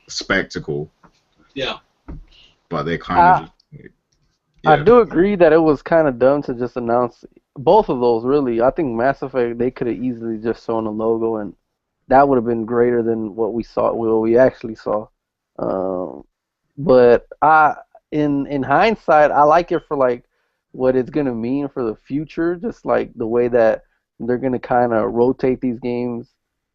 Speaker 2: spectacle.
Speaker 3: Yeah.
Speaker 2: But they kind of.
Speaker 1: I do agree that it was kind of dumb to just announce both of those, really. I think Mass Effect, they could have easily just shown a logo, and that would have been greater than what we actually saw. But in hindsight, I like it for like what it's gonna mean for the future, just like the way that they're gonna kind of rotate these games.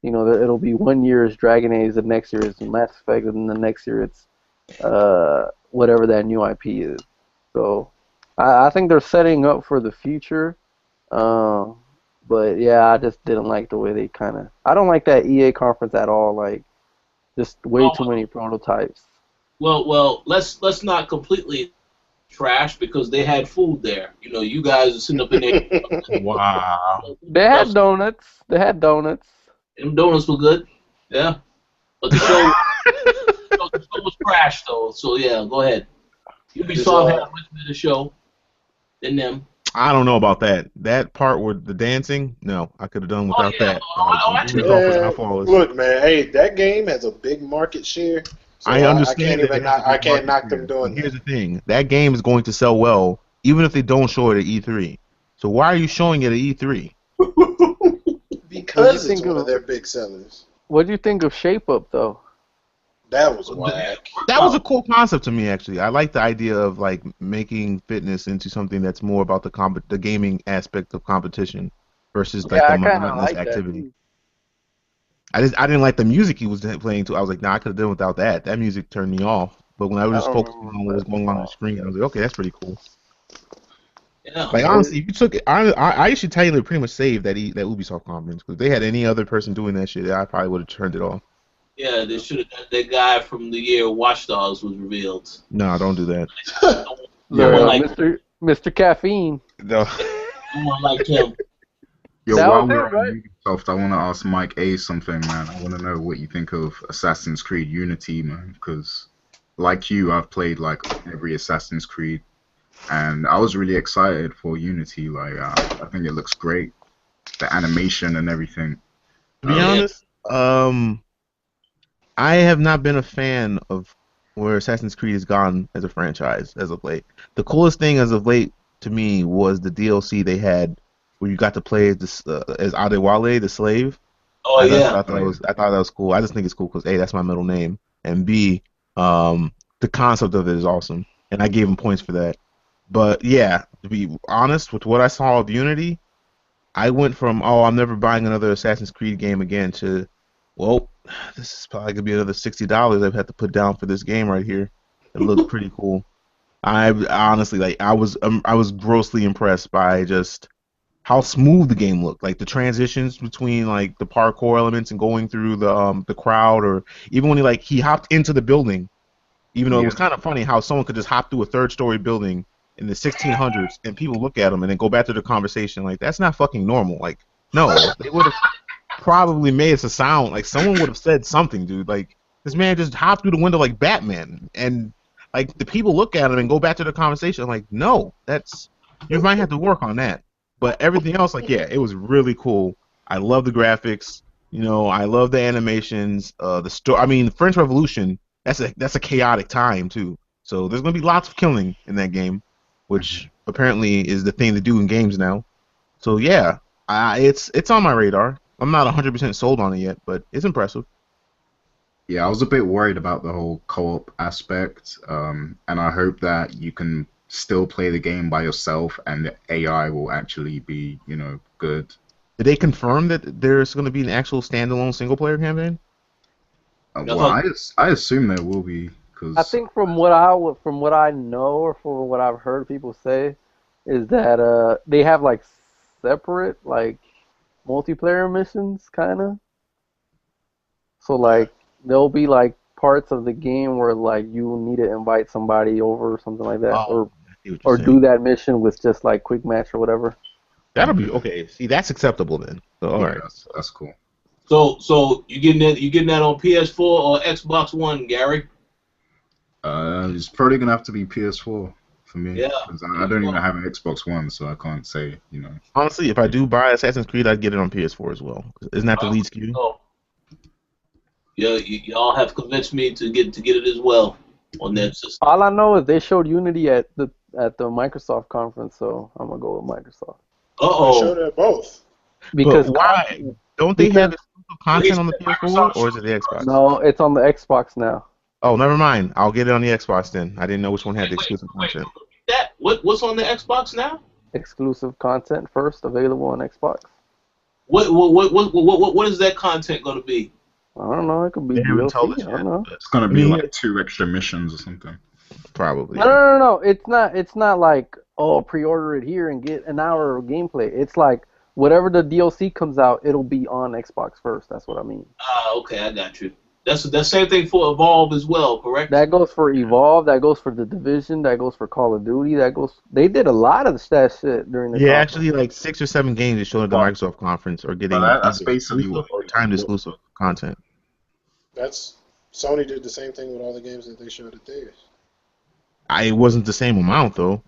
Speaker 1: You know, it'll be 1 year is Dragon Age, the next year is Mass Effect, and the next year it's whatever that new IP is. So I think they're setting up for the future. But yeah, I just didn't like the way they kind of. I don't like that EA conference at all. Like, just way too many prototypes.
Speaker 3: Well, let's not completely trash because they had food there. You know, you guys are sitting up in there.
Speaker 5: Wow.
Speaker 1: They had donuts.
Speaker 3: Them donuts were good. Yeah, but the show was trash though. So yeah, go ahead. Ubisoft had much better show than them.
Speaker 5: I don't know about that. That part with the dancing, no, I could have done without that.
Speaker 6: Look, man, hey, that game has a big market share. So
Speaker 5: I understand.
Speaker 6: I can't knock them doing
Speaker 5: Here's the thing: that game is going to sell well, even if they don't show it at E3. So why are you showing it at E3?
Speaker 6: Because it's one of their big sellers.
Speaker 1: What do you think of Shape Up, though?
Speaker 6: That was whack.
Speaker 5: That was a cool concept to me, actually. I like the idea of like making fitness into something that's more about the gaming aspect of competition versus like the monotonous activity. I didn't like the music he was playing too. I was like, nah, I could have done without that. That music turned me off. But when I was just focusing on what was going on the screen, I was like, okay, that's pretty cool.
Speaker 3: Yeah.
Speaker 5: Like honestly, if you took it, I should tell you they pretty much saved that Ubisoft conference because if they had any other person doing that shit, I probably would have turned it off.
Speaker 3: Yeah, they should have done. That guy from the year Watch Dogs was revealed.
Speaker 5: No, don't do that.
Speaker 1: Mr. Caffeine.
Speaker 5: No.
Speaker 3: Someone like him.
Speaker 2: Yo, while we're on Ubisoft, I want to ask Mike A something, man. I want to know what you think of Assassin's Creed Unity, man, because like you, I've played like every Assassin's Creed, and I was really excited for Unity. Like, I think it looks great, the animation and everything.
Speaker 5: To be honest, I have not been a fan of where Assassin's Creed has gone as a franchise as of late. The coolest thing as of late to me was the DLC they had where you got to play as Adewale, the slave.
Speaker 3: Oh
Speaker 5: I
Speaker 3: yeah.
Speaker 5: thought that was cool. I just think it's cool because A, that's my middle name, and B, the concept of it is awesome, and I gave him points for that. But yeah, to be honest, with what I saw of Unity, I went from I'm never buying another Assassin's Creed game again to, well, this is probably gonna be another $60 I've had to put down for this game right here. It looks pretty cool. I honestly I was grossly impressed by just how smooth the game looked. Like the transitions between like the parkour elements and going through the crowd, or even when he hopped into the building. Even though it was kind of funny how someone could just hop through a third-story building in the 1600s, and people look at them and then go back to the conversation like that's not fucking normal. Like, no, they would have probably made us a sound. Like someone would have said something, dude. Like this man just hopped through the window like Batman, and like the people look at him and go back to the conversation. Like, no, that's you might have to work on that. But everything else, like, yeah, it was really cool. I love the graphics. You know, I love the animations. The story. I mean, the French Revolution. That's a chaotic time too. So there's gonna be lots of killing in that game, which apparently is the thing to do in games now. So yeah, it's on my radar. I'm not 100% sold on it yet, but it's impressive.
Speaker 2: Yeah, I was a bit worried about the whole co-op aspect, and I hope that you can still play the game by yourself and the AI will actually be, good.
Speaker 5: Did they confirm that there's going to be an actual standalone single-player campaign?
Speaker 2: Well, I assume there will be, because
Speaker 1: I think from what I know or from what I've heard people say, is that they have like separate like multiplayer missions, kind of. So like there'll be like parts of the game where like you need to invite somebody over or something like that,
Speaker 5: Oh, I see what
Speaker 1: or
Speaker 5: you're
Speaker 1: do
Speaker 5: saying.
Speaker 1: that mission with just like quick match or whatever.
Speaker 5: That'll be okay. See, that's acceptable then. So, all
Speaker 2: yeah,
Speaker 5: right.
Speaker 2: that's cool.
Speaker 3: So you getting that on PS4 or Xbox One, Gary?
Speaker 2: It's probably gonna have to be PS4 for me,
Speaker 3: Yeah.
Speaker 2: because I don't even have an Xbox One, so I can't say.
Speaker 5: Honestly, if I do buy Assassin's Creed, I'd get it on PS4 as well. Isn't that the lead SKU?
Speaker 3: Oh, yeah. Y'all have convinced me to get it as well on that system.
Speaker 1: All I know is they showed Unity at the Microsoft conference, so I'm gonna go with Microsoft.
Speaker 6: They
Speaker 3: Uh-oh.
Speaker 6: showed it both.
Speaker 1: Because
Speaker 5: But why? Don't they have exclusive content on the PS4, or is it the Xbox?
Speaker 1: no, it's on the Xbox now.
Speaker 5: Oh, never mind. I'll get it on the Xbox then. I didn't know which one had the
Speaker 3: Wait,
Speaker 5: exclusive content.
Speaker 3: what's on the Xbox now?
Speaker 1: Exclusive content first available on Xbox.
Speaker 3: What is that content going to be?
Speaker 1: I don't know. It could be
Speaker 5: They haven't told us
Speaker 1: DLC. I
Speaker 5: yet.
Speaker 1: don't know.
Speaker 2: It's gonna
Speaker 5: I
Speaker 2: be
Speaker 5: mean,
Speaker 2: like 2 extra missions or something.
Speaker 5: Probably.
Speaker 1: No. It's not. It's not like pre-order it here and get an hour of gameplay. It's like whatever the DLC comes out, it'll be on Xbox first. That's what I mean.
Speaker 3: Okay, I got you. That's the same thing for Evolve as well, correct?
Speaker 1: That goes for Evolve. That goes for the Division. That goes for Call of Duty. That goes. They did a lot of that shit during the
Speaker 5: Yeah,
Speaker 1: conference.
Speaker 5: actually, like 6 or 7 games they showed at the Microsoft conference are getting
Speaker 2: That's
Speaker 5: either
Speaker 2: basically
Speaker 5: exclusive
Speaker 2: what
Speaker 5: or timed exclusive content.
Speaker 6: That's Sony did the same thing with all the games that they showed at theirs.
Speaker 5: It wasn't the same amount though.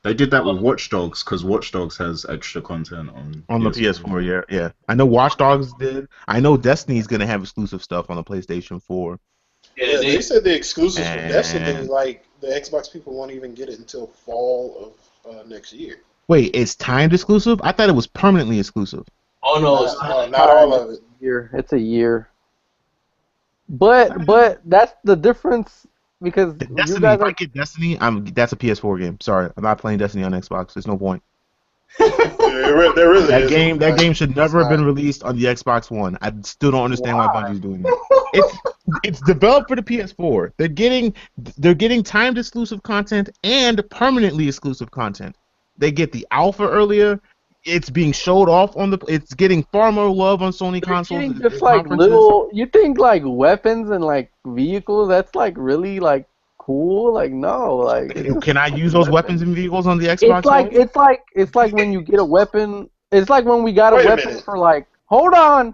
Speaker 2: They did that with Watch Dogs, because Watch Dogs has extra content on
Speaker 5: The PS4, yeah. I know Watch Dogs did. I know Destiny's gonna have exclusive stuff on the PlayStation 4.
Speaker 6: Yeah, they said the exclusives for
Speaker 5: And-
Speaker 6: Destiny, like the Xbox people won't even get it until fall of next year.
Speaker 5: Wait, it's timed exclusive? I thought it was permanently exclusive.
Speaker 3: Oh no, it's not.
Speaker 6: Not all of it.
Speaker 1: It's a year. But that's the difference because you
Speaker 5: Destiny,
Speaker 1: guys
Speaker 5: if I
Speaker 1: are.
Speaker 5: get Destiny, that's a PS4 game. Sorry, I'm not playing Destiny on Xbox. There's no point.
Speaker 6: There really
Speaker 5: That
Speaker 6: is.
Speaker 5: game should never have been
Speaker 6: not.
Speaker 5: released on the Xbox One. I still don't understand why Bungie's doing that. It's developed for the PS4. They're getting timed exclusive content and permanently exclusive content. They get the alpha earlier. It's being showed off it's getting far more love on Sony consoles.
Speaker 1: Getting
Speaker 5: and
Speaker 1: just like
Speaker 5: conferences.
Speaker 1: little. You think like weapons and like vehicles? That's like really like cool. Like no, like it's just
Speaker 5: Can I use those weapons and vehicles on the Xbox?
Speaker 1: it's like when you get a weapon. It's like when we got a
Speaker 6: Wait a
Speaker 1: weapon
Speaker 6: minute.
Speaker 1: for like. Hold on,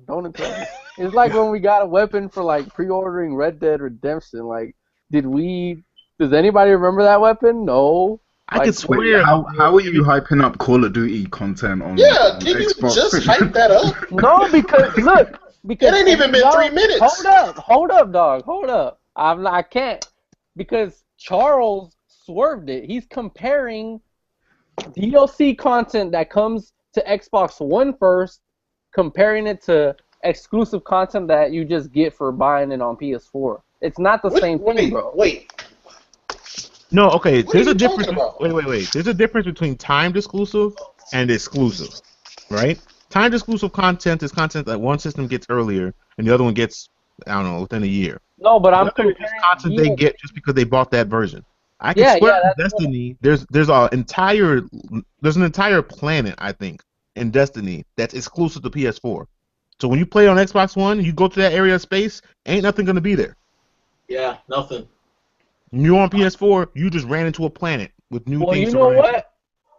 Speaker 1: don't interrupt me. It's like when we got a weapon for like pre-ordering Red Dead Redemption. Like, does anybody remember that weapon? No.
Speaker 5: I could
Speaker 2: Wait,
Speaker 5: swear.
Speaker 2: how are you hyping up Call of Duty content on
Speaker 6: Yeah, can you
Speaker 2: Xbox?
Speaker 6: just hype that up?
Speaker 1: No, because look, because
Speaker 6: It ain't even been 3 minutes.
Speaker 1: Hold up, dog. Hold up. I can't because Charles swerved it. He's comparing DLC content that comes to Xbox One first, comparing it to exclusive content that you just get for buying it on PS4. It's not the same thing, bro.
Speaker 6: Wait.
Speaker 5: No, okay.
Speaker 6: What
Speaker 5: There's
Speaker 6: are
Speaker 5: a
Speaker 6: you
Speaker 5: difference.
Speaker 6: talking about?
Speaker 5: Wait. There's a difference between timed exclusive and exclusive, right? Timed exclusive content is content that one system gets earlier and the other one gets, I don't know, within a year.
Speaker 1: No, but I'm
Speaker 5: The other is
Speaker 1: comparing
Speaker 5: content they get just because they bought that version. I can
Speaker 1: Yeah,
Speaker 5: swear
Speaker 1: yeah,
Speaker 5: in Destiny, there's an entire planet, I think, in Destiny that's exclusive to PS4. So when you play on Xbox One, you go to that area of space, ain't nothing gonna be there.
Speaker 3: Yeah, nothing.
Speaker 5: You on PS4, you just ran into a planet with new
Speaker 1: Well,
Speaker 5: things
Speaker 1: you
Speaker 5: to
Speaker 1: know
Speaker 5: run into.
Speaker 1: what?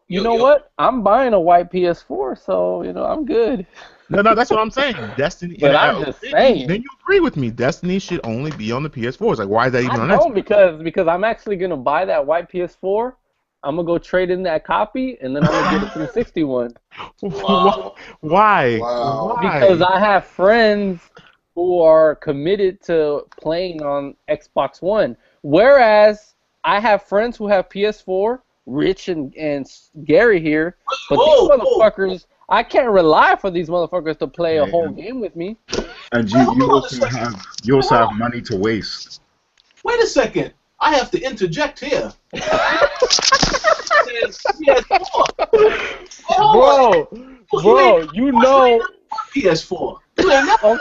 Speaker 1: You know what? I'm buying a white PS4, so I'm good.
Speaker 5: No, that's what I'm saying. Destiny,
Speaker 1: But
Speaker 5: and
Speaker 1: I'm just
Speaker 5: then
Speaker 1: saying.
Speaker 5: you agree with me. Destiny should only be on the PS4. It's like, why is that even
Speaker 1: I
Speaker 5: on
Speaker 1: don't
Speaker 5: Xbox?
Speaker 1: because I'm actually gonna buy that white PS4. I'm gonna go trade in that copy, and then I'm gonna get a 360 one.
Speaker 6: Wow.
Speaker 5: Why?
Speaker 6: Wow.
Speaker 1: Because
Speaker 5: Why?
Speaker 1: I have friends who are committed to playing on Xbox One, whereas I have friends who have PS4, Rich and Gary here, but these
Speaker 3: Whoa, whoa.
Speaker 1: motherfuckers, I can't rely for these motherfuckers to play a
Speaker 2: Yeah,
Speaker 1: whole game with me.
Speaker 2: and
Speaker 3: Hold on a second.
Speaker 2: you also
Speaker 3: Hold
Speaker 2: have
Speaker 3: on.
Speaker 2: money to waste.
Speaker 3: Wait a second. I have to interject here.
Speaker 1: Bro, you know,
Speaker 3: PS4. You ain't never on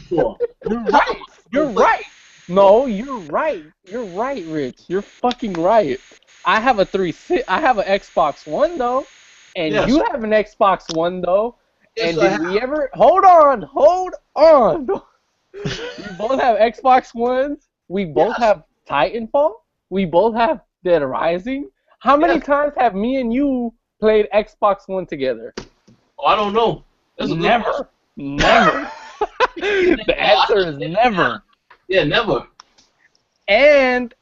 Speaker 3: PS4.
Speaker 1: you're right. You're right. No, you're right. You're right, Rich. You're fucking right. I have I have an Xbox One though, and
Speaker 3: Yes.
Speaker 1: you have an Xbox One though.
Speaker 3: Yes,
Speaker 1: And
Speaker 3: I
Speaker 1: did we ever? Hold on. We both have Xbox Ones. We both have Titanfall. We both have Dead Rising. How many
Speaker 3: Yes.
Speaker 1: times have me and you played Xbox One together?
Speaker 3: Oh, I don't know. That's a good question.
Speaker 1: Never. The answer is never.
Speaker 3: Yeah, never.
Speaker 1: And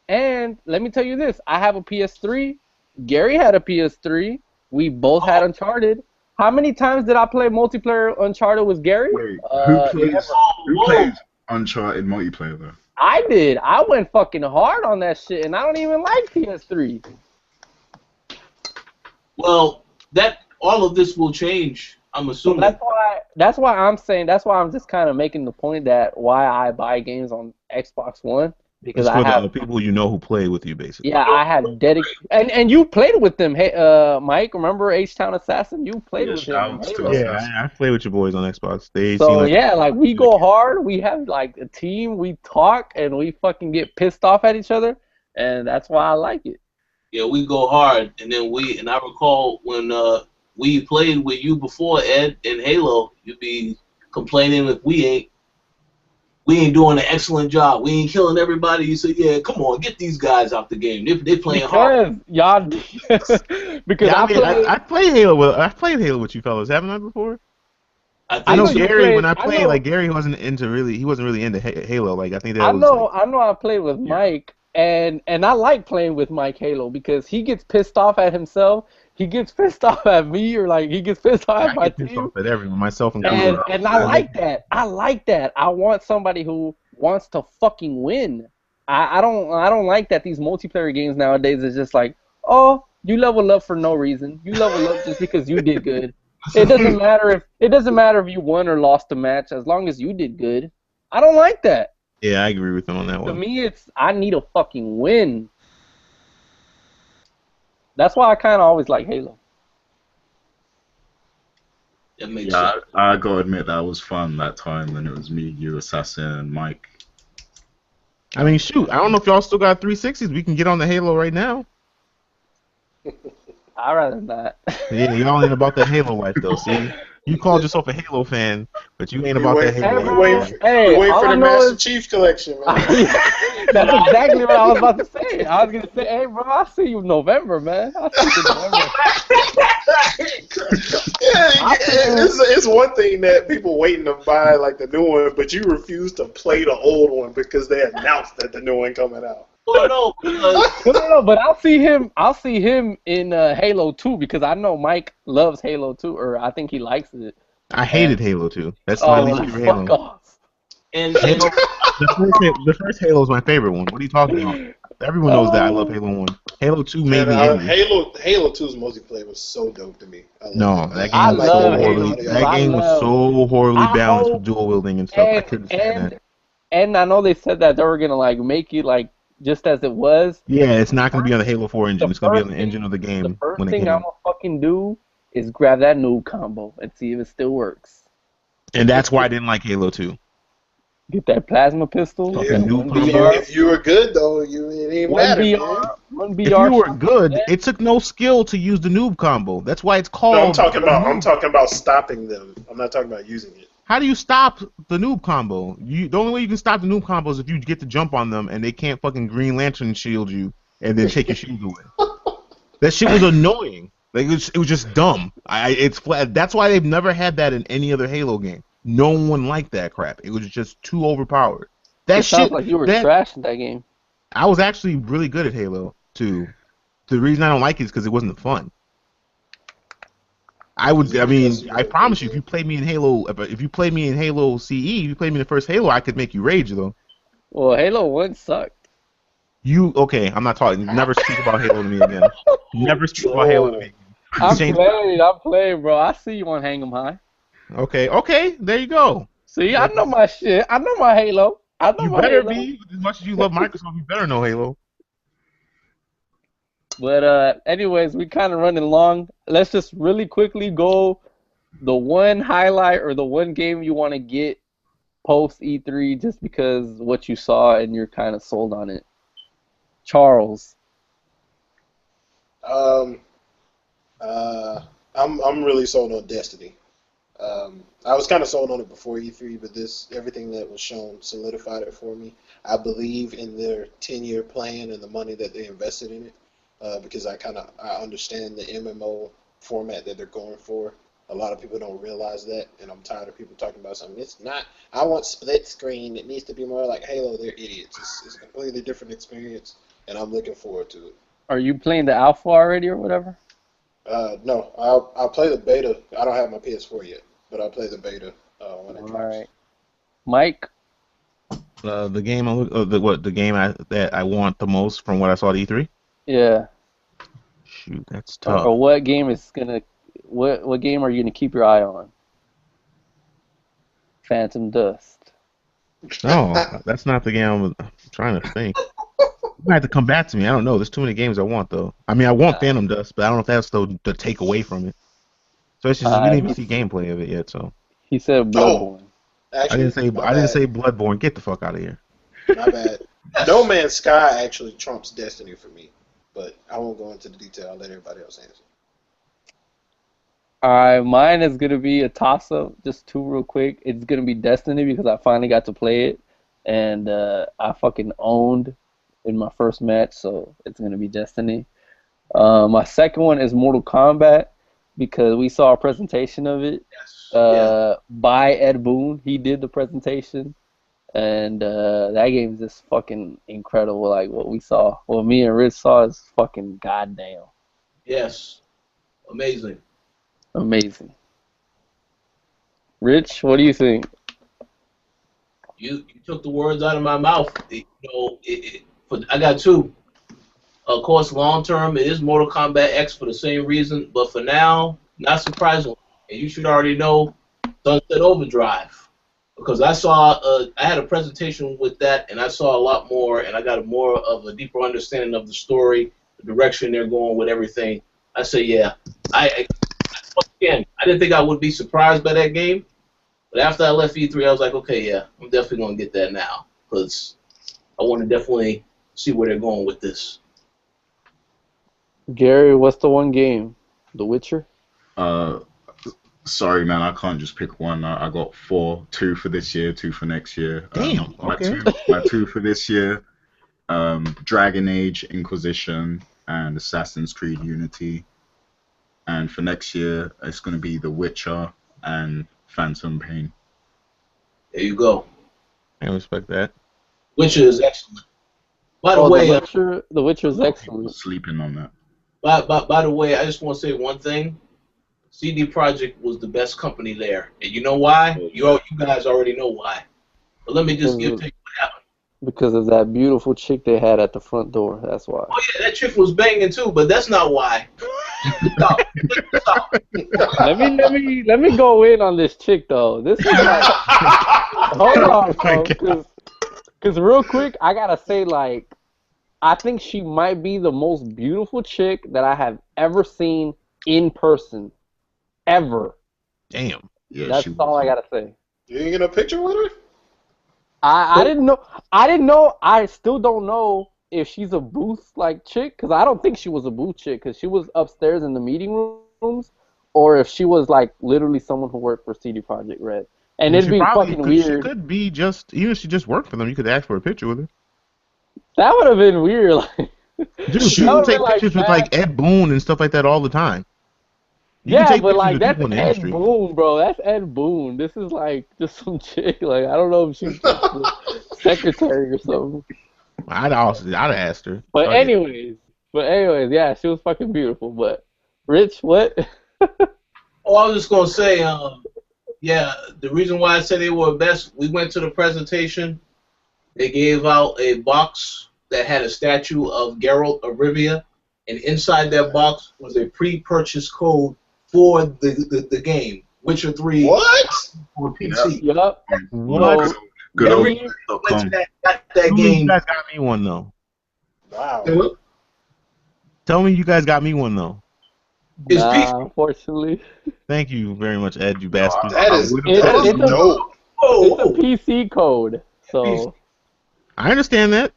Speaker 1: let me tell you this: I have a PS3. Gary had a PS3. We both had Uncharted. How many times did I play multiplayer Uncharted with Gary?
Speaker 2: Wait, who
Speaker 3: Whoa.
Speaker 2: plays Uncharted multiplayer though?
Speaker 1: I did. I went fucking hard on that shit, and I don't even like PS3.
Speaker 3: Well, all of this will change. I'm
Speaker 1: So
Speaker 3: assuming.
Speaker 1: that's why I'm saying that's why I'm just kind of making the point that why I buy games on Xbox One because
Speaker 5: It's
Speaker 1: I
Speaker 5: for
Speaker 1: have
Speaker 5: the people you know who play with you, basically.
Speaker 1: yeah I had dedicated and you played with them. Hey, Mike, remember H-Town Assassin? You played
Speaker 2: Yeah,
Speaker 1: with him.
Speaker 2: shouts to
Speaker 1: Halo.
Speaker 2: Assassin.
Speaker 5: I play with your boys on Xbox. They seem
Speaker 1: So
Speaker 5: like
Speaker 1: yeah, like we go hard. We have like a team. We talk and we fucking get pissed off at each other, and that's why I like it.
Speaker 3: Yeah, we go hard, and then and I recall when we played with you before, Ed, in Halo, you'd be complaining if we ain't doing an excellent job. We ain't killing everybody. You say, yeah, come on, get these guys out the game. They playing hard.
Speaker 1: Because y'all, because
Speaker 5: Yeah,
Speaker 1: I played.
Speaker 5: I played Halo with you fellas, haven't I before? I know
Speaker 3: So.
Speaker 1: you
Speaker 5: Gary.
Speaker 1: played-
Speaker 5: When I
Speaker 1: I
Speaker 5: played,
Speaker 1: know-
Speaker 5: like Gary he wasn't really into Halo. Like I think that
Speaker 1: I
Speaker 5: was.
Speaker 1: know I played with Mike, and I like playing with Mike Halo because he gets pissed off at himself. He gets pissed off at me, or like he gets pissed off
Speaker 5: I
Speaker 1: at my
Speaker 5: get pissed
Speaker 1: team.
Speaker 5: off at everyone, myself included.
Speaker 1: And I like that. I like that. I want somebody who wants to fucking win. I don't like that these multiplayer games nowadays is just like, oh, you level up for no reason. You level up just because you did good. It doesn't matter if you won or lost the match as long as you did good. I don't like that.
Speaker 5: Yeah, I agree with him on that
Speaker 1: To
Speaker 5: one.
Speaker 1: me, it's I need a fucking win. That's why I kind of always like Halo.
Speaker 3: That makes
Speaker 2: Yeah,
Speaker 3: sense.
Speaker 2: I gotta admit that was fun that time when it was me, you, Assassin, and Mike.
Speaker 5: I mean, shoot, I don't know if y'all still got 360s. We can get on the Halo right now.
Speaker 1: I'd rather not.
Speaker 5: Yeah, y'all ain't about that Halo life though. See, you called yourself a Halo fan, but you ain't
Speaker 6: We
Speaker 5: about
Speaker 6: wait-
Speaker 5: that Halo
Speaker 1: we
Speaker 5: life.
Speaker 1: wait
Speaker 5: man.
Speaker 1: for- Hey,
Speaker 6: we wait
Speaker 1: all
Speaker 6: for
Speaker 1: I
Speaker 6: the
Speaker 1: know
Speaker 6: Master
Speaker 1: is-
Speaker 6: Chief collection, man.
Speaker 1: That's exactly what I was about to say. I was gonna say, hey, bro, I'll see you in November, man. I'll see you in November.
Speaker 6: It's one thing that people waiting to buy like the new one, but you refuse to play the old one because they announced that the new one coming out.
Speaker 3: Oh, no.
Speaker 1: No, but I'll see him. I'll see him in Halo 2 because I know Mike loves Halo 2, or I think he likes it.
Speaker 5: I hated Halo 2. That's my
Speaker 1: Oh,
Speaker 5: least
Speaker 1: well,
Speaker 5: favorite
Speaker 1: fuck
Speaker 5: Halo.
Speaker 1: off.
Speaker 3: And
Speaker 5: The first Halo is my favorite one. What are you talking about? Everyone knows that I love Halo 1. Halo 2 made me angry.
Speaker 6: Halo 2's multiplayer was so dope to me. I
Speaker 5: No,
Speaker 6: loved it.
Speaker 5: that
Speaker 1: I
Speaker 5: game was
Speaker 1: love
Speaker 5: so
Speaker 1: Halo
Speaker 5: horribly.
Speaker 1: 2.
Speaker 5: That game was so horribly balanced with dual wielding and stuff. I couldn't stand that.
Speaker 1: And I know they said that they were gonna like make it like just as it was.
Speaker 5: Yeah, it's not gonna be on the Halo 4 engine. It's gonna be on the engine of the
Speaker 1: The
Speaker 5: game
Speaker 1: first
Speaker 5: when it
Speaker 1: thing
Speaker 5: came
Speaker 1: I'm
Speaker 5: out.
Speaker 1: gonna fucking do is grab that noob combo and see if it still works.
Speaker 5: And that's why I didn't like Halo 2.
Speaker 1: Get that plasma pistol.
Speaker 5: Fucking noob
Speaker 1: one
Speaker 5: combo.
Speaker 1: BR,
Speaker 6: If you were good though, it didn't
Speaker 1: one
Speaker 6: matter,
Speaker 1: BR,
Speaker 6: man.
Speaker 1: one BR.
Speaker 5: If you were
Speaker 1: shot.
Speaker 5: good, it took no skill to use the noob combo. That's why it's called.
Speaker 6: No, I'm talking about stopping them. I'm not talking about using it.
Speaker 5: How do you stop the noob combo? The only way you can stop the noob combo is if you get to jump on them and they can't fucking Green Lantern shield you and then take your shield away. That shit was annoying. Like it was just dumb. It's flat. That's why they've never had that in any other Halo game. No one liked that crap. It was just too overpowered. That
Speaker 1: It sounds
Speaker 5: shit.
Speaker 1: like you were
Speaker 5: That
Speaker 1: trash in that game.
Speaker 5: I was actually really good at Halo 2. The reason I don't like it is because it wasn't fun. I promise you, if you played me in Halo, if you played me in Halo CE, if you played me in the first Halo, I could make you rage though.
Speaker 1: Well, Halo 1 sucked.
Speaker 5: Okay? I'm not talking. Never speak about Halo to me again. Never speak about Halo to me.
Speaker 1: I'm playing, bro. I see you on Hang 'em High.
Speaker 5: Okay, there you go.
Speaker 1: See, I know my shit. I know my Halo.
Speaker 5: You better be, as much as you love Microsoft, you better know Halo.
Speaker 1: But anyways, we kind of running long. Let's just really quickly go the one highlight or the one game you want to get post E3 just because what you saw and you're kind of sold on it. Charles.
Speaker 6: I'm really sold on Destiny. I was kind of sold on it before E3, but everything that was shown solidified it for me. I believe in their 10-year plan and the money that they invested in it, because I understand the MMO format that they're going for. A lot of people don't realize that, and I'm tired of people talking about something. It's not. I want split screen. It needs to be more like Halo. They're idiots. It's a completely different experience, and I'm looking forward to it.
Speaker 1: Are you playing the alpha already or whatever?
Speaker 6: No, I'll play the beta. I don't have my PS4 yet, but I'll play the beta when it drops.
Speaker 1: All right. Mike?
Speaker 5: The game that I want the most from what I saw at E3?
Speaker 1: Yeah.
Speaker 5: Shoot, that's tough.
Speaker 1: Or what game is gonna? What game are you gonna keep your eye on? Phantom Dust.
Speaker 5: No, that's not the game I'm trying to think. You might have to come back to me. I don't know. There's too many games I want though. I mean, I want Phantom Dust, but I don't know if that's the take away from it. So it's just we didn't even see gameplay of it yet. So
Speaker 1: he said Bloodborne.
Speaker 6: Actually,
Speaker 5: I didn't say Bloodborne. Get the fuck out of here.
Speaker 6: My bad. No Man's Sky actually trumps Destiny for me, but I won't go into the detail. I'll let everybody else answer.
Speaker 1: Alright, mine is gonna be a toss-up. Just two real quick. It's gonna be Destiny because I finally got to play it, and I fucking owned in my first match, so it's gonna be Destiny. My second one is Mortal Kombat because we saw a presentation of it by Ed Boon. He did the presentation, and that game is just fucking incredible. Like what we saw, what me and Rich saw is fucking goddamn.
Speaker 3: Yes, amazing.
Speaker 1: Amazing. Rich, what do you think?
Speaker 3: You took the words out of my mouth. I got two. Of course, long term, it is Mortal Kombat X for the same reason, but for now, not surprisingly, and you should already know, Sunset Overdrive, because I had a presentation with that, and I saw a lot more, and I got more of a deeper understanding of the story, the direction they're going with everything. I say, yeah, Again, I didn't think I would be surprised by that game, but after I left E3, I was like, okay, yeah, I'm definitely going to get that now, because I want to definitely see where they're going with this.
Speaker 1: Gary, what's the one game? The Witcher?
Speaker 2: Sorry, man, I can't just pick one. I got four, two for this year, two for next year.
Speaker 5: Damn, okay.
Speaker 2: My two for this year, Dragon Age Inquisition and Assassin's Creed Unity. And for next year, it's going to be The Witcher and Phantom Pain.
Speaker 3: There you go.
Speaker 5: I respect that.
Speaker 3: Witcher is excellent. By the way,
Speaker 1: The Witcher is excellent.
Speaker 2: Sleeping on that.
Speaker 3: By the way, I just want to say one thing. CD Projekt was the best company there, and you know why? You guys already know why. But let me just take what happened.
Speaker 1: Because of that beautiful chick they had at the front door. That's why.
Speaker 3: Oh yeah, that chick was banging too, but that's not why. Stop.
Speaker 1: Let me go in on this chick though. This is like, hold on, bro. Because real quick, I gotta say, like, I think she might be the most beautiful chick that I have ever seen in person, ever.
Speaker 5: Damn.
Speaker 2: Yeah,
Speaker 1: that's all I gotta say.
Speaker 6: You ain't get a picture with her?
Speaker 1: I didn't know. I still don't know if she's a booth like chick, because I don't think she was a booth chick, because she was upstairs in the meeting rooms, or if she was like literally someone who worked for CD Projekt Red. And
Speaker 5: Well,
Speaker 1: it'd be fucking
Speaker 5: she
Speaker 1: weird.
Speaker 5: could be just, even if she just worked for them, you could ask for a picture with her.
Speaker 1: That would have been weird. Like,
Speaker 5: Dude,
Speaker 1: that
Speaker 5: people
Speaker 1: would have been
Speaker 5: take
Speaker 1: like
Speaker 5: pictures with
Speaker 1: mad.
Speaker 5: like Ed Boon and stuff like that all the time. You can
Speaker 1: Yeah,
Speaker 5: take
Speaker 1: but
Speaker 5: pictures
Speaker 1: like
Speaker 5: with
Speaker 1: that's
Speaker 5: people in the
Speaker 1: Ed
Speaker 5: industry.
Speaker 1: Boon, bro. That's Ed Boon. This is like just some chick. Like I don't know if she's just the secretary or something.
Speaker 5: I'd have asked her.
Speaker 1: But
Speaker 5: Fuck it.
Speaker 1: anyways, yeah, she was fucking beautiful. But Rich, what?
Speaker 3: Oh, I was just gonna say, yeah, the reason why I said they were best, we went to the presentation. They gave out a box that had a statue of Geralt of Rivia, and inside that box was a pre-purchase code for the game, Witcher 3
Speaker 6: What?
Speaker 3: on PC.
Speaker 1: Yup.
Speaker 5: What?
Speaker 1: So
Speaker 2: Good old
Speaker 1: we,
Speaker 3: Went to
Speaker 2: .com.
Speaker 3: got that
Speaker 5: You
Speaker 3: game.
Speaker 5: guys got me one though.
Speaker 6: Wow.
Speaker 5: Tell me you guys got me one though.
Speaker 3: It's
Speaker 1: nah, unfortunately,
Speaker 5: Thank you very much, Ed, you bastard.
Speaker 6: That is
Speaker 1: It-
Speaker 6: that is
Speaker 1: it's a-
Speaker 6: dope.
Speaker 1: it's a
Speaker 3: Oh,
Speaker 1: PC code. So
Speaker 5: I understand that.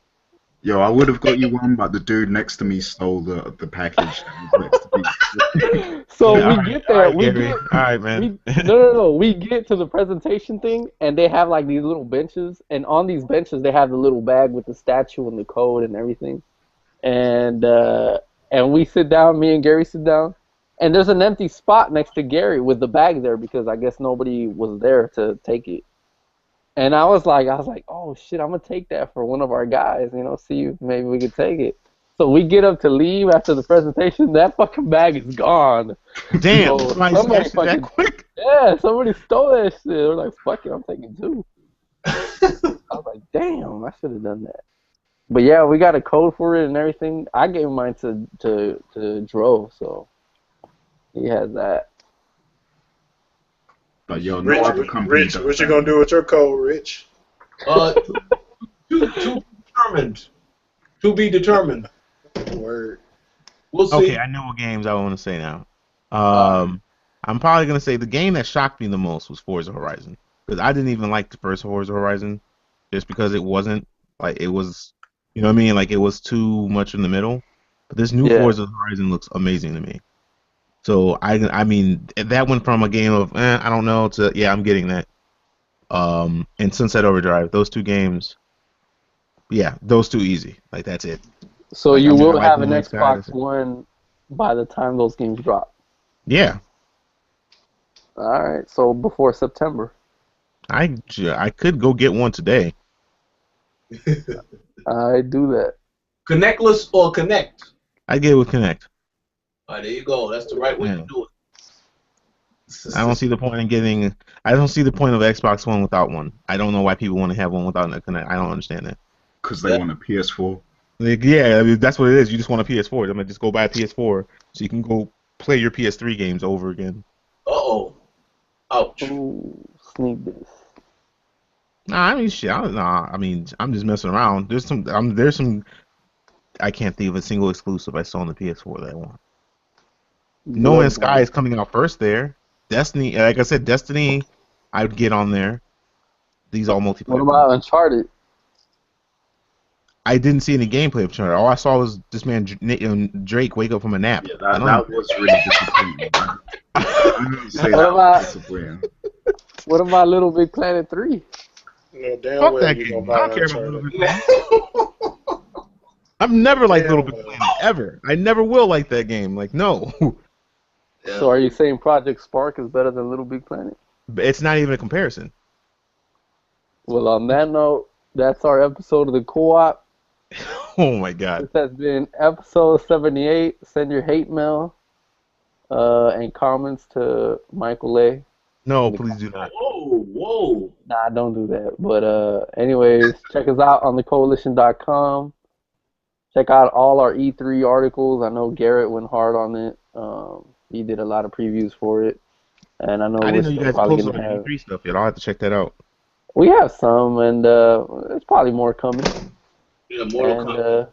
Speaker 2: Yo, I would have got you one, but the dude next to me stole the package that was next to me.
Speaker 1: so
Speaker 5: Yeah,
Speaker 1: we
Speaker 5: all right,
Speaker 1: get there.
Speaker 5: all right,
Speaker 1: We
Speaker 5: Gary.
Speaker 1: get
Speaker 5: All right, man.
Speaker 1: no. We get to the presentation thing, and they have like these little benches, and on these benches they have the little bag with the statue and the code and everything, and we sit down. Me and Gary sit down, and there's an empty spot next to Gary with the bag there because I guess nobody was there to take it. And I was like, oh shit, I'm gonna take that for one of our guys, see if maybe we could take it. So we get up to leave after the presentation. That fucking bag is gone.
Speaker 5: Damn,
Speaker 1: So
Speaker 5: somebody
Speaker 1: somebody
Speaker 5: snatched it that
Speaker 1: fucking
Speaker 5: quick.
Speaker 1: yeah, somebody stole that shit. They're like, fuck it, I'm taking two. I was like, damn, I should have done that. But yeah, we got a code for it and everything. I gave mine to Dro, so he has that.
Speaker 2: But yo, no other company
Speaker 6: Rich,
Speaker 2: does
Speaker 6: what you
Speaker 2: that.
Speaker 6: gonna do with your code, Rich?
Speaker 3: to be determined. To be determined.
Speaker 6: Word.
Speaker 3: We'll see.
Speaker 5: Okay, I know what games I want to say now. I'm probably gonna say the game that shocked me the most was Forza Horizon, because I didn't even like the first Forza Horizon, just because it wasn't like it was, you know what I mean? Like it was too much in the middle. But this new
Speaker 1: Yeah.
Speaker 5: Forza Horizon looks amazing to me. So I mean that went from a game of I don't know to yeah, I'm getting that. And Sunset Overdrive, those two games, yeah, those two easy. Like that's it.
Speaker 1: So
Speaker 5: Like,
Speaker 1: you
Speaker 5: I'm
Speaker 1: will
Speaker 5: like
Speaker 1: have an
Speaker 5: really excited.
Speaker 1: Xbox One by the time those games drop.
Speaker 5: Yeah,
Speaker 1: All right, so before September.
Speaker 5: I could go get one today.
Speaker 1: I do that.
Speaker 3: Connectless or connect?
Speaker 5: I get it with Connect.
Speaker 3: All right, there you go. That's the right way
Speaker 5: Yeah.
Speaker 3: to do it.
Speaker 5: I don't see the point in getting. I don't see the point of Xbox One without one. I don't know why people want to have one without a Connect. I don't understand that.
Speaker 2: Because they want a PS4.
Speaker 5: Like, yeah, I mean, that's what it is. You just want a PS4. I'm gonna just go buy a PS4 so you can go play your PS3 games over again.
Speaker 3: Uh-oh. Ouch.
Speaker 1: Ooh, sneak this.
Speaker 5: Nah, I mean shit. I mean I'm just messing around. There's some. I can't think of a single exclusive I saw on the PS4 that I want. No Man's Sky is coming out first there. Destiny, like I said, Destiny, I would get on there. These all multiplayer.
Speaker 1: What about Uncharted?
Speaker 5: I didn't see any gameplay of Uncharted. All I saw was this man Drake wake up from a nap.
Speaker 2: Yeah, that was really disappointing. I don't say
Speaker 1: What
Speaker 2: that
Speaker 1: about-
Speaker 2: was disappointing.
Speaker 1: What about Little Big Planet 3?
Speaker 6: No, damn
Speaker 5: Fuck
Speaker 6: well
Speaker 5: that
Speaker 6: you
Speaker 5: game.
Speaker 6: gonna
Speaker 5: I
Speaker 6: buy
Speaker 5: don't care about
Speaker 6: Uncharted.
Speaker 5: Little Big Planet. I've never liked
Speaker 6: Damn
Speaker 5: Little Big
Speaker 6: well.
Speaker 5: Planet ever. I never will like that game. Like no,
Speaker 3: Yeah.
Speaker 1: So are you saying Project Spark is better than Little Big Planet?
Speaker 5: But it's not even a comparison.
Speaker 1: Well, on that note, that's our episode of the Co-op.
Speaker 5: Oh my god.
Speaker 1: This has been episode 78. Send your hate mail and comments to Michael A.
Speaker 5: No, please do not.
Speaker 3: Whoa.
Speaker 1: Nah, don't do that. But anyways, check us out on thecoalition.com. Check out all our E3 articles. I know Garrett went hard on it. He did a lot of previews for it. And I know
Speaker 5: I
Speaker 1: we're
Speaker 5: didn't know you
Speaker 1: still
Speaker 5: guys
Speaker 1: probably
Speaker 5: posted
Speaker 1: going
Speaker 5: on
Speaker 1: to have...
Speaker 5: E3 stuff yet. I'll have to check that out.
Speaker 1: We have some, and there's probably more coming.
Speaker 3: Yeah, Mortal
Speaker 1: And
Speaker 3: Kombat.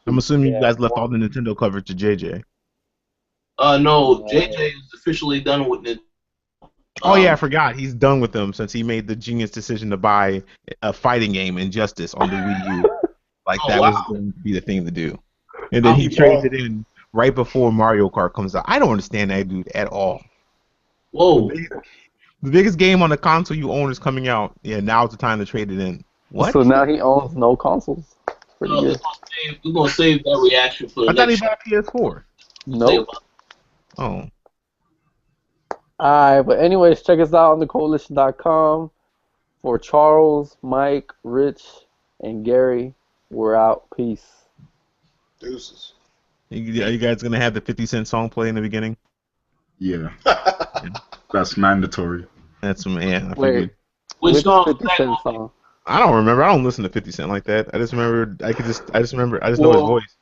Speaker 5: I'm assuming
Speaker 1: Yeah.
Speaker 5: you guys left all the Nintendo coverage to JJ.
Speaker 3: No, JJ is officially done with it.
Speaker 5: Oh yeah, I forgot. He's done with them since he made the genius decision to buy a fighting game, Injustice, on the Wii U. Like
Speaker 3: Oh,
Speaker 5: that
Speaker 3: wow.
Speaker 5: was going to be the thing to do. And then he trades it in right before Mario Kart comes out. I don't understand that dude at all.
Speaker 3: Whoa.
Speaker 5: The biggest game on the console you own is coming out. Yeah, now's the time to trade it in. What?
Speaker 1: So now he owns no consoles. Pretty
Speaker 3: We're
Speaker 1: good.
Speaker 3: gonna save that reaction for the
Speaker 5: I thought he
Speaker 3: next
Speaker 5: bought a PS4.
Speaker 1: Nope.
Speaker 5: Oh.
Speaker 1: Alright, but anyways, check us out on thecoalition.com. For Charles, Mike, Rich, and Gary, we're out. Peace.
Speaker 6: Deuces.
Speaker 5: Are you guys gonna have the 50 Cent song play in the beginning?
Speaker 2: Yeah, that's mandatory.
Speaker 5: That's I
Speaker 1: Wait,
Speaker 5: figured.
Speaker 3: Which
Speaker 1: which
Speaker 3: song?
Speaker 1: 50 Cent song?
Speaker 5: I don't remember. I don't listen to 50 Cent like that. I just remember. I just know his
Speaker 3: Well,
Speaker 5: voice.